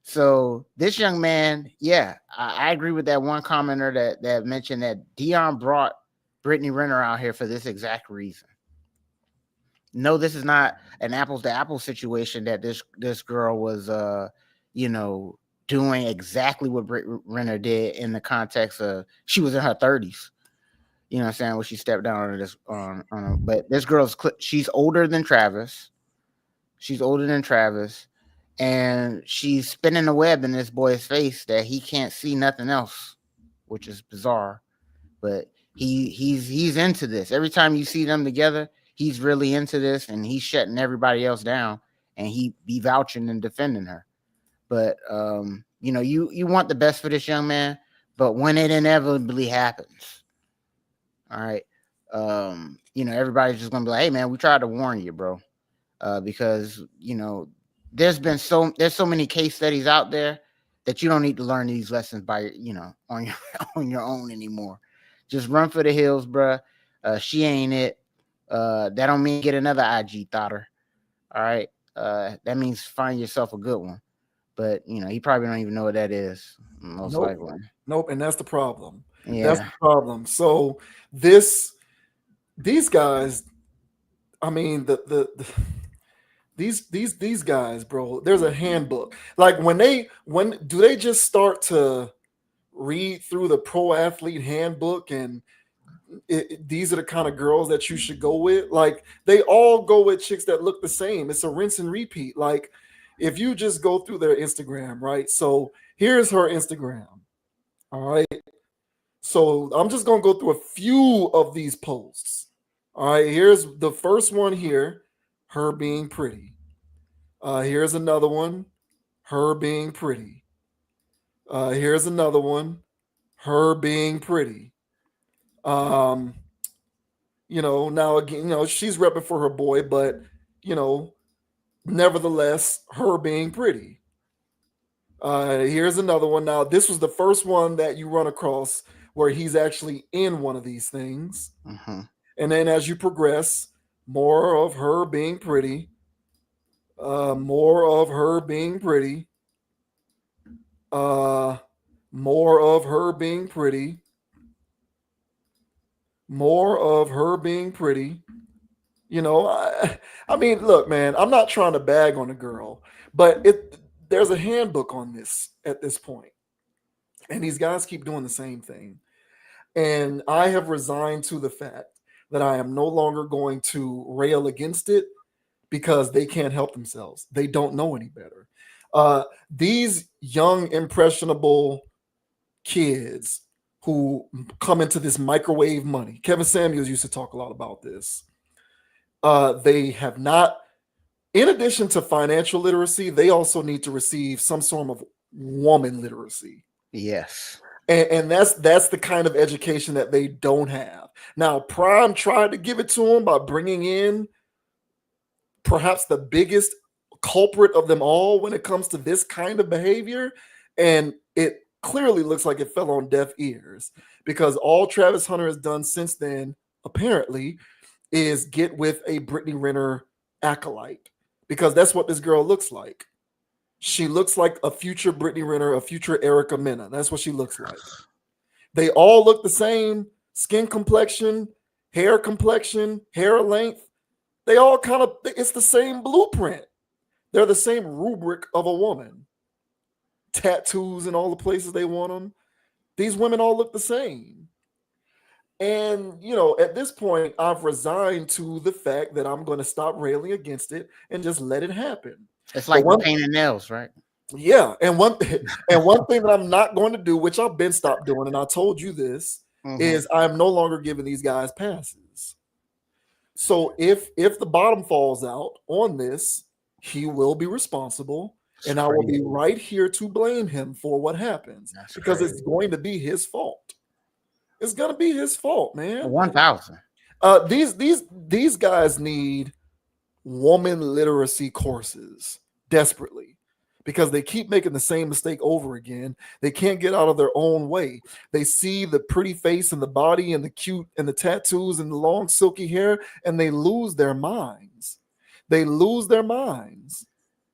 D: So this young man, yeah, I agree with that one commenter that mentioned that Dion brought Brittany Renner out here for this exact reason. No, this is not an apples to apples situation that this girl was, doing exactly what Brittany Renner did in the context of she was in her 30s. You know what I'm saying? When she stepped down on this, but this girl's she's older than Travis. And she's spinning the web in this boy's face that he can't see nothing else, which is bizarre. But he's into this. Every time you see them together, he's really into this, and he's shutting everybody else down, and he be vouching and defending her. But you want the best for this young man, but when it inevitably happens, all right, everybody's just gonna be like, hey man, we tried to warn you, bro, because there's so many case studies out there that you don't need to learn these lessons by on your own anymore. Just run for the hills, bro. She ain't it. That don't mean get another IG thoughter. All right. That means find yourself a good one. But he probably don't even know what that is. Most likely.
A: Nope. And that's the problem.
D: Yeah.
A: That's the problem. So these guys, I mean, these guys, bro, there's a handbook. Like when do they just start to read through the pro athlete handbook and these are the kind of girls that you should go with? Like they all go with chicks that look the same. It's a rinse and repeat. Like if you just go through their Instagram, right? So here's her Instagram. All right. So I'm just going to go through a few of these posts. All right. Here's the first one here. Her being pretty. Here's another one. Her being pretty. Here's another one. Her being pretty. Now again, she's repping for her boy, but nevertheless, her being pretty. Here's another one. Now, this was the first one that you run across where he's actually in one of these things.
D: Mm-hmm.
A: And then as you progress, more of her being pretty. More of her being pretty. More of her being pretty. More of her being pretty. I mean, look, man, I'm not trying to bag on a girl, but there's a handbook on this at this point. And these guys keep doing the same thing. And I have resigned to the fact that I am no longer going to rail against it because they can't help themselves. They don't know any better. These young, impressionable kids who come into this microwave money. Kevin Samuels used to talk a lot about this. They have not, in addition to financial literacy, they also need to receive some sort of woman literacy.
D: Yes.
A: And that's the kind of education that they don't have. Now, Prime tried to give it to them by bringing in perhaps the biggest culprit of them all when it comes to this kind of behavior, and it clearly looks like it fell on deaf ears, because all Travis Hunter has done since then, apparently, is get with a Brittany Renner acolyte, because that's what this girl looks like. She looks like a future Brittany Renner, a future Erica Mena. That's what she looks like. They all look the same: skin complexion, hair length. They all kind of, it's the same blueprint. They're the same rubric of a woman. Tattoos in all the places they want them. These women all look the same. And, you know, at this point, I've resigned to the fact that I'm going to stop railing against it and just let it happen.
D: It's like painting nails, right?
A: Yeah. And one thing that I'm not going to do, which I've been stopped doing, and I told you this, is I'm no longer giving these guys passes. So if the bottom falls out on this, he will be responsible. And I will be right here to blame him for what happens, because it's going to be his fault. It's going to be his fault, man.
D: 1,000.
A: These guys need woman literacy courses desperately, because they keep making the same mistake over again. They can't get out of their own way. They see the pretty face and the body and the cute and the tattoos and the long silky hair, and they lose their minds. They lose their minds.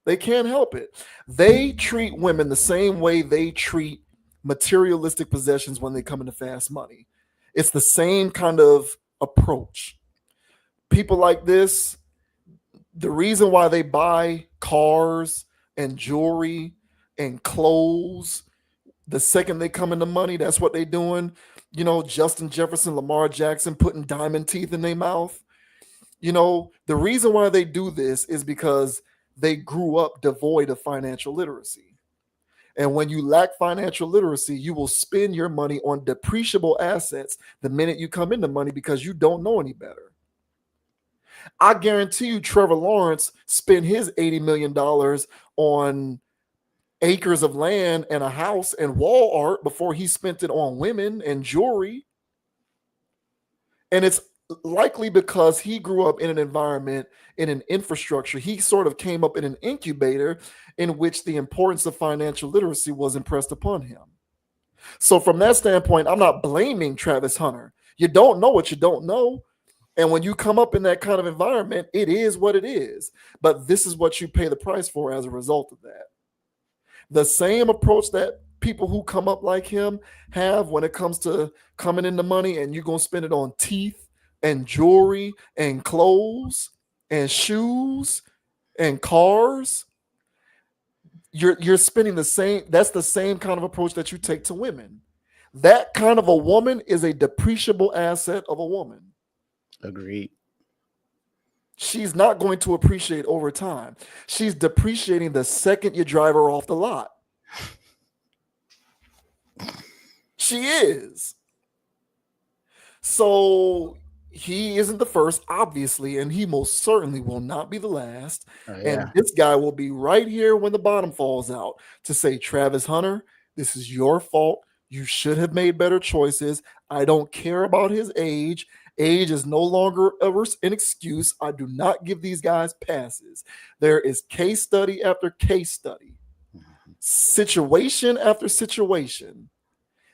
A: They can't help it. They treat women the same way they treat materialistic possessions when they come into fast money. It's the same kind of approach. People like this, the reason why they buy cars and jewelry and clothes, the second they come into money, that's what they're doing. You know, Justin Jefferson, Lamar Jackson putting diamond teeth in their mouth. You know, the reason why they do this is because they grew up devoid of financial literacy. And when you lack financial literacy, you will spend your money on depreciable assets the minute you come into money, because you don't know any better. I guarantee you Trevor Lawrence spent his $80 million on acres of land and a house and wall art before he spent it on women and jewelry. And it's likely because he grew up in an environment, in an infrastructure. He sort of came up in an incubator in which the importance of financial literacy was impressed upon him. So from that standpoint, I'm not blaming Travis Hunter. You don't know what you don't know. And when you come up in that kind of environment, it is what it is. But this is what you pay the price for as a result of that. The same approach that people who come up like him have when it comes to coming into money, and you're going to spend it on teeth and jewelry and clothes and shoes and cars. You're spending the same. That's the same kind of approach that you take to women. That kind of a woman is a depreciable asset of a woman.
D: Agreed.
A: She's not going to appreciate over time. She's depreciating the second you drive her off the lot. She is. So he isn't the first, obviously, and he most certainly will not be the last. And this guy will be right here when the bottom falls out to say, Travis Hunter, this is your fault. You should have made better choices. I don't care about his age. Age is no longer an excuse. I do not give these guys passes. There is case study after case study, situation after situation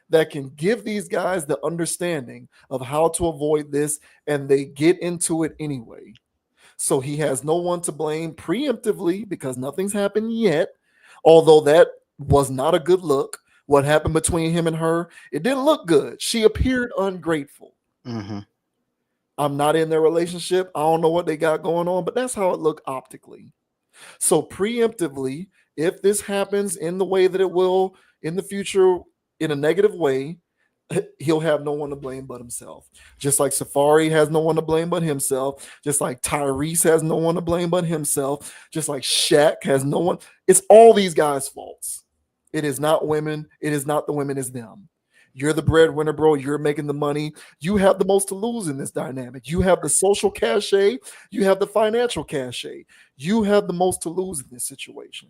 A: that can give these guys the understanding of how to avoid this, and they get into it anyway. So he has no one to blame preemptively because nothing's happened yet, although that was not a good look. What happened between him and her, it didn't look good. She appeared ungrateful. I'm not in their relationship. I don't know what they got going on, but that's how it looked optically. So preemptively, if this happens in the way that it will in the future, in a negative way, he'll have no one to blame but himself. Just like Safari has no one to blame but himself. Just like Tyrese has no one to blame but himself. Just like Shaq has no one. It's all these guys' faults. It is not women. It is not the women. It's them. You're the breadwinner, bro. You're making the money. You have the most to lose in this dynamic. You have the social cachet. You have the financial cachet. You have the most to lose in this situation.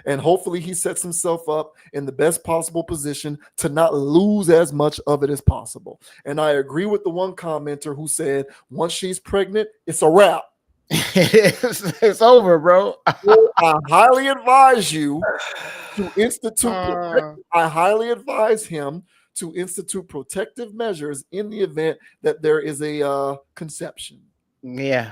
A: And hopefully he sets himself up in the best possible position to not lose as much of it as possible. And I agree with the one commenter who said, once she's pregnant, it's a wrap.
D: It's over, bro.
A: I highly advise you to institute. I highly advise him to institute protective measures in the event that there is a conception.
D: Yeah,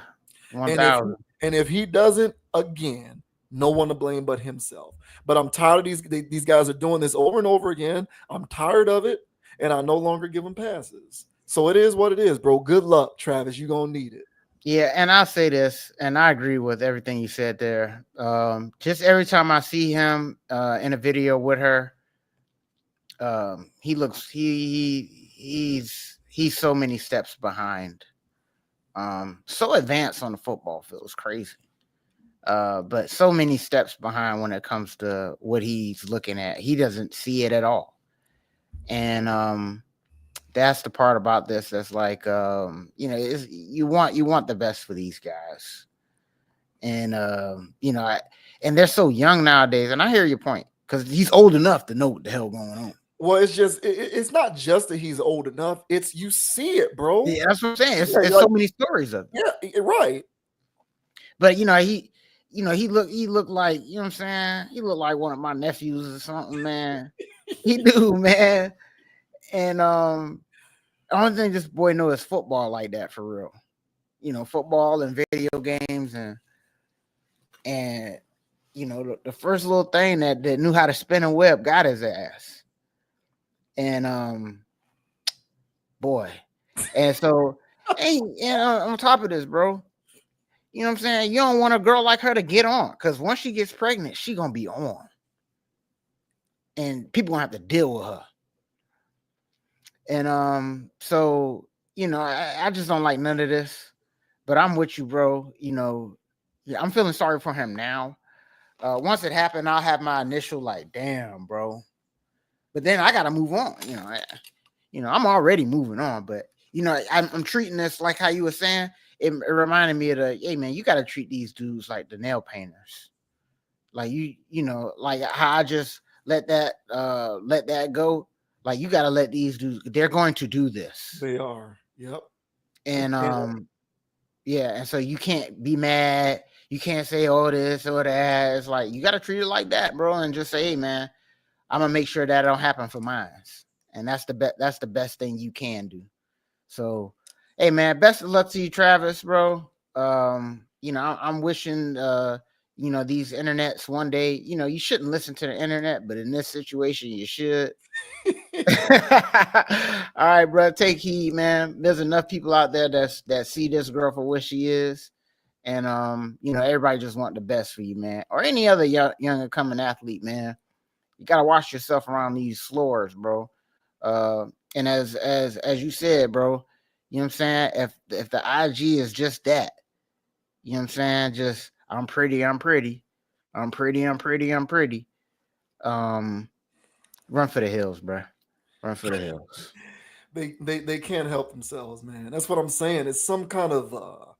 D: 1,000.
A: And if he doesn't, again, no one to blame but himself. But I'm tired of these guys are doing this over and over again. I'm tired of it, and I no longer give them passes. So it is what it is, bro. Good luck, Travis. You're gonna need it.
D: Yeah, and I'll say this, and I agree with everything you said there. Just every time I see him in a video with her, he looks he's so many steps behind. So advanced on the football field. It's crazy. But so many steps behind when it comes to what he's looking at. He doesn't see it at all. And that's the part about this that's like, you want the best for these guys. And, and they're so young nowadays. And I hear your point, because he's old enough to know what the hell going on.
A: Well, it's just, it's not just that he's old enough. It's, you see it, bro.
D: Yeah, that's what I'm saying. It's so many stories of it.
A: Yeah, right.
D: But, he looked like, you know what I'm saying? He looked like one of my nephews or something, man. He do, man. And the only thing this boy knows is football like that, for real. Football and video games and the first little thing that knew how to spin a web got his ass. And boy. And so on top of this, bro, you know what I'm saying? You don't want a girl like her to get on, because once she gets pregnant, she gonna be on. And people gonna have to deal with her. And so, I just don't like none of this. But I'm with you, bro. I'm feeling sorry for him now. Once it happened, I'll have my initial like, damn, bro. But then I gotta move on. I'm already moving on, but I'm treating this like how you were saying. It reminded me of hey man, you got to treat these dudes like the nail painters. Like like how I just let that go. Like you got to let these dudes, they're going to do this.
A: They are. Yep.
D: And yeah. And so you can't be mad. You can't say, oh, this or that. It's like, you got to treat it like that, bro. And just say, hey man, I'm going to make sure that don't happen for mine. And that's the best thing you can do. So, hey man, best of luck to you, Travis, bro. I'm wishing these internets one day, you shouldn't listen to the internet, but in this situation you should. All right, bro, take heed, man. There's enough people out there that see this girl for what she is. And everybody just want the best for you, man. Or any other young coming athlete, man. You gotta watch yourself around these floors, bro. And as you said, bro, you know what I'm saying? If the IG is just that, you know what I'm saying? Just I'm pretty. Run for the hills, bro. Run for the hills.
A: They can't help themselves, man. That's what I'm saying. It's some kind of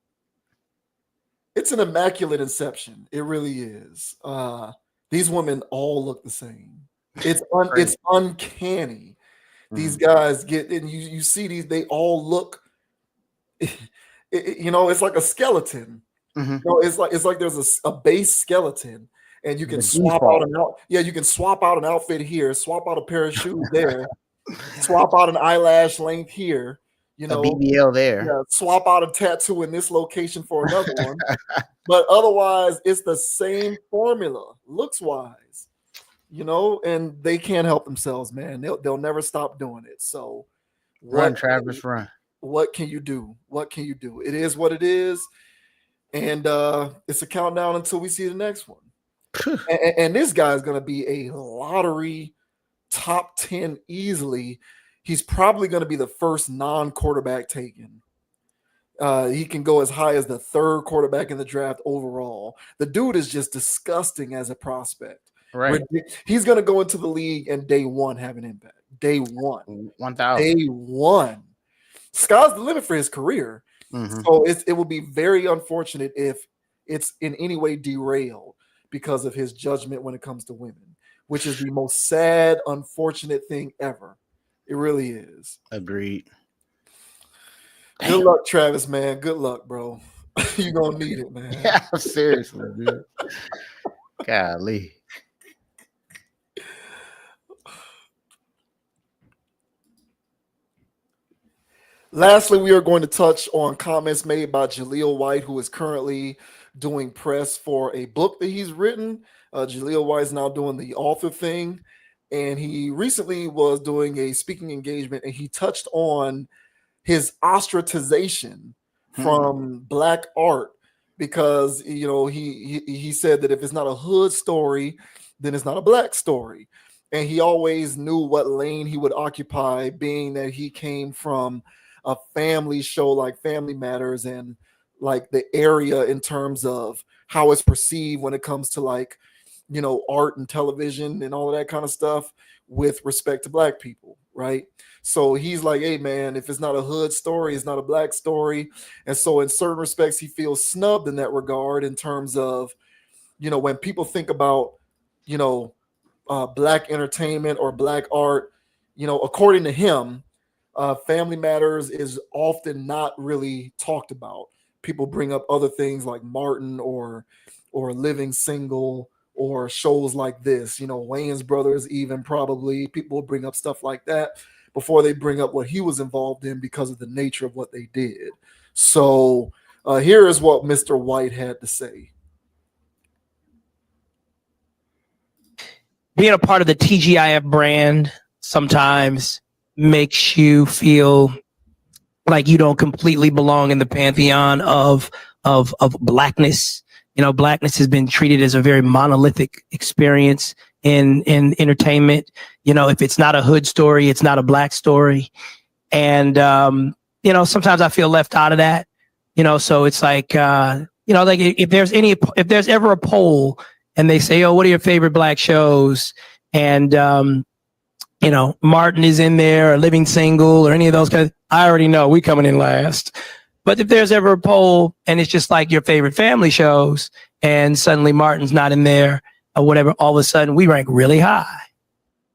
A: it's an immaculate inception. It really is. These women all look the same. It's uncanny. These guys get, and you see these, they all look, it's like a skeleton.
D: Mm-hmm.
A: It's like there's a base skeleton, and you can swap out an outfit here, swap out a pair of shoes there, swap out an eyelash length here,
D: a BBL there.
A: Swap out a tattoo in this location for another one. But otherwise, it's the same formula, looks wise. And they can't help themselves, man. They'll never stop doing it. So
D: run, Travis, run.
A: What can you do? What can you do? It is what it is. And it's a countdown until we see the next one. and this guy is going to be a lottery top 10 easily. he's probably going to be the first non-quarterback taken. He can go as high as the 3rd quarterback in the draft overall. The dude is just disgusting as a prospect.
D: Right.
A: He's going to go into the league and day one have an impact. Day one.
D: 1,000.
A: Day one. Sky's the limit for his career.
D: Mm-hmm.
A: So it will be very unfortunate if it's in any way derailed because of his judgment when it comes to women, which is the most sad, unfortunate thing ever. It really is.
D: Agreed.
A: Good luck, Travis, man. Good luck, bro. You're going to need it, man.
D: Yeah, seriously, dude. Golly.
A: Lastly, we are going to touch on comments made by Jaleel White, who is currently doing press for a book that he's written. Jaleel White is now doing the author thing, and he recently was doing a speaking engagement, and he touched on his ostracization from Black art because, you know, he said that if it's not a hood story, then it's not a Black story. And he always knew what lane he would occupy, being that he came from a family show like Family Matters and like the area in terms of how it's perceived when it comes to, like, you know, art and television and all of that kind of stuff with respect to Black people, right? So he's like, hey man, if it's not a hood story, it's not a Black story. And so in certain respects, he feels snubbed in that regard in terms of, you know, when people think about, you know, Black entertainment or Black art, you know, according to him, Family Matters is often not really talked about. People bring up other things like Martin or Living Single or shows like this, you know, Wayans Brothers, even probably people will bring up stuff like that before they bring up what he was involved in because of the nature of what they did. So here is what Mr. White had to say.
G: Being a part of the TGIF brand sometimes makes you feel like you don't completely belong in the pantheon of Blackness. You know, Blackness has been treated as a very monolithic experience in entertainment. You know, if it's not a hood story, it's not a Black story. And, you know, sometimes I feel left out of that, you know, so it's like, you know, like if there's ever a poll and they say, oh, what are your favorite Black shows? And, you know, Martin is in there or Living Single or any of those guys, I already know we coming in last. But if there's ever a poll and it's just like your favorite family shows and suddenly Martin's not in there or whatever, all of a sudden we rank really high.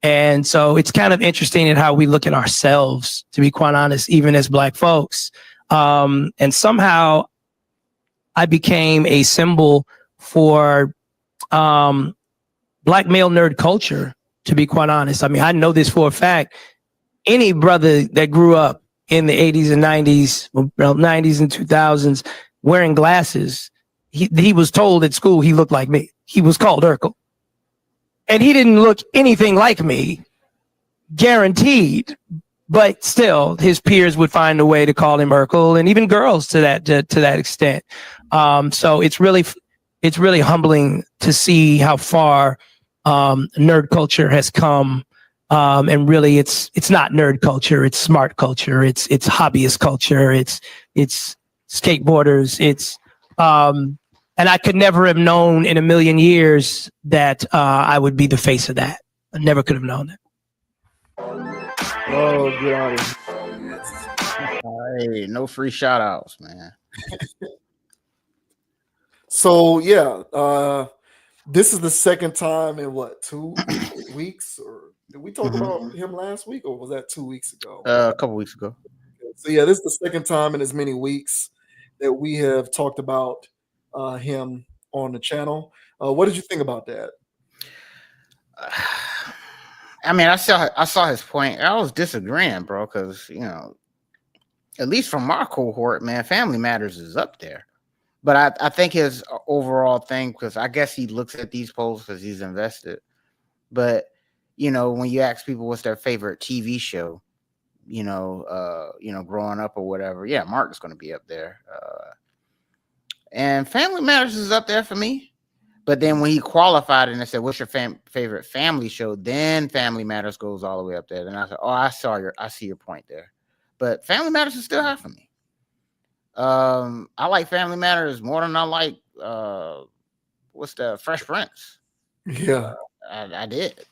G: And so it's kind of interesting in how we look at ourselves, to be quite honest, even as Black folks. And somehow I became a symbol for Black male nerd culture, to be quite honest. I mean, I know this for a fact. Any brother that grew up in the 80s and 90s, well, 90s and 2000s, wearing glasses, he was told at school he looked like me. He was called Urkel. And he didn't look anything like me, guaranteed. But still, his peers would find a way to call him Urkel, and even girls to that extent. So it's really humbling to see how far nerd culture has come. And really, it's not nerd culture; it's smart culture. It's hobbyist culture. It's skateboarders. And I could never have known in a million years that I would be the face of that. I never could have known that.
A: Oh, God.
D: Hey, no free shout outs, man.
A: So yeah, this is the second time in what, 2 weeks? Or did we talk about him last week, or was that 2 weeks ago?
D: A couple weeks ago.
A: So yeah, this is the second time in as many weeks that we have talked about him on the channel. What did you think about that?
D: I mean, I saw his point. I was disagreeing, bro, because, you know, at least from our cohort, man, Family Matters is up there. But I think his overall thing, because I guess he looks at these polls because he's invested. But, you know, when you ask people what's their favorite TV show, you know, growing up or whatever, yeah, Martin's going to be up there. And Family Matters is up there for me. But then when he qualified and I said, "What's your favorite family show?" Then Family Matters goes all the way up there. Then I said, "Oh, I see your point there." But Family Matters is still high for me. I like Family Matters more than I like what's the Fresh Prince.
A: Yeah,
D: I did.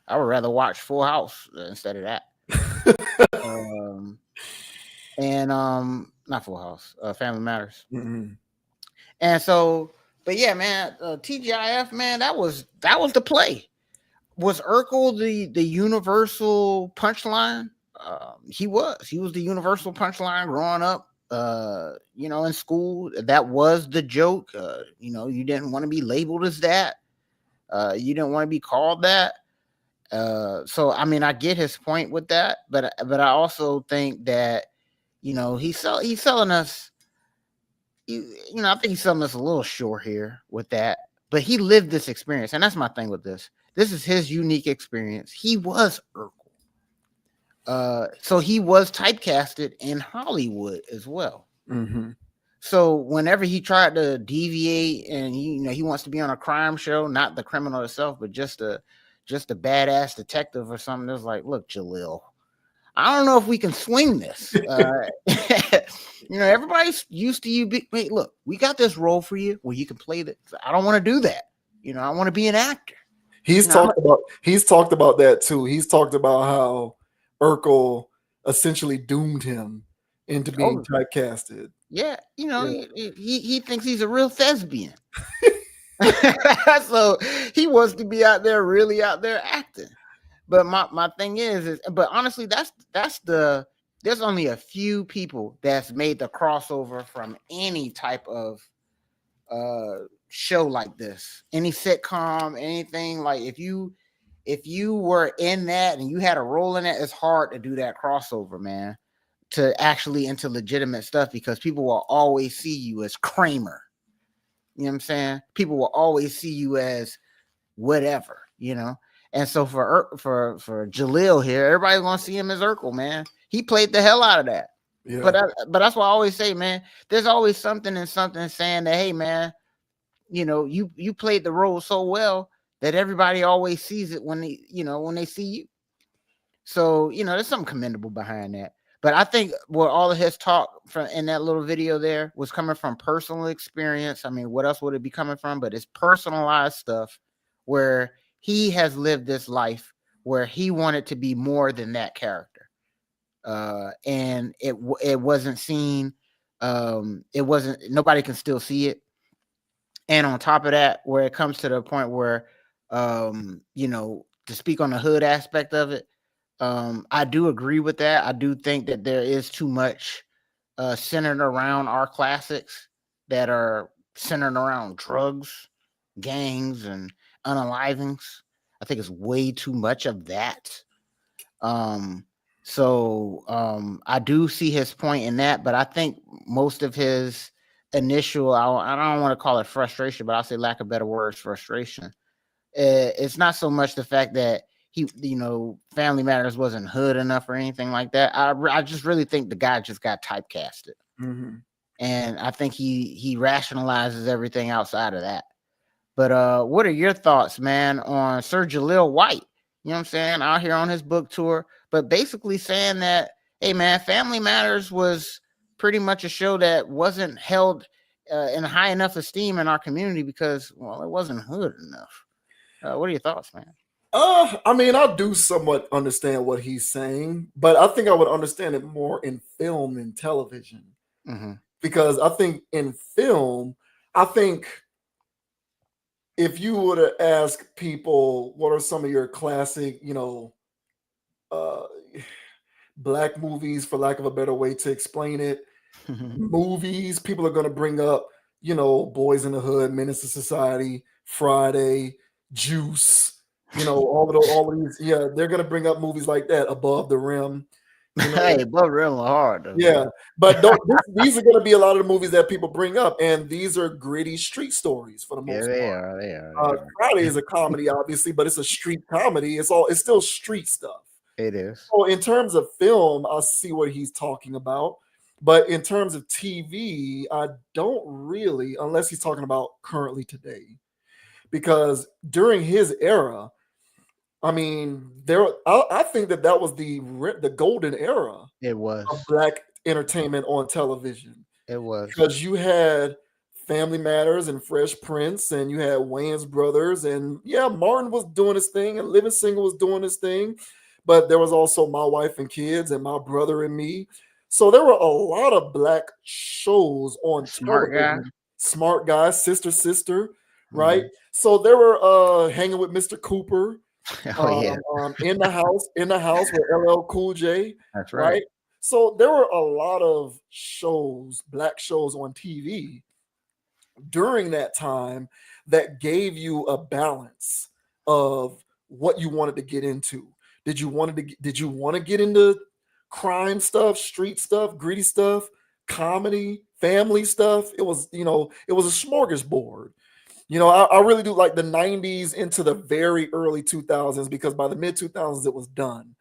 D: I would rather watch Full House instead of that. Not Full House, Family Matters.
A: Mm-hmm.
D: And so, but yeah, man, TGIF, man, that was the play. Was Urkel the universal punchline? He was the universal punchline growing up. In school, that was the joke. You didn't want to be labeled as that. You didn't want to be called that. So I mean, I get his point with that, but I also think that he's selling us. I think he's selling us a little short here with that. But he lived this experience, and that's my thing with this. This is his unique experience. He was Urkel. So he was typecasted in Hollywood as well.
A: Mm-hmm.
D: So whenever he tried to deviate and he wants to be on a crime show, not the criminal itself, but just a badass detective or something, it's like, look, Jalil, I don't know if we can swing this. Everybody's used to you. Wait, look, we got this role for you where you can play this. I don't want to do that. I want to be an actor.
A: He's talked about that too. He's talked about how Urkel essentially doomed him into being typecasted.
D: Yeah, he thinks he's a real thespian. So he wants to be really out there acting. But my thing is but honestly, there's only a few people that's made the crossover from any type of show like this, any sitcom, anything. Like if you were in that and you had a role in it, it's hard to do that crossover, man, to actually into legitimate stuff, because people will always see you as Kramer. You know what I'm saying? People will always see you as whatever, And so for Jalil here, everybody's gonna see him as Urkel, man. He played the hell out of that. Yeah. But that's why I always say, man, there's always something saying that, hey, man, you played the role so well that everybody always sees it when they see you. So there's something commendable behind that. But I think what all of his talk from in that little video there was coming from personal experience. I mean, what else would it be coming from? But it's personalized stuff where he has lived this life where he wanted to be more than that character. And it wasn't seen. Nobody can still see it. And on top of that, where it comes to the point where, to speak on the hood aspect of it, I do agree with that. I do think that there is too much centered around our classics that are centered around drugs, gangs, and unalivings. I think it's way too much of that. So I do see his point in that, but I think most of his initial, I don't want to call it frustration, but I'll say lack of better words, frustration. It's not so much the fact that he, Family Matters wasn't hood enough or anything like that. I just really think the guy just got typecasted.
A: Mm-hmm.
D: And I think he rationalizes everything outside of that. But what are your thoughts, man, on Sir Jalil White? You know what I'm saying? Out here on his book tour, but basically saying that, hey, man, Family Matters was pretty much a show that wasn't held in high enough esteem in our community because, well, it wasn't hood enough. What are your thoughts, man?
A: I mean, I do somewhat understand what he's saying, but I think I would understand it more in film and television.
D: Mm-hmm.
A: Because I think in film, if you were to ask people, what are some of your classic, black movies, for lack of a better way to explain it, movies, people are going to bring up, Boys in the Hood, Menace to Society, Friday, Juice, all of these. Yeah, they're going to bring up movies like that, Above the Rim.
D: Hey, Above the Rim are hard, though.
A: Yeah, but these are going to be a lot of the movies that people bring up, and these are gritty street stories for the most part.
D: They are.
A: Friday is a comedy, obviously, but it's a street comedy. It's still street stuff.
D: It is.
A: So in terms of film, I see what he's talking about, but in terms of TV, I don't really, unless he's talking about currently today. because during his era, I mean, I think that was the golden era
D: It was.
A: of black entertainment on television.
D: It was.
A: Because you had Family Matters and Fresh Prince, and you had Wayans Brothers, and yeah, Martin was doing his thing, and Living Single was doing his thing, but there was also My Wife and Kids and My Brother and Me. So there were a lot of black shows on television. Smart Guy, Sister, right? So there were Hanging with Mr. Cooper. In the house with LL Cool J.
D: That's right.
A: So there were a lot of shows, black shows on TV during that time that gave you a balance of what you wanted to get into. Did you want to get into crime stuff, street stuff, gritty stuff, comedy, family stuff? It was a smorgasbord. I really do like the 90s into the very early 2000s, because by the mid 2000s it was done.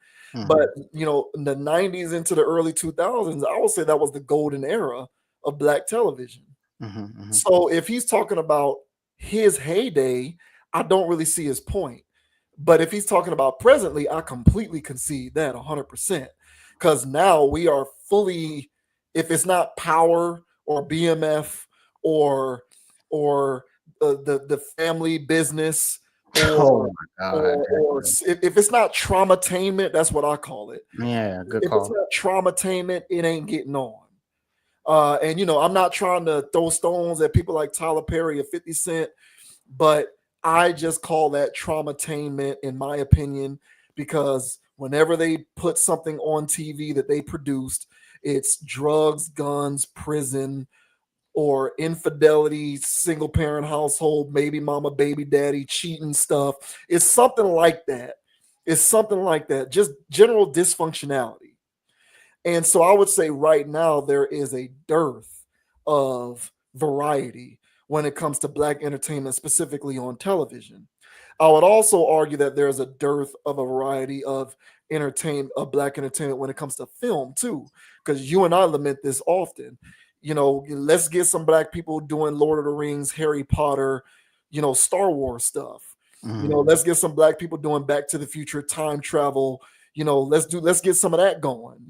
A: But in the 90s into the early 2000s, I would say that was the golden era of black television. So if he's talking about his heyday, I don't really see his point. But if he's talking about presently, I completely concede that 100%. Because now we are fully, if it's not Power or BMF or the family business, or if it's not traumatainment, that's what I call it.
D: Yeah, good
A: if
D: call.
A: If it's not traumatainment, it ain't getting on. And I'm not trying to throw stones at people like Tyler Perry or 50 Cent, but I just call that traumatainment, in my opinion, because whenever they put something on TV that they produced, it's drugs, guns, prison, or infidelity, single parent household, baby mama, baby daddy, cheating stuff. It's something like that. Just general dysfunctionality. And so I would say right now there is a dearth of variety when it comes to black entertainment, specifically on television. I would also argue that there's a dearth of a variety of black entertainment when it comes to film too, because you and I lament this often. Let's get some black people doing Lord of the Rings, Harry Potter, Star Wars stuff. Let's get some black people doing Back to the Future, time travel. Let's get some of that going,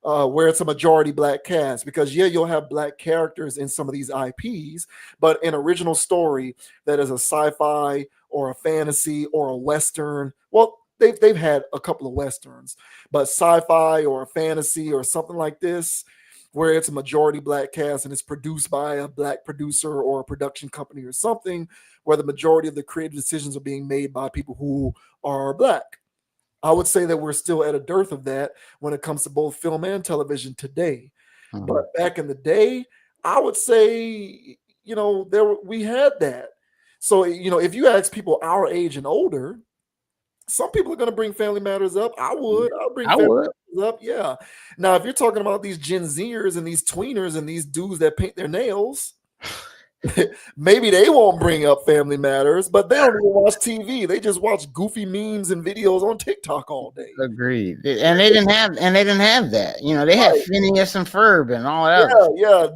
A: where it's a majority black cast, because you'll have black characters in some of these IPs, but an original story that is a sci-fi or a fantasy or a Western. Well, they've had a couple of Westerns, but sci-fi or a fantasy or something like this, where it's a majority black cast and it's produced by a black producer or a production company or something, where the majority of the creative decisions are being made by people who are black. I would say that we're still at a dearth of that when it comes to both film and television today. But back in the day, I would say, we had that. So, if you ask people our age and older, some people are going to bring Family Matters up. I'll bring Family Matters up. Yeah. Now, if you're talking about these Gen Zers and these tweeners and these dudes that paint their nails, maybe they won't bring up Family Matters, but they don't even watch TV. They just watch goofy memes and videos on TikTok all day.
D: Agreed. And they didn't have that. They had Phineas and Ferb and all that.
A: Yeah.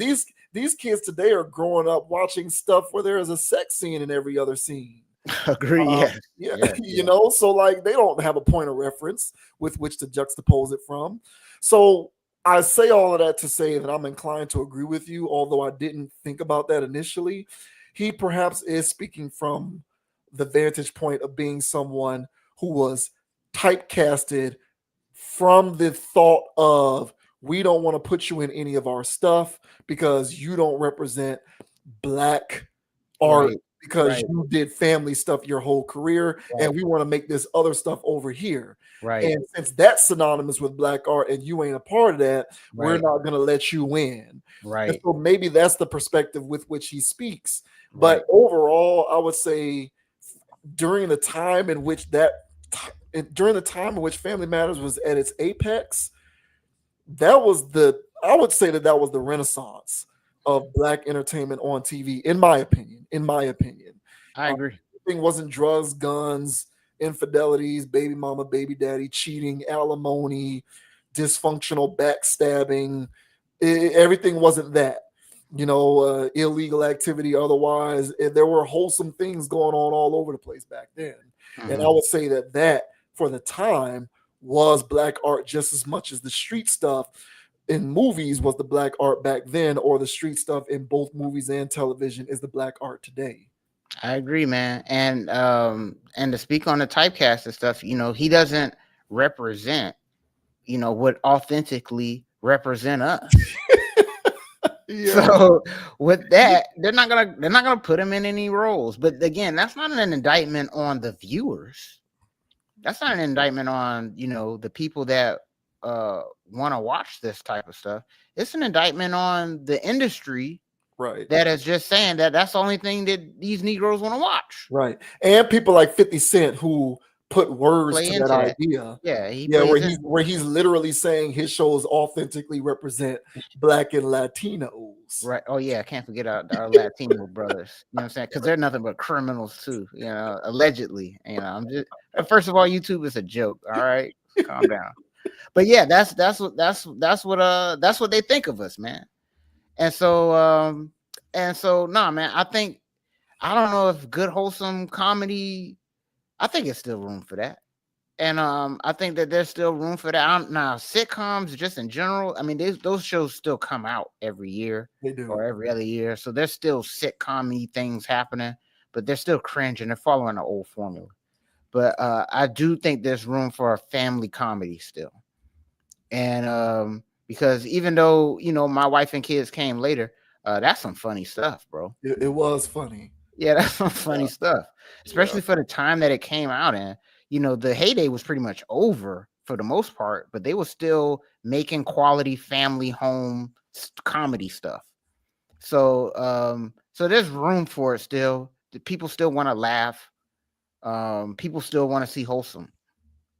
A: These kids today are growing up watching stuff where there is a sex scene in every other scene.
D: Agree.
A: So like they don't have a point of reference with which to juxtapose it from. So I say all of that to say that I'm inclined to agree with you, although I didn't think about that initially. He perhaps is speaking from the vantage point of being someone who was typecasted from the thought of, we don't want to put you in any of our stuff because you don't represent black art, because you did family stuff your whole career, and we want to make this other stuff over here. And since that's synonymous with black art and you ain't a part of that, we're not going to let you in. And so maybe that's the perspective with which he speaks. But overall, I would say during the time in which Family Matters was at its apex, I would say that was the renaissance of black entertainment on TV, in my opinion.
D: I agree.
A: Everything wasn't drugs, guns, infidelities, baby mama, baby daddy, cheating, alimony, dysfunctional backstabbing. Everything wasn't that. illegal activity. Otherwise, there were wholesome things going on all over the place back then. And I would say that for the time was black art just as much as the street stuff in movies was the black art back then, or the street stuff in both movies and television is the black art today.
D: I agree, man. And to speak on the typecast and stuff, he doesn't represent, what authentically represent us. So with that, they're not gonna put him in any roles. But again, that's not an indictment on the viewers. That's not an indictment on the people that want to watch this type of stuff. It's an indictment on the industry,
A: right?
D: That is just saying that that's the only thing that these Negroes want to watch,
A: right? And people like 50 Cent who put words to that idea.
D: Yeah,
A: where he's literally saying his shows authentically represent Black and Latinos.
D: Right. Oh yeah, I can't forget our Latino brothers. You know what I'm saying? Because they're nothing but criminals too. Allegedly. I'm just. First of all, YouTube is a joke. All right, calm down. But yeah, that's what they think of us, man. And so nah, man. I don't know if good wholesome comedy. I think it's still room for that. And I think that there's still room for that. Now, sitcoms, just in general, I mean, those shows still come out every year.
A: They do.
D: Or every other year. So there's still sitcom-y things happening, but they're still cringe and they're following the old formula. But I do think there's room for a family comedy still. And because even though, my wife and kids came later, that's some funny stuff, bro.
A: It was funny.
D: Yeah, that's some funny stuff, especially for the time that it came out in. The heyday was pretty much over for the most part, but they were still making quality family home comedy stuff. So, so there's room for it still. The people still want to laugh. People still want to see wholesome.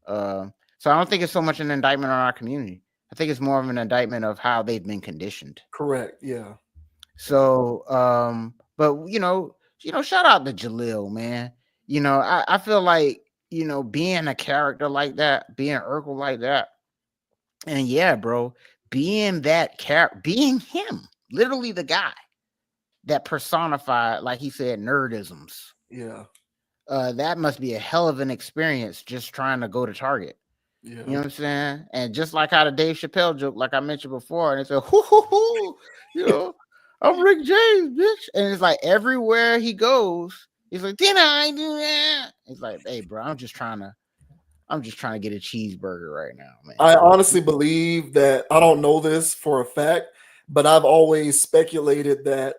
D: So I don't think it's so much an indictment on our community. I think it's more of an indictment of how they've been conditioned.
A: Correct. Yeah.
D: So, but shout out to Jalil, man. I feel like, being a character like that, being Urkel like that, and yeah, bro, being that character, being him, literally the guy that personified, like he said, nerdisms.
A: Yeah.
D: That must be a hell of an experience just trying to go to Target.
A: Yeah.
D: You know what I'm saying? And just like how the Dave Chappelle joke, like I mentioned before, and it's a hoo hoo hoo, I'm Rick James, bitch. And it's like everywhere he goes, he's like, did I do that? It's like, hey, bro, I'm just trying to get a cheeseburger right now, man.
A: I honestly believe that, I don't know this for a fact, but I've always speculated that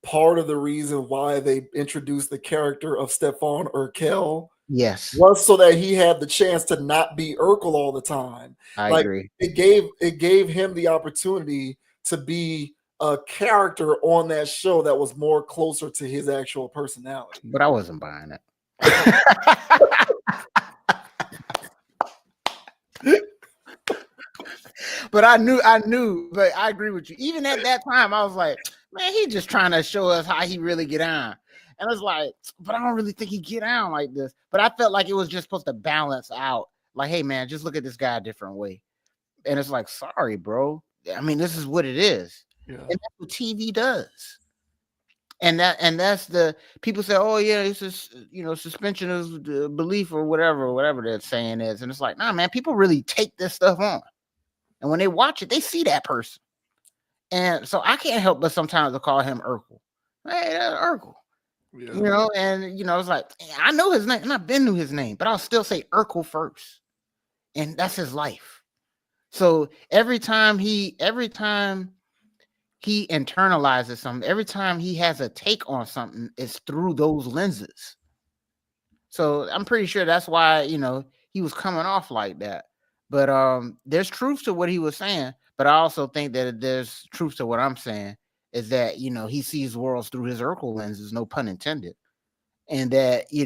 A: part of the reason why they introduced the character of Stefan Urkel was so that he had the chance to not be Urkel all the time.
D: I agree.
A: It gave him the opportunity to be a character on that show that was more closer to his actual personality.
D: But I wasn't buying it. But I knew, but I agree with you. Even at that time, I was like, man, he's just trying to show us how he really get on. And it's like, but I don't really think he get on like this. But I felt like it was just supposed to balance out. Like, hey, man, just look at this guy a different way. And it's like, sorry, bro. I mean, this is what it is.
A: Yeah.
D: And that's what TV does. And that's the people say, oh yeah, it's just suspension of belief or whatever that saying is. And it's like, nah, man, people really take this stuff on. And when they watch it, they see that person. And so I can't help but sometimes to call him Urkel. Hey, that's Urkel. Yeah. And it's like, I know his name, and I've been to his name, but I'll still say Urkel first. And that's his life. So every time he internalizes something, every time he has a take on something, it's through those lenses. So I'm pretty sure that's why, he was coming off like that. But there's truth to what he was saying. But I also think that there's truth to what I'm saying is that, he sees worlds through his Urkel lenses, no pun intended. And that, he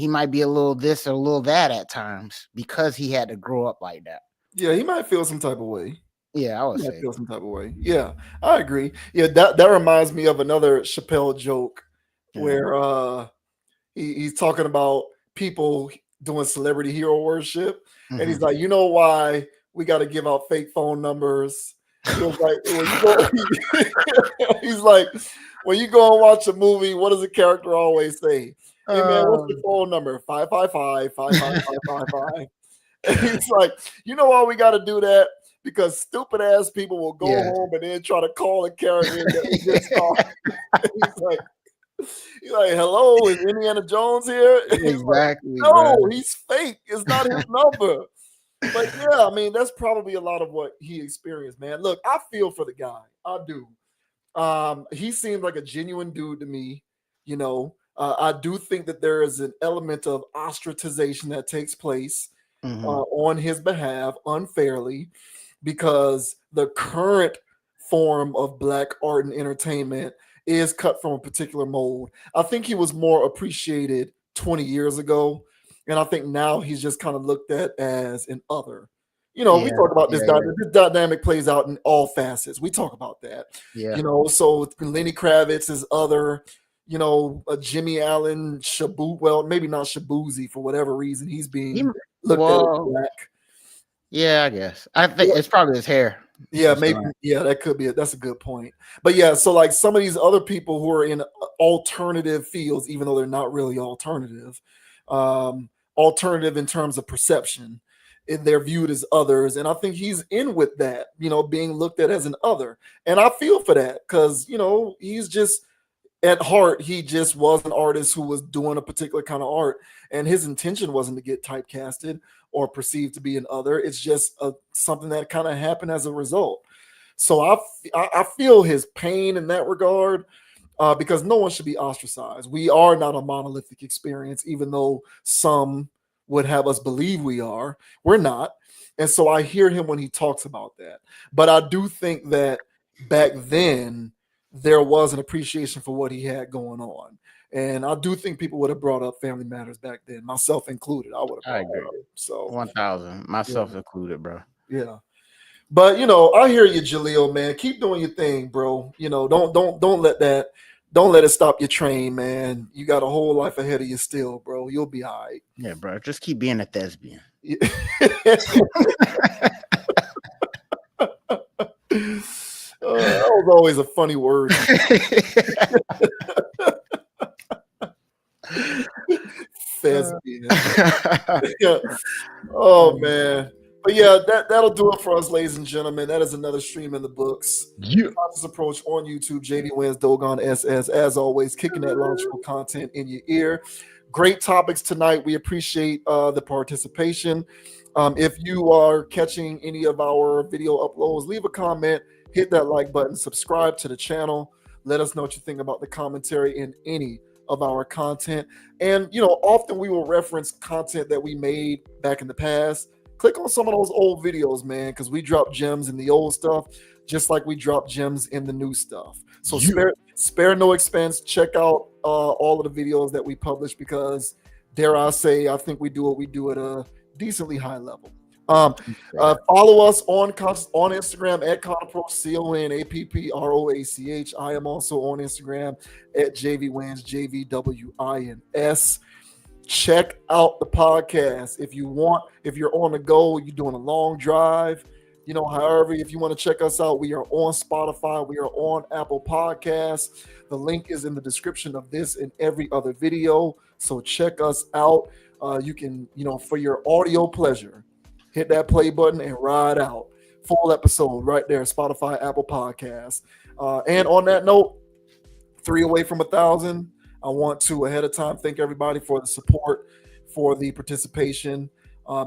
D: might be a little this or a little that at times because he had to grow up like that.
A: Yeah, he might feel some type of way.
D: Yeah, I would say
A: feel some type of way. Yeah, I agree. Yeah, that reminds me of another Chappelle joke where he's talking about people doing celebrity hero worship, and he's like, you know why we got to give out fake phone numbers He was like, he's like, when you go and watch a movie, what does the character always say? Hey man, what's your phone number? 555-555-555. And he's like, you know why we got to do that? Because stupid ass people will go home and then try to call a character that we just saw. He's like, hello, is Indiana Jones here?
D: Exactly.
A: Like, no, he's fake. It's not his number. But yeah, I mean, that's probably a lot of what he experienced, man. Look, I feel for the guy. I do. He seemed like a genuine dude to me. You know, I do think that there is an element of ostracization that takes place on his behalf unfairly, because the current form of Black art and entertainment is cut from a particular mold. I think he was more appreciated 20 years ago. And I think now he's just kind of looked at as an other. You know, we talk about this dynamic. This dynamic plays out in all facets. We talk about that.
D: Yeah.
A: You know, so Lenny Kravitz is other. You know, Jimmy Allen, well, maybe not Shabuzi for whatever reason. He's being looked at as Black.
D: Yeah, I guess. I think it's probably his hair.
A: Yeah, maybe. Yeah, that could be it. That's a good point. But yeah, so like some of these other people who are in alternative fields, even though they're not really alternative, alternative in terms of perception, and they're viewed as others. And I think he's in with that, you know, being looked at as an other. And I feel for that because, you know, he's just at heart, he just was an artist who was doing a particular kind of art. And his intention wasn't to get typecasted or perceived to be an other. It's just something that kind of happened as a result. So I feel his pain in that regard. Because no one should be ostracized. We are not a monolithic experience, even though some would have us believe we are. We're not. And so I hear him when he talks about that. But I do think that back then, there was an appreciation for what he had going on. And I do think people would have brought up Family Matters back then, myself included. I would have brought it up. So
D: 1,000, myself included, bro.
A: Yeah. But you know, I hear you, Jaleel, man. Keep doing your thing, bro. You know, don't let it stop your train, man. You got a whole life ahead of you still, bro. You'll be all right.
D: Yeah, bro. Just keep being a thespian.
A: That was always a funny word. Thespian. Yeah. Oh man. But yeah, that'll do it for us, ladies and gentlemen. That is another stream in the books. Conscious Approach on YouTube. JD Wins, Dogon SS. As always, kicking that logical content in your ear. Great topics tonight. We appreciate the participation. If you are catching any of our video uploads, leave a comment, hit that like button, subscribe to the channel. Let us know what you think about the commentary in any of our content. And you know, often we will reference content that we made back in the past. Click on some of those old videos, man, because we drop gems in the old stuff, just like we drop gems in the new stuff. So spare no expense. Check out all of the videos that we publish because, dare I say, I think we do what we do at a decently high level. Follow us on Instagram at Conapproach, CONAPPROACH. I am also on Instagram at JVWins, JVWINS. Check out the podcast if you're on the go, you're doing a long drive, you know, however, if you want to check us out, we are on Spotify, we are on Apple Podcasts. The link is in the description of this and every other video. So check us out. You can, you know, for your audio pleasure, hit that play button and ride out. Full episode right there, Spotify, Apple Podcasts. And on that note, 3 away from 1,000. I want to, ahead of time, thank everybody for the support, for the participation.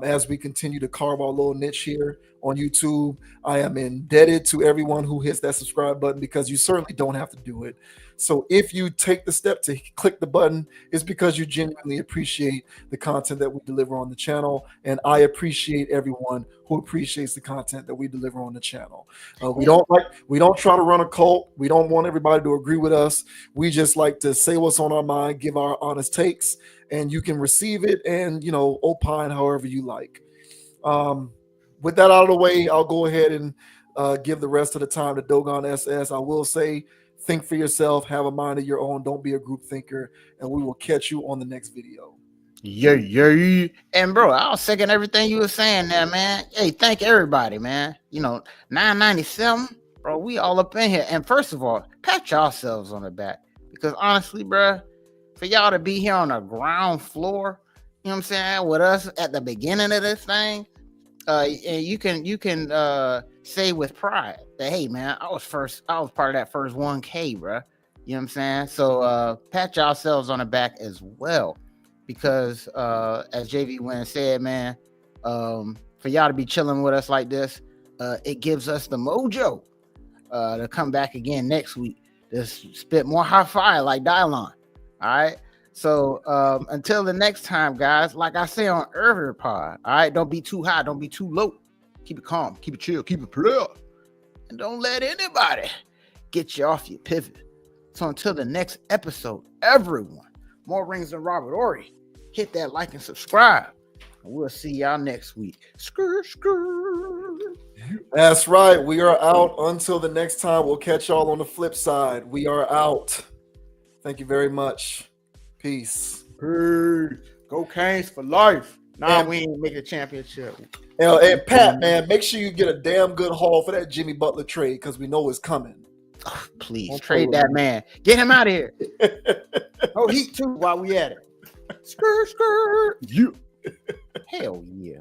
A: As we continue to carve our little niche here on YouTube, I am indebted to everyone who hits that subscribe button because you certainly don't have to do it. So if you take the step to click the button, it's because you genuinely appreciate the content that we deliver on the channel. And I appreciate everyone who appreciates the content that we deliver on the channel. We don't try to run a cult. We don't want everybody to agree with us. We just like to say what's on our mind, give our honest takes, and you can receive it and, you know, opine however you like. With that out of the way, I'll go ahead and give the rest of the time to Dogon SS. I will say, think for yourself, have a mind of your own, don't be a group thinker, and we will catch you on the next video.
D: Yeah. And bro, I was second everything you were saying there, man. Hey, thank everybody, man. 997, bro. We all up in here. And first of all, pat yourselves on the back. Because honestly, bro, for y'all to be here on the ground floor, you know what I'm saying, with us at the beginning of this thing, and you can say with pride that, hey man, I was part of that first 1K, bro. You know what I'm saying? So pat yourselves on the back as well. Because as JV Wynn said, man, for y'all to be chilling with us like this, it gives us the mojo to come back again next week to spit more hot fire like Dylon. All right. So until the next time, guys, like I say on earlier pod, all right, don't be too high, don't be too low. Keep it calm, keep it chill, keep it player. And don't let anybody get you off your pivot. So until the next episode, everyone, more rings than Robert Ory. Hit that like and subscribe. And we'll see y'all next week.
A: That's right. We are out until the next time. We'll catch y'all on the flip side. We are out. Thank you very much. Peace.
D: Go Canes for life. We ain't make a championship.
A: And Pat, man, make sure you get a damn good haul for that Jimmy Butler trade because we know it's coming.
D: Oh, please trade that man. Get him out of here. Oh, Heat too while we at it. Skirt. Yeah. Hell yeah.